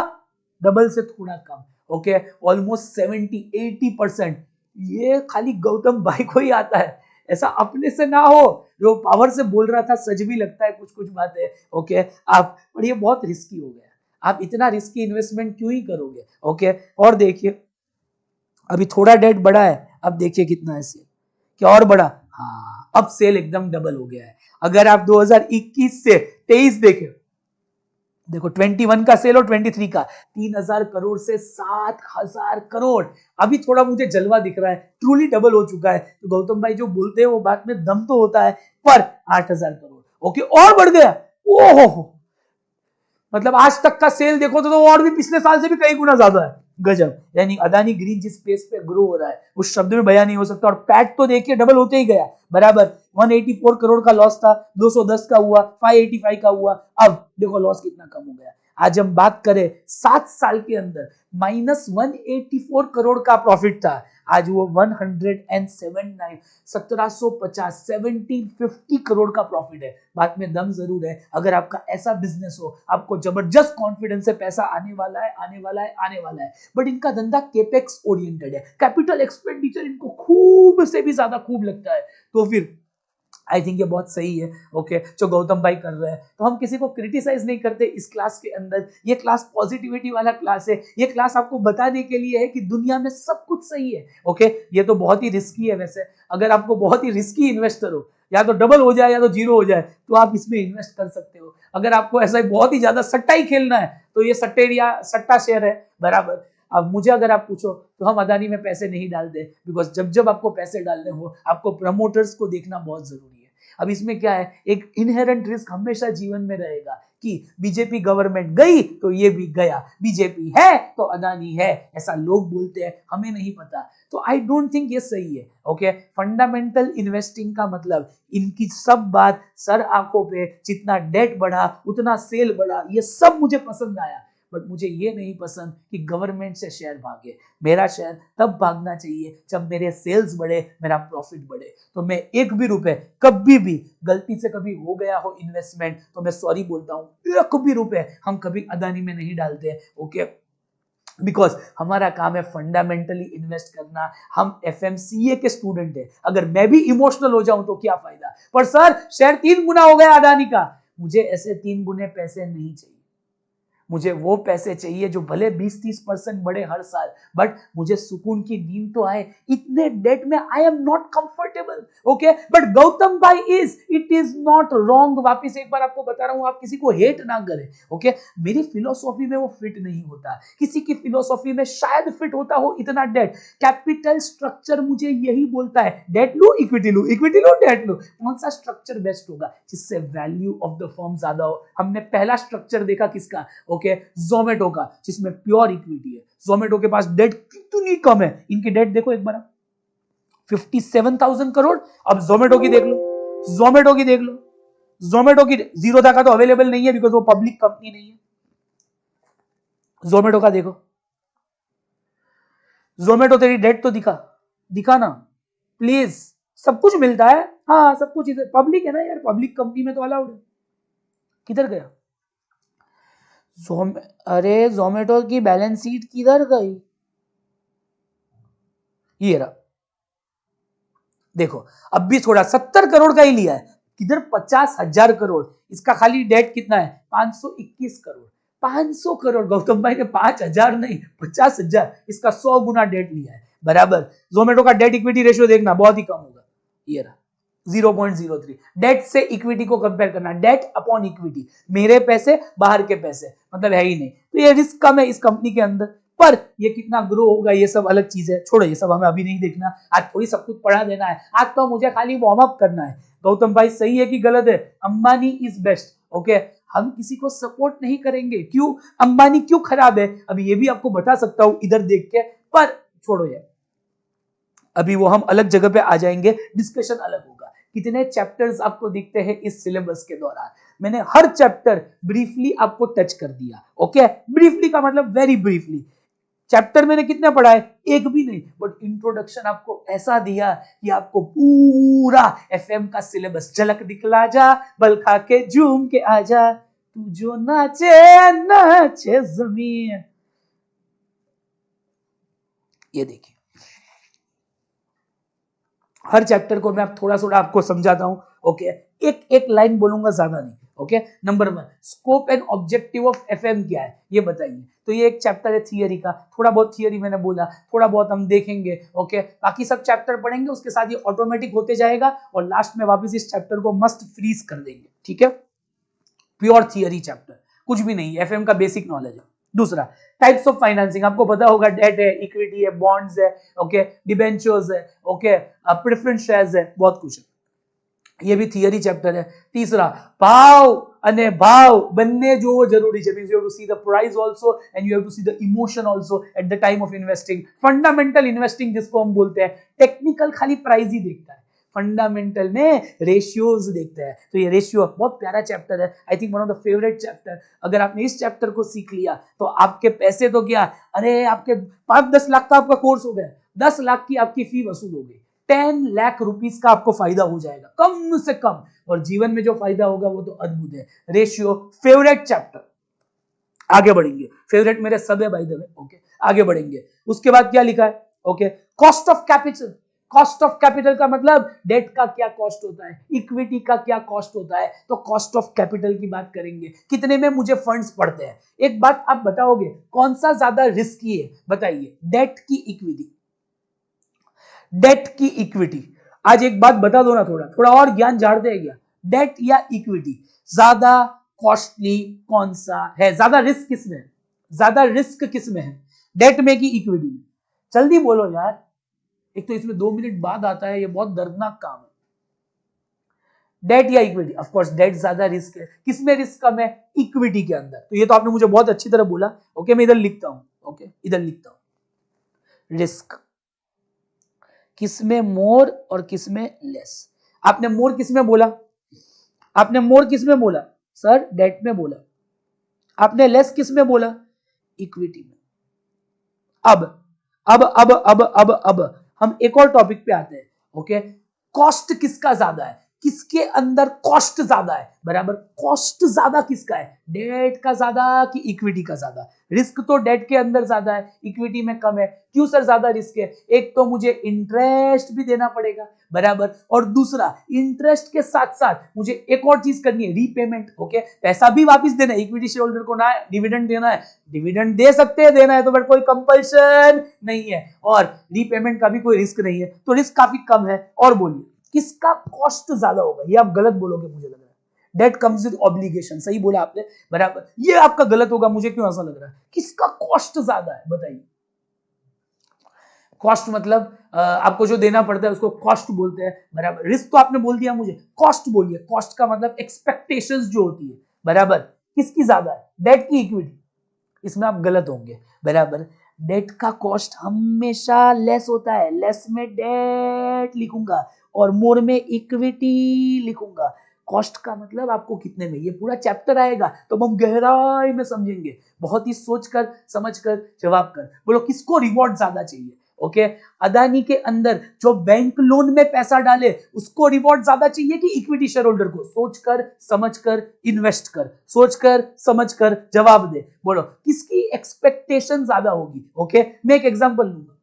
डबल से थोड़ा कम. Okay, almost 70-80%. ये खाली गौतम भाई को ही आता है, ऐसा अपने से ना हो. जो पावर से बोल रहा था, सच भी लगता है कुछ कुछ बातें. ओके आप, पर ये बहुत रिस्की हो गया. आप इतना रिस्की इन्वेस्टमेंट क्यों ही करोगे? ओके, और देखिए अभी थोड़ा डेट बढ़ा है, अब देखिए कितना है सेल. क्या और बढ़ा? हाँ, अब सेल एकदम डबल हो गया है. अगर आप 2021 से 23 देखें, देखो 21 का सेल और 23 का 3,000 करोड़ से 7,000 करोड़. अभी थोड़ा मुझे जलवा दिख रहा है, ट्रूली डबल हो चुका है. तो गौतम भाई जो बोलते हैं वो बात में दम तो होता है, पर 8,000 करोड़. ओके, और बढ़ गया. ओहो, मतलब आज तक का सेल देखो तो और भी पिछले साल से भी कई गुना ज्यादा है. गजब. यानी अदानी ग्रीन जिस पेस पे ग्रो हो रहा है उस शब्द में बयान नहीं हो सकता. और पैट तो देखिए डबल होते ही गया. बराबर 184 करोड़ का लॉस था, 210 का हुआ, 585 का हुआ. अब देखो लॉस कितना कम हो गया. आज हम बात करें 7 साल के अंदर -184 करोड़ का प्रॉफिट था, आज वो 1750 करोड़ का प्रॉफिट है. बात में दम जरूर है. अगर आपका ऐसा बिजनेस हो, आपको जबरदस्त कॉन्फिडेंस से पैसा आने वाला है, आने वाला है, आने वाला है. बट इनका धंधा केपेक्स ओरिएंटेड है, कैपिटल एक्सपेंडिचर इनको खूब से भी ज्यादा खूब लगता है. तो फिर आई थिंक ये बहुत सही है, ओके, जो गौतम भाई कर रहे हैं। तो हम किसी को क्रिटिसाइज नहीं करते इस क्लास के अंदर। ये क्लास पॉजिटिविटी वाला क्लास है। ये क्लास आपको बताने के लिए है कि दुनिया में सब कुछ सही है, ओके। ये तो बहुत ही रिस्की है वैसे। अगर आपको बहुत ही रिस्की इन्वेस्टर हो, या तो डबल हो जाए या तो जीरो हो जाए, तो आप इसमें इन्वेस्ट कर सकते हो। अगर आपको ऐसा बहुत ही ज्यादा सट्टा ही खेलना है, तो ये सट्टा शेयर है, बराबर। अब मुझे अगर आप पूछो तो हम अदानी में पैसे नहीं डालते, बिकॉज जब जब आपको पैसे डालने हो, आपको प्रमोटर्स को देखना बहुत जरूरी है। अब इसमें क्या है, एक इनहेरेंट रिस्क हमेशा जीवन में रहेगा कि बीजेपी गवर्नमेंट गई तो ये भी गया, बीजेपी है तो अदानी है, ऐसा लोग बोलते हैं, हमें नहीं पता। तो आई डोंट थिंक ये सही है, ओके। फंडामेंटल इन्वेस्टिंग का मतलब इनकी सब बात सर आंखों पे, जितना डेट बढ़ा उतना सेल बढ़ा, ये सब मुझे पसंद आया। बट मुझे ये नहीं पसंद कि गवर्नमेंट से शेयर भागे। मेरा शेयर तब भागना चाहिए जब मेरे सेल्स बढ़े, मेरा प्रॉफिट बढ़े। तो मैं एक भी रुपए, कभी भी गलती से कभी हो गया हो इन्वेस्टमेंट, तो मैं सॉरी बोलता हूँ, एक भी रुपए हम कभी अदानी में नहीं डालते, ओके। बिकॉज हमारा काम है फंडामेंटली इन्वेस्ट करना। हम एफएमसीए के स्टूडेंट है। अगर मैं भी इमोशनल हो जाऊं तो क्या फायदा। पर सर शेयर 3 गुना हो गया अदानी का, मुझे ऐसे 3 गुने पैसे नहीं चाहिए। मुझे वो पैसे चाहिए जो भले 20-30% बढ़े हर साल, बट मुझे सुकून की नींद तो आए। इतने डेट में आई am not comfortable, okay. But Gautam भाई इट इज नॉट रॉन्ग। वापिस एक बार आपको बता रहा हूं, आप किसी को हेट ना करें, ओके। मेरी फिलोसॉफी में वो फिट नहीं होता, किसी की फिलोसॉफी में शायद फिट होता हो इतना डेट। कैपिटल स्ट्रक्चर मुझे यही बोलता है, डेट लो इक्विटी लो, इक्विटी लो डेट लो। कौन सा स्ट्रक्चर बेस्ट होगा जिससे वैल्यू ऑफ द फर्म ज्यादा हो। हमने पहला स्ट्रक्चर देखा किसका, ओके, जोमेटो का, जिसमें प्योर इक्विटी है। जोमेटो के पास डेट कितनी कम है, इनकी डेट देखो एक बार, 57,000 करोड़। अब जोमेटो की देख लो, जोमेटो की देख लो, जोमेटो की जीरोधा का तो अवेलेबल नहीं है बिकॉज वो पब्लिक कंपनी नहीं है। जोमेटो का देखो, जोमेटो तेरी डेट तो दिखा ना प्लीज। सब कुछ मिलता है, हाँ सब कुछ इधर पब्लिक है ना यार, पब्लिक कंपनी में तो अलाउड है। किधर गया अरे जोमेटो की बैलेंस शीट किधर गई, ये रहा देखो। अब भी थोड़ा 70 करोड़ का ही लिया है, किधर 50,000 करोड़। इसका खाली डेट कितना है, 521 करोड़। 500 करोड़ गौतम भाई ने 5,000 नहीं 50,000, इसका 100 गुना डेट लिया है, बराबर। जोमेटो का डेट इक्विटी रेशियो देखना बहुत ही कम होगा, ये रहा 0.03। डेट से इक्विटी को कंपेयर करना, डेट अपॉन इक्विटी, मेरे पैसे बाहर के पैसे, मतलब है ही नहीं। तो ये रिस्क कम है इस कंपनी के अंदर, पर ये कितना ग्रो होगा ये सब अलग चीज है। छोड़ो ये सब हमें अभी नहीं देखना, आज थोड़ी सब कुछ पढ़ा देना है। आज तो मुझे खाली वार्म अप करना है। गौतम भाई सही है कि गलत है, अंबानी इज बेस्ट, ओके। हम किसी को सपोर्ट नहीं करेंगे, क्यों, अंबानी क्यों खराब है, अभी ये भी आपको बता सकता हूं इधर देख के, पर छोड़ो यार, अभी वो हम अलग जगह पे आ जाएंगे, डिस्कशन अलग होगा। कितने चैप्टर्स आपको दिखते हैं इस सिलेबस के दौरान, मैंने हर चैप्टर ब्रीफली आपको टच कर दिया, ओके। ब्रीफली का मतलब वेरी ब्रीफली। चैप्टर मैंने कितने पढ़ा है, एक भी नहीं, बट इंट्रोडक्शन आपको ऐसा दिया कि आपको पूरा एफएम का सिलेबस झलक दिखला जा, बल खा के झूम के आजा, तू जो नाचे नाचे जमीन। ये देखिए हर चैप्टर को मैं आप थोड़ा थोड़ा आपको समझाता हूं, ओके। एक एक लाइन बोलूंगा, ज्यादा नहीं, okay. Number 1, scope and objective of FM क्या है ये बताइए। तो ये एक चैप्टर है थियरी का, थोड़ा बहुत थियरी मैंने बोला, थोड़ा बहुत हम देखेंगे, ओके। बाकी सब चैप्टर पढ़ेंगे, उसके साथ ये ऑटोमेटिक होते जाएगा और लास्ट में वापस इस चैप्टर को मस्ट फ्रीज कर देंगे, ठीक है। प्योर थियरी चैप्टर, कुछ भी नहीं, एफएम का बेसिक नॉलेज है। दूसरा, टाइप्स ऑफ फाइनेंसिंग, आपको पता होगा, डेट है, इक्विटी है, बॉन्ड्स है, ओके, डिबेंचर्स है, ओके, प्रेफरेंस शेयर्स है, बहुत कुछ है, ये भी थियरी चैप्टर है। तीसरा, भाव અને ભાવ બંને જોવો જરૂરી છે, means you have to see the price also and you have to see the emotion also at the time of investing. Fundamental investing जिसको हम बोलते हैं, टेक्निकल खाली प्राइस ही देखता है, फंडामेंटल में रेशियोज देखते हैं। तो ये रेशियो बहुत प्यारा चैप्टर है, आई think one of the favourite chapter. अगर आपने इस चैप्टर को सीख लिया तो आपके पैसे तो क्या, अरे आपके 5-10 लाख का आपका कोर्स हो गया, 10 लाख की आपकी फी वसूल हो गई, 10 लाख रुपीस का आपको फायदा हो जाएगा कम से कम, और जीवन में जो फायदा होगा वो तो अद्भुत है। रेशियो फेवरेट चैप्टर, आगे बढ़ेंगे, फेवरेट मेरे सब है बाय द वे, ओके। आगे बढ़ेंगे, उसके बाद क्या लिखा है, okay, cost of capital. Cost of capital का मतलब डेट का क्या कॉस्ट होता है, इक्विटी का क्या कॉस्ट होता है, तो कॉस्ट ऑफ कैपिटल की बात करेंगे, कितने में मुझे फंड्स पड़ते हैं। एक बात आप बताओगे कौन सा ज्यादा रिस्की है, बताइए, डेट की इक्विटी, डेट की इक्विटी। आज एक बात बता दो ना, थोड़ा और ज्ञान झाड़ते हैं क्या, डेट या इक्विटी ज्यादा कॉस्टली कौन सा है, ज्यादा रिस्क किसमें है, ज्यादा रिस्क किसमें है, डेट में कि इक्विटी में? जल्दी बोलो यार, एक तो इसमें 2 मिनट बाद आता है, ये बहुत दर्दनाक काम है। डेट या इक्विटी? ऑफ कोर्स डेट ज्यादा रिस्क है। किसमें रिस्क कम है? इक्विटी के अंदर। तो ये तो आपने मुझे बहुत अच्छी तरह बोला। ओके, मैं इधर लिखता हूं, ओके इधर लिखता हूं, रिस्क किसमें मोर और किसमें लेस। आपने मोर किसमें बोला, आपने मोर किसमें बोला सर, डेट में बोला। आपने लेस किसमें बोला, इक्विटी में। अब हम एक और टॉपिक पे आते हैं। ओके, कॉस्ट किसका ज्यादा है, किसके अंदर कॉस्ट ज्यादा है, बराबर। कॉस्ट ज्यादा किसका है, डेट का ज्यादा कि इक्विटी का ज्यादा? रिस्क तो डेट के अंदर ज्यादा है, इक्विटी में कम है। क्यों सर ज्यादा रिस्क है? एक तो मुझे इंटरेस्ट भी देना पड़ेगा, बराबर, और दूसरा इंटरेस्ट के साथ साथ मुझे एक और चीज करनी है, रीपेमेंट। ओके, पैसा भी वापस देना है, इक्विटी शेयर होल्डर को ना डिविडेंड देना है, डिविडेंड दे सकते हैं, देना है तो, बट कोई कंपल्शन नहीं है, और रीपेमेंट का भी कोई रिस्क नहीं है, तो रिस्क काफी कम है। और बोलिए किसका कॉस्ट ज्यादा होगा? ये आप गलत बोलोगे, मुझे लग रहा है। डेट कम्स विद ऑब्लिगेशन, सही बोला आपने, बराबर। ये आपका गलत होगा, मुझे क्यों ऐसा लग रहा है? किसका कॉस्ट ज्यादा है, बताइए। कॉस्ट मतलब आपको जो देना पड़ता है उसको कॉस्ट बोलते हैं, बराबर। रिस्क तो आपने बोल दिया, मुझे कॉस्ट बोलिए। कॉस्ट का मतलब एक्सपेक्टेशंस जो होती है, बराबर। किसकी ज्यादा है, डेट की इक्विटी? इसमें आप गलत होंगे, बराबर। डेट का कॉस्ट हमेशा लेस होता है, लेस में डेट लिखूंगा और मोर में इक्विटी लिखूंगा। कॉस्ट का मतलब आपको कितने में, ये पूरा चैप्टर आएगा तो हम गहराई में समझेंगे, बहुत ही सोचकर समझकर जवाब कर। बोलो किसको रिवॉर्ड ज्यादा चाहिए? ओके, अदानी के अंदर जो बैंक लोन में पैसा डाले उसको रिवॉर्ड ज्यादा चाहिए कि इक्विटी शेयर होल्डर को? सोचकर समझकर इन्वेस्ट कर, सोचकर समझकर जवाब दे। बोलो किसकी एक्सपेक्टेशन ज्यादा होगी? ओके, मैं एक एग्जांपल लूंगा,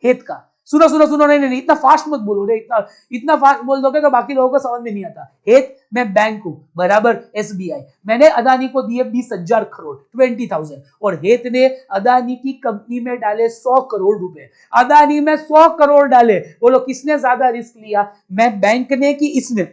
हेत का। सुनो सुनो सुनो, नहीं, इतना फास्ट मत बोलो रे, इतना फास्ट बोल दोगे तो बाकी लोगों को समझ में नहीं आता। हेत मैं बैंक हूं, बराबर, SBI। मैंने अदानी को दिए 20,000 करोड़, 20,000, और हेत ने अदानी की कंपनी में डाले 100 करोड़ रुपए। अदानी में 100 करोड़ डाले, बोलो किसने ज्यादा रिस्क लिया, मैं बैंक ने कि इसने?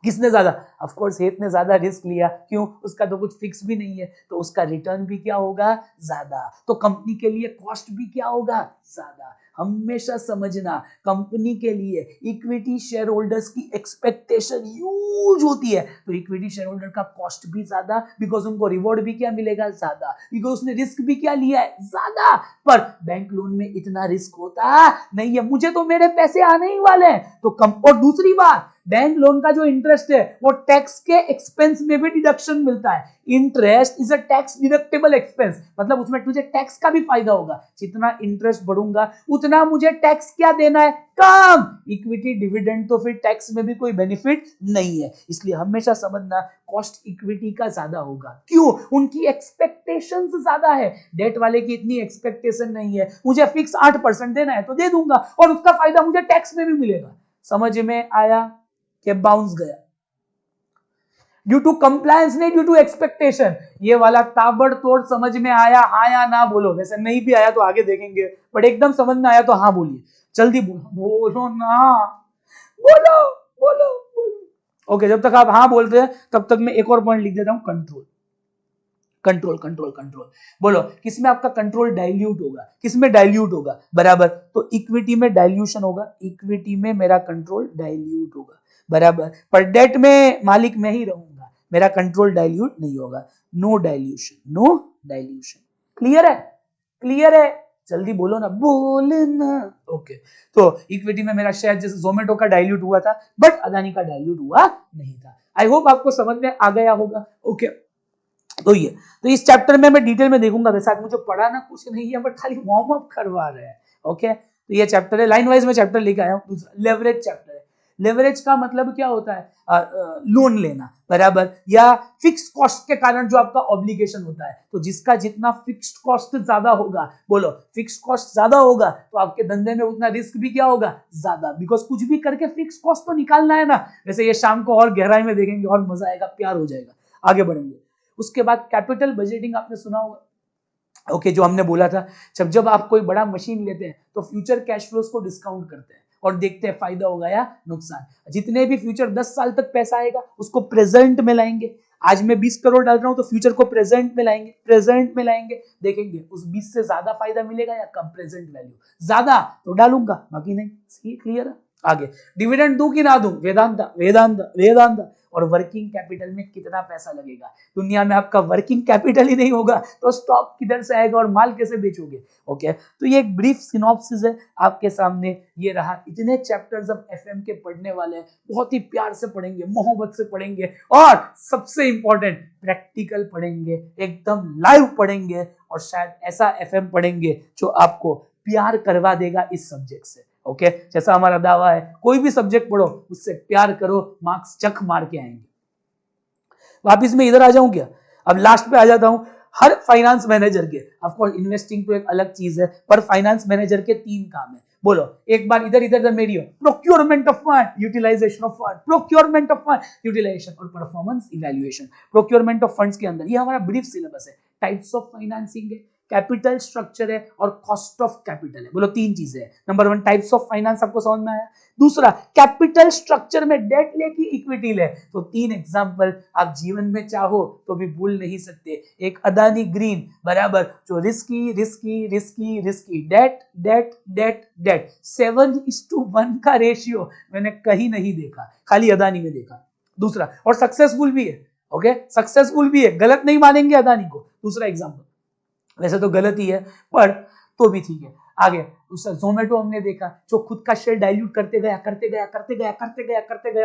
किसने ज्यादा? ऑफ कोर्स हेत ने ज्यादा रिस्क लिया। क्यों? उसका तो कुछ फिक्स भी नहीं है, तो उसका रिटर्न भी क्या होगा, ज्यादा। तो कंपनी के लिए कॉस्ट भी क्या होगा, ज्यादा। हमेशा समझना, कंपनी के लिए इक्विटी शेयर होल्डर्स की एक्सपेक्टेशन ह्यूज होती है, तो इक्विटी शेयर होल्डर का कॉस्ट भी ज्यादा, बिकॉज उनको रिवॉर्ड भी क्या मिलेगा, ज्यादा, बिकॉज उसने रिस्क भी क्या लिया है, ज्यादा। पर बैंक लोन में इतना रिस्क होता नहीं है, मुझे तो मेरे पैसे आने ही वाले हैं, तो और दूसरी बात, बैंक लोन का जो इंटरेस्ट है वो टैक्स के एक्सपेंस में भी डिडक्शन मिलता है। Interest is a tax deductible expense, मतलब उसमें तुझे टैक्स का भी फायदा होगा। जितना इंटरेस्ट बढ़ूंगा उतना मुझे टैक्स क्या देना है, कम। इक्विटी डिविडेंड तो फिर टैक्स में भी कोई बेनिफिट नहीं है, इसलिए हमेशा समझना कॉस्ट इक्विटी का ज्यादा होगा। क्यों? उनकी एक्सपेक्टेशंस ज्यादा है, डेट वाले की इतनी एक्सपेक्टेशन नहीं है। मुझे फिक्स 8% देना है तो दे दूंगा, और उसका फायदा मुझे टैक्स में भी मिलेगा। समझ में आया कि बाउंस गया? ड्यू टू कंप्लायंस नहीं, ड्यू टू एक्सपेक्टेशन। ये वाला ताबड़तोड़ समझ में आया, हाँ या ना बोलो। वैसे नहीं भी आया तो आगे देखेंगे, बट एकदम समझ में आया तो हाँ बोलिए, जल्दी बोलो ना, बोलो बोलो बोलो। ओके, जब तक आप हाँ बोलते हैं तब तक मैं एक और पॉइंट लिख देता हूं, कंट्रोल कंट्रोल कंट्रोल कंट्रोल। बोलो किसमें आपका कंट्रोल डाइल्यूट होगा, किसमें डाइल्यूट होगा, बराबर। तो इक्विटी में डाइल्यूशन होगा, इक्विटी में मेरा कंट्रोल डाइल्यूट होगा, बराबर। पर डेट में मालिक मैं ही रहूंगा, मेरा कंट्रोल डाइल्यूट नहीं होगा। No dilution, no dilution. Clear है? क्लियर है? जल्दी बोलो ना, बोलना। ओके, तो इक्विटी में मेरा शेयर जैसे जोमेटो का डाइल्यूट हुआ था, बट अदानी का डाइल्यूट हुआ नहीं था। आई होप आपको समझ में आ गया होगा। ओके, तो ये तो इस चैप्टर में मैं डिटेल में देखूंगा। वैसे आज मुझे पढ़ाना कुछ नहीं है, बट खाली वार्म अप करवा रहे हैं। ओके, तो ये चैप्टर है, लाइन वाइज में चैप्टर लेके आया हूं। दूसरा लेवरेज चैप्टर है। लेवरेज का मतलब क्या होता है? लोन लेना, बराबर, या फिक्स्ड कॉस्ट के कारण जो आपका ऑब्लिगेशन होता है। तो जिसका जितना फिक्स्ड कॉस्ट ज्यादा होगा, बोलो फिक्स्ड कॉस्ट ज्यादा होगा तो आपके धंधे में उतना रिस्क भी क्या होगा? ज्यादा, बिकॉज कुछ भी करके फिक्स्ड कॉस्ट तो निकालना है ना। वैसे ये शाम को और गहराई में देखेंगे और मजा आएगा, प्यार हो जाएगा, आगे बढ़ेंगे। उसके बाद कैपिटल बजटिंग आपने सुना होगा, ओके, जो हमने बोला था, जब आप कोई बड़ा मशीन लेते हैं तो फ्यूचर कैश फ्लोज को डिस्काउंट करते हैं और देखते हैं फायदा होगा या नुकसान। जितने भी फ्यूचर 10 साल तक पैसा आएगा उसको प्रेजेंट में लाएंगे। आज मैं 20 करोड़ डाल रहा हूं तो फ्यूचर को प्रेजेंट में लाएंगे, देखेंगे उस 20 से ज्यादा फायदा मिलेगा या कम। प्रेजेंट वैल्यू ज्यादा तो डालूंगा, बाकी नहीं। सही, क्लियर है? आगे, डिविडेंड दूं कि ना दूं? वेदांता। और वर्किंग कैपिटल में कितना पैसा लगेगा? दुनिया में आपका वर्किंग कैपिटल ही नहीं होगा तो स्टॉक किधर से आएगा और माल कैसे बेचोगे? ओके, तो ये एक ब्रीफ सिनॉप्सिस है आपके सामने, ये रहा। इतने चैप्टर्स अब एफएम के पढ़ने वाले हैं, बहुत ही प्यार से पढ़ेंगे, मोहब्बत से पढ़ेंगे, और सबसे इंपॉर्टेंट प्रैक्टिकल पढ़ेंगे, एकदम लाइव पढ़ेंगे, और शायद ऐसा एफएम पढ़ेंगे जो आपको प्यार करवा देगा इस सब्जेक्ट से। ओके, जैसा हमारा दावा है, कोई भी सब्जेक्ट पढ़ो उससे प्यार करो, मार्क्स चक मार के आएंगे। वापिस मैं इधर आ जाऊं क्या? अब लास्ट पे आ जाता हूं। हर फाइनेंस मैनेजर के, ऑफ कोर्स इन्वेस्टिंग तो एक अलग चीज है, पर फाइनेंस मैनेजर के 3 काम है। बोलो एक बार इधर मेरी हो, procurement of fund, utilization of fund, procurement of fund, utilization और performance evaluation. Procurement of funds के अंदर ये हमारा ब्रीफ सिलेबस है। टाइप्स ऑफ फाइनेंसिंग है, कैपिटल स्ट्रक्चर है और कॉस्ट ऑफ कैपिटल है। बोलो 3 चीजें हैं। नंबर 1 टाइप्स ऑफ फाइनेंस आपको समझ में आया। दूसरा, कैपिटल स्ट्रक्चर में डेट ले की इक्विटी ले। तो 3 एग्जांपल आप जीवन में चाहो तो भी भूल नहीं सकते। एक अदानी ग्रीन, बराबर, जो रिस्की, डेट 7:1 का रेशियो मैंने कहीं नहीं देखा, खाली अदानी में देखा। दूसरा, और सक्सेसफुल भी है, ओके, सक्सेसफुल भी है, गलत नहीं मानेंगे अदानी को। दूसरा एग्जांपल, वैसे तो गलत ही है पर तो भी ठीक है। आगे दूसरा, जोमेटो हमने देखा, जो खुद का शेयर डाइल्यूट करते गया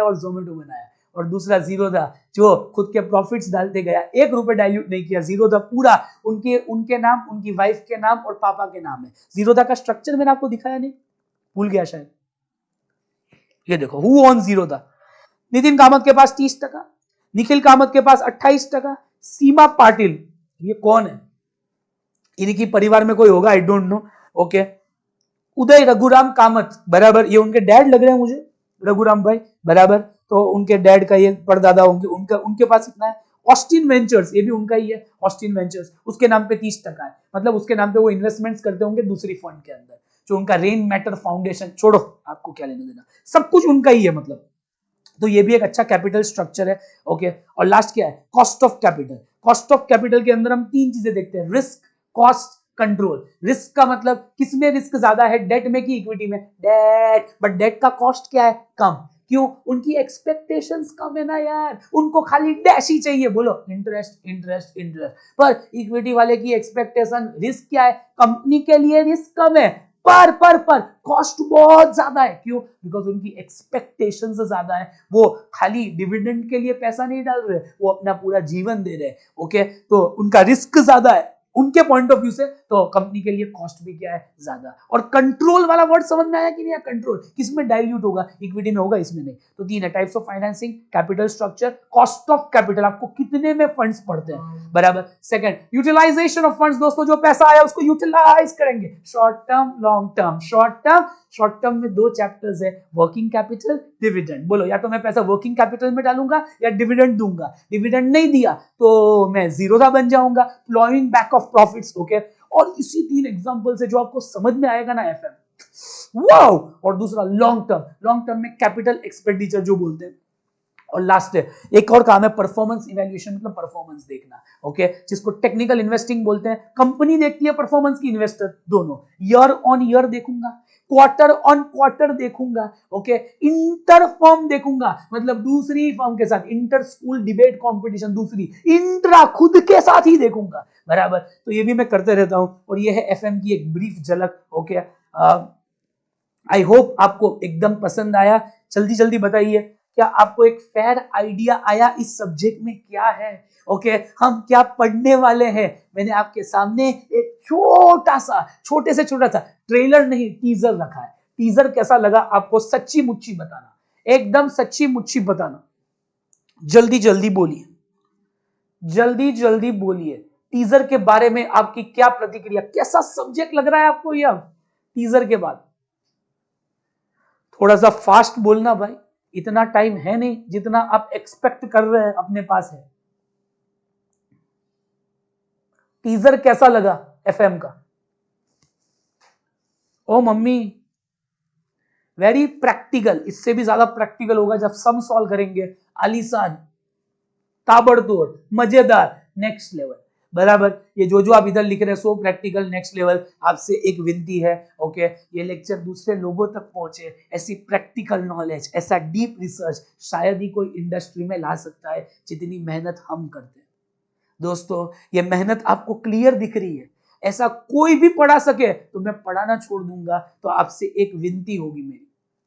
और जोमेटो बनाया। और दूसरा जीरोधा, जो खुद के प्रॉफिट्स डालते गया, 1 रुपए डाइल्यूट नहीं किया। जीरोधा पूरा उनके नाम, उनकी वाइफ के नाम और पापा के नाम है। जीरोधा का स्ट्रक्चर मैंने आपको दिखाया नहीं, भूल गया शायद। ये देखो, हु ओन जीरोधा? नितिन कामत के पास 30%, निखिल कामत के पास 28%, सीमा पाटिल, ये कौन है? इनकी परिवार में कोई होगा, आई डोंट नो, ओके। उदय रघुराम कामत, बराबर, ये उनके डैड लग रहे हैं मुझे, रघुराम भाई, बराबर, तो उनके डैड का ये परदादा होंगे, उनके पास इतना है। ऑस्टिन वेंचर्स, ये भी उनका ही है, ऑस्टिन वेंचर्स, उसके नाम पे 30% है, मतलब उसके नाम पे वो इन्वेस्टमेंट्स करते होंगे दूसरी फंड के अंदर। जो उनका रेन मैटर फाउंडेशन, छोड़ो, आपको क्या लेना देना, सब कुछ उनका ही है, मतलब। तो ये भी एक अच्छा कैपिटल स्ट्रक्चर है, ओके। और लास्ट क्या है? Cost of capital. Cost of capital के अंदर हम 3 चीजें देखते हैं, रिस्क, कॉस्ट, कंट्रोल। रिस्क का मतलब किसमें रिस्क ज्यादा है, डेट में कि इक्विटी में? डेट, बट डेट का कॉस्ट क्या है? कम। क्यों? उनकी एक्सपेक्टेशंस कम है ना यार, उनको खाली डैश ही चाहिए। बोलो इंटरेस्ट। पर इक्विटी वाले की एक्सपेक्टेशन, रिस्क क्या है? कंपनी के लिए रिस्क कम है, पर कॉस्ट बहुत ज्यादा है। क्यों? बिकॉज उनकी एक्सपेक्टेशंस ज्यादा है। वो खाली डिविडेंड के लिए पैसा नहीं डाल रहे, वो अपना पूरा जीवन दे रहे, ओके। तो उनका रिस्क ज्यादा है उनके पॉइंट ऑफ व्यू से, तो कंपनी के लिए कॉस्ट भी क्या है? ज्यादा। और कंट्रोल वाला वर्ड समझ में आया कि नहीं? कंट्रोल किसमें डाइल्यूट होगा? इक्विटी में होगा, इसमें नहीं। तो 3 है, types of financing, capital structure, cost of capital, आपको कितने में फंड्स पड़ते हैं, बराबर। सेकंड, यूटिलाइजेशन ऑफ फंड्स, दोस्तों जो पैसा आया उसको यूटिलाइज करेंगे, short term, long term. Short term में 2 चैप्टर्स है, वर्किंग कैपिटल, डिविडेंड। बोलो, या तो मैं पैसा वर्किंग कैपिटल में डालूंगा या डिविडेंड दूंगा। डिविडेंड नहीं दिया तो मैं जीरोधा बन जाऊंगा, ploughing back of profits, okay. और इसी 3 एग्जांपल से जो आपको समझ में आएगा ना एफएम, वाओ। और दूसरा लॉन्ग टर्म में कैपिटल एक्सपेंडिचर जो बोलते हैं। और लास्ट है, एक और काम है परफॉर्मेंस इवैल्यूएशन, मतलब परफॉर्मेंस देखना, ओके, जिसको टेक्निकल इन्वेस्टिंग बोलते हैं। कंपनी देखती है परफॉर्मेंस की, इन्वेस्टर दोनों। ईयर ऑन ईयर देखूंगा, क्वार्टर ऑन क्वार्टर देखूंगा, ओके। इंटर फर्म देखूंगा, मतलब दूसरी फर्म के साथ, इंटर स्कूल डिबेट कंपटीशन दूसरी, इंट्रा खुद के साथ ही देखूंगा, बराबर। तो ये भी मैं करते रहता हूं। और ये है एफएम की एक ब्रीफ झलक, ओके। आई होप आपको एकदम पसंद आया। जल्दी बताइए, क्या आपको एक फेयर आइडिया आया इस सब्जेक्ट में क्या है, ओके, हम क्या पढ़ने वाले हैं? मैंने आपके सामने एक छोटे से छोटा सा ट्रेलर नहीं, टीजर रखा है। टीजर कैसा लगा आपको, सच्ची मुच्ची बताना। एकदम सच्ची मुच्ची बताना, जल्दी जल्दी बोलिए, जल्दी जल्दी बोलिए। टीजर के बारे में आपकी क्या प्रतिक्रिया, कैसा सब्जेक्ट लग रहा है आपको ये? अब टीजर के बाद थोड़ा सा फास्ट बोलना भाई, इतना टाइम है नहीं जितना आप एक्सपेक्ट कर रहे हैं अपने पास है। टीजर कैसा लगा एफएम का? ओ मम्मी, वेरी प्रैक्टिकल, इससे भी ज्यादा प्रैक्टिकल होगा जब सम सॉल्व करेंगे। आलीशान, ताबड़तोड़, मजेदार, नेक्स्ट लेवल, बराबर। ये जो आप इधर लिख रहे हैं सो प्रैक्टिकल, नेक्स्ट लेवल। आपसे एक विनती है, ओके, ये लेक्चर दूसरे लोगों तक पहुंचे, ऐसी प्रैक्टिकल नॉलेज, ऐसा डीप रिसर्च शायद ही कोई इंडस्ट्री में ला सकता है जितनी मेहनत हम करते हैं। दोस्तों, ये मेहनत आपको क्लियर दिख रही है, ऐसा कोई भी पढ़ा सके तो मैं पढ़ाना छोड़ दूंगा। तो आपसे एक विनती होगी मेरी,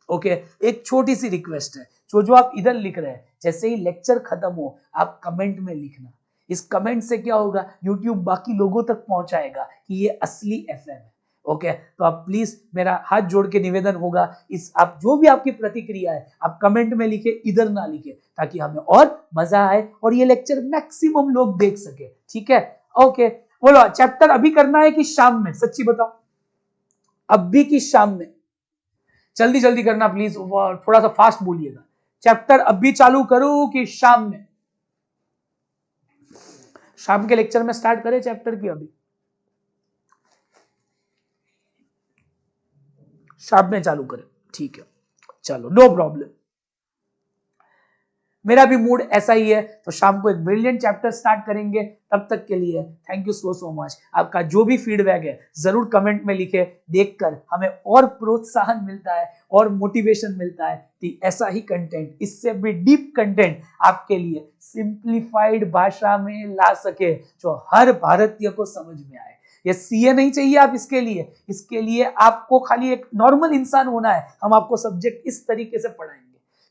ओके, एक छोटी सी रिक्वेस्ट है, जो आप इधर लिख रहे हैं, जैसे ही लेक्चर खत्म हो आप कमेंट में लिखना। इस कमेंट से क्या होगा, यूट्यूब बाकी लोगों तक पहुंचाएगा कि ये असली एफएम है, ओके। तो आप प्लीज, मेरा हाथ जोड़ के निवेदन होगा, इस आप जो भी आपकी प्रतिक्रिया है आप कमेंट में लिखे, इधर ना लिखे, ताकि हमें और मजा आए और ये लेक्चर मैक्सिमम लोग देख सके, ठीक है? ओके, बोलो, चैप्टर अभी करना है कि शाम में? सच्ची बताओ, अभी की शाम में? जल्दी जल्दी करना प्लीज, थोड़ा सा फास्ट बोलिएगा। चैप्टर अभी चालू करूं कि शाम में? शाम के लेक्चर में स्टार्ट करें चैप्टर की? अभी शाम में चालू करें, ठीक है, चलो, नो प्रॉब्लम। मेरा भी मूड ऐसा ही है, तो शाम को एक ब्रिलियंट चैप्टर स्टार्ट करेंगे। तब तक के लिए थैंक यू सो मच। आपका जो भी फीडबैक है जरूर कमेंट में लिखे, देखकर हमें और प्रोत्साहन मिलता है और मोटिवेशन मिलता है कि ऐसा ही कंटेंट, इससे भी डीप कंटेंट आपके लिए सिंप्लीफाइड भाषा में ला सके, जो हर भारतीय को समझ में आए। ये सीए नहीं चाहिए आप इसके लिए आपको खाली एक नॉर्मल इंसान होना है। हम आपको सब्जेक्ट इस तरीके से पढ़ाएंगे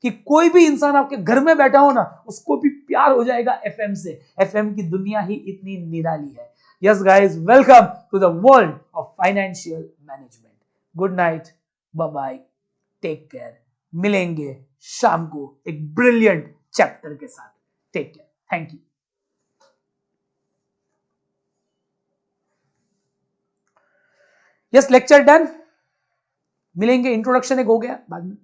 कि कोई भी इंसान आपके घर में बैठा हो ना, उसको भी प्यार हो जाएगा एफएम से। एफएम की दुनिया ही इतनी निराली है। Yes guys, welcome to the world of financial management. Good night, bye bye, take care. मिलेंगे शाम को एक ब्रिलियंट चैप्टर के साथ। Take care, thank you. Yes, lecture done. मिलेंगे, इंट्रोडक्शन एक हो गया, बाद में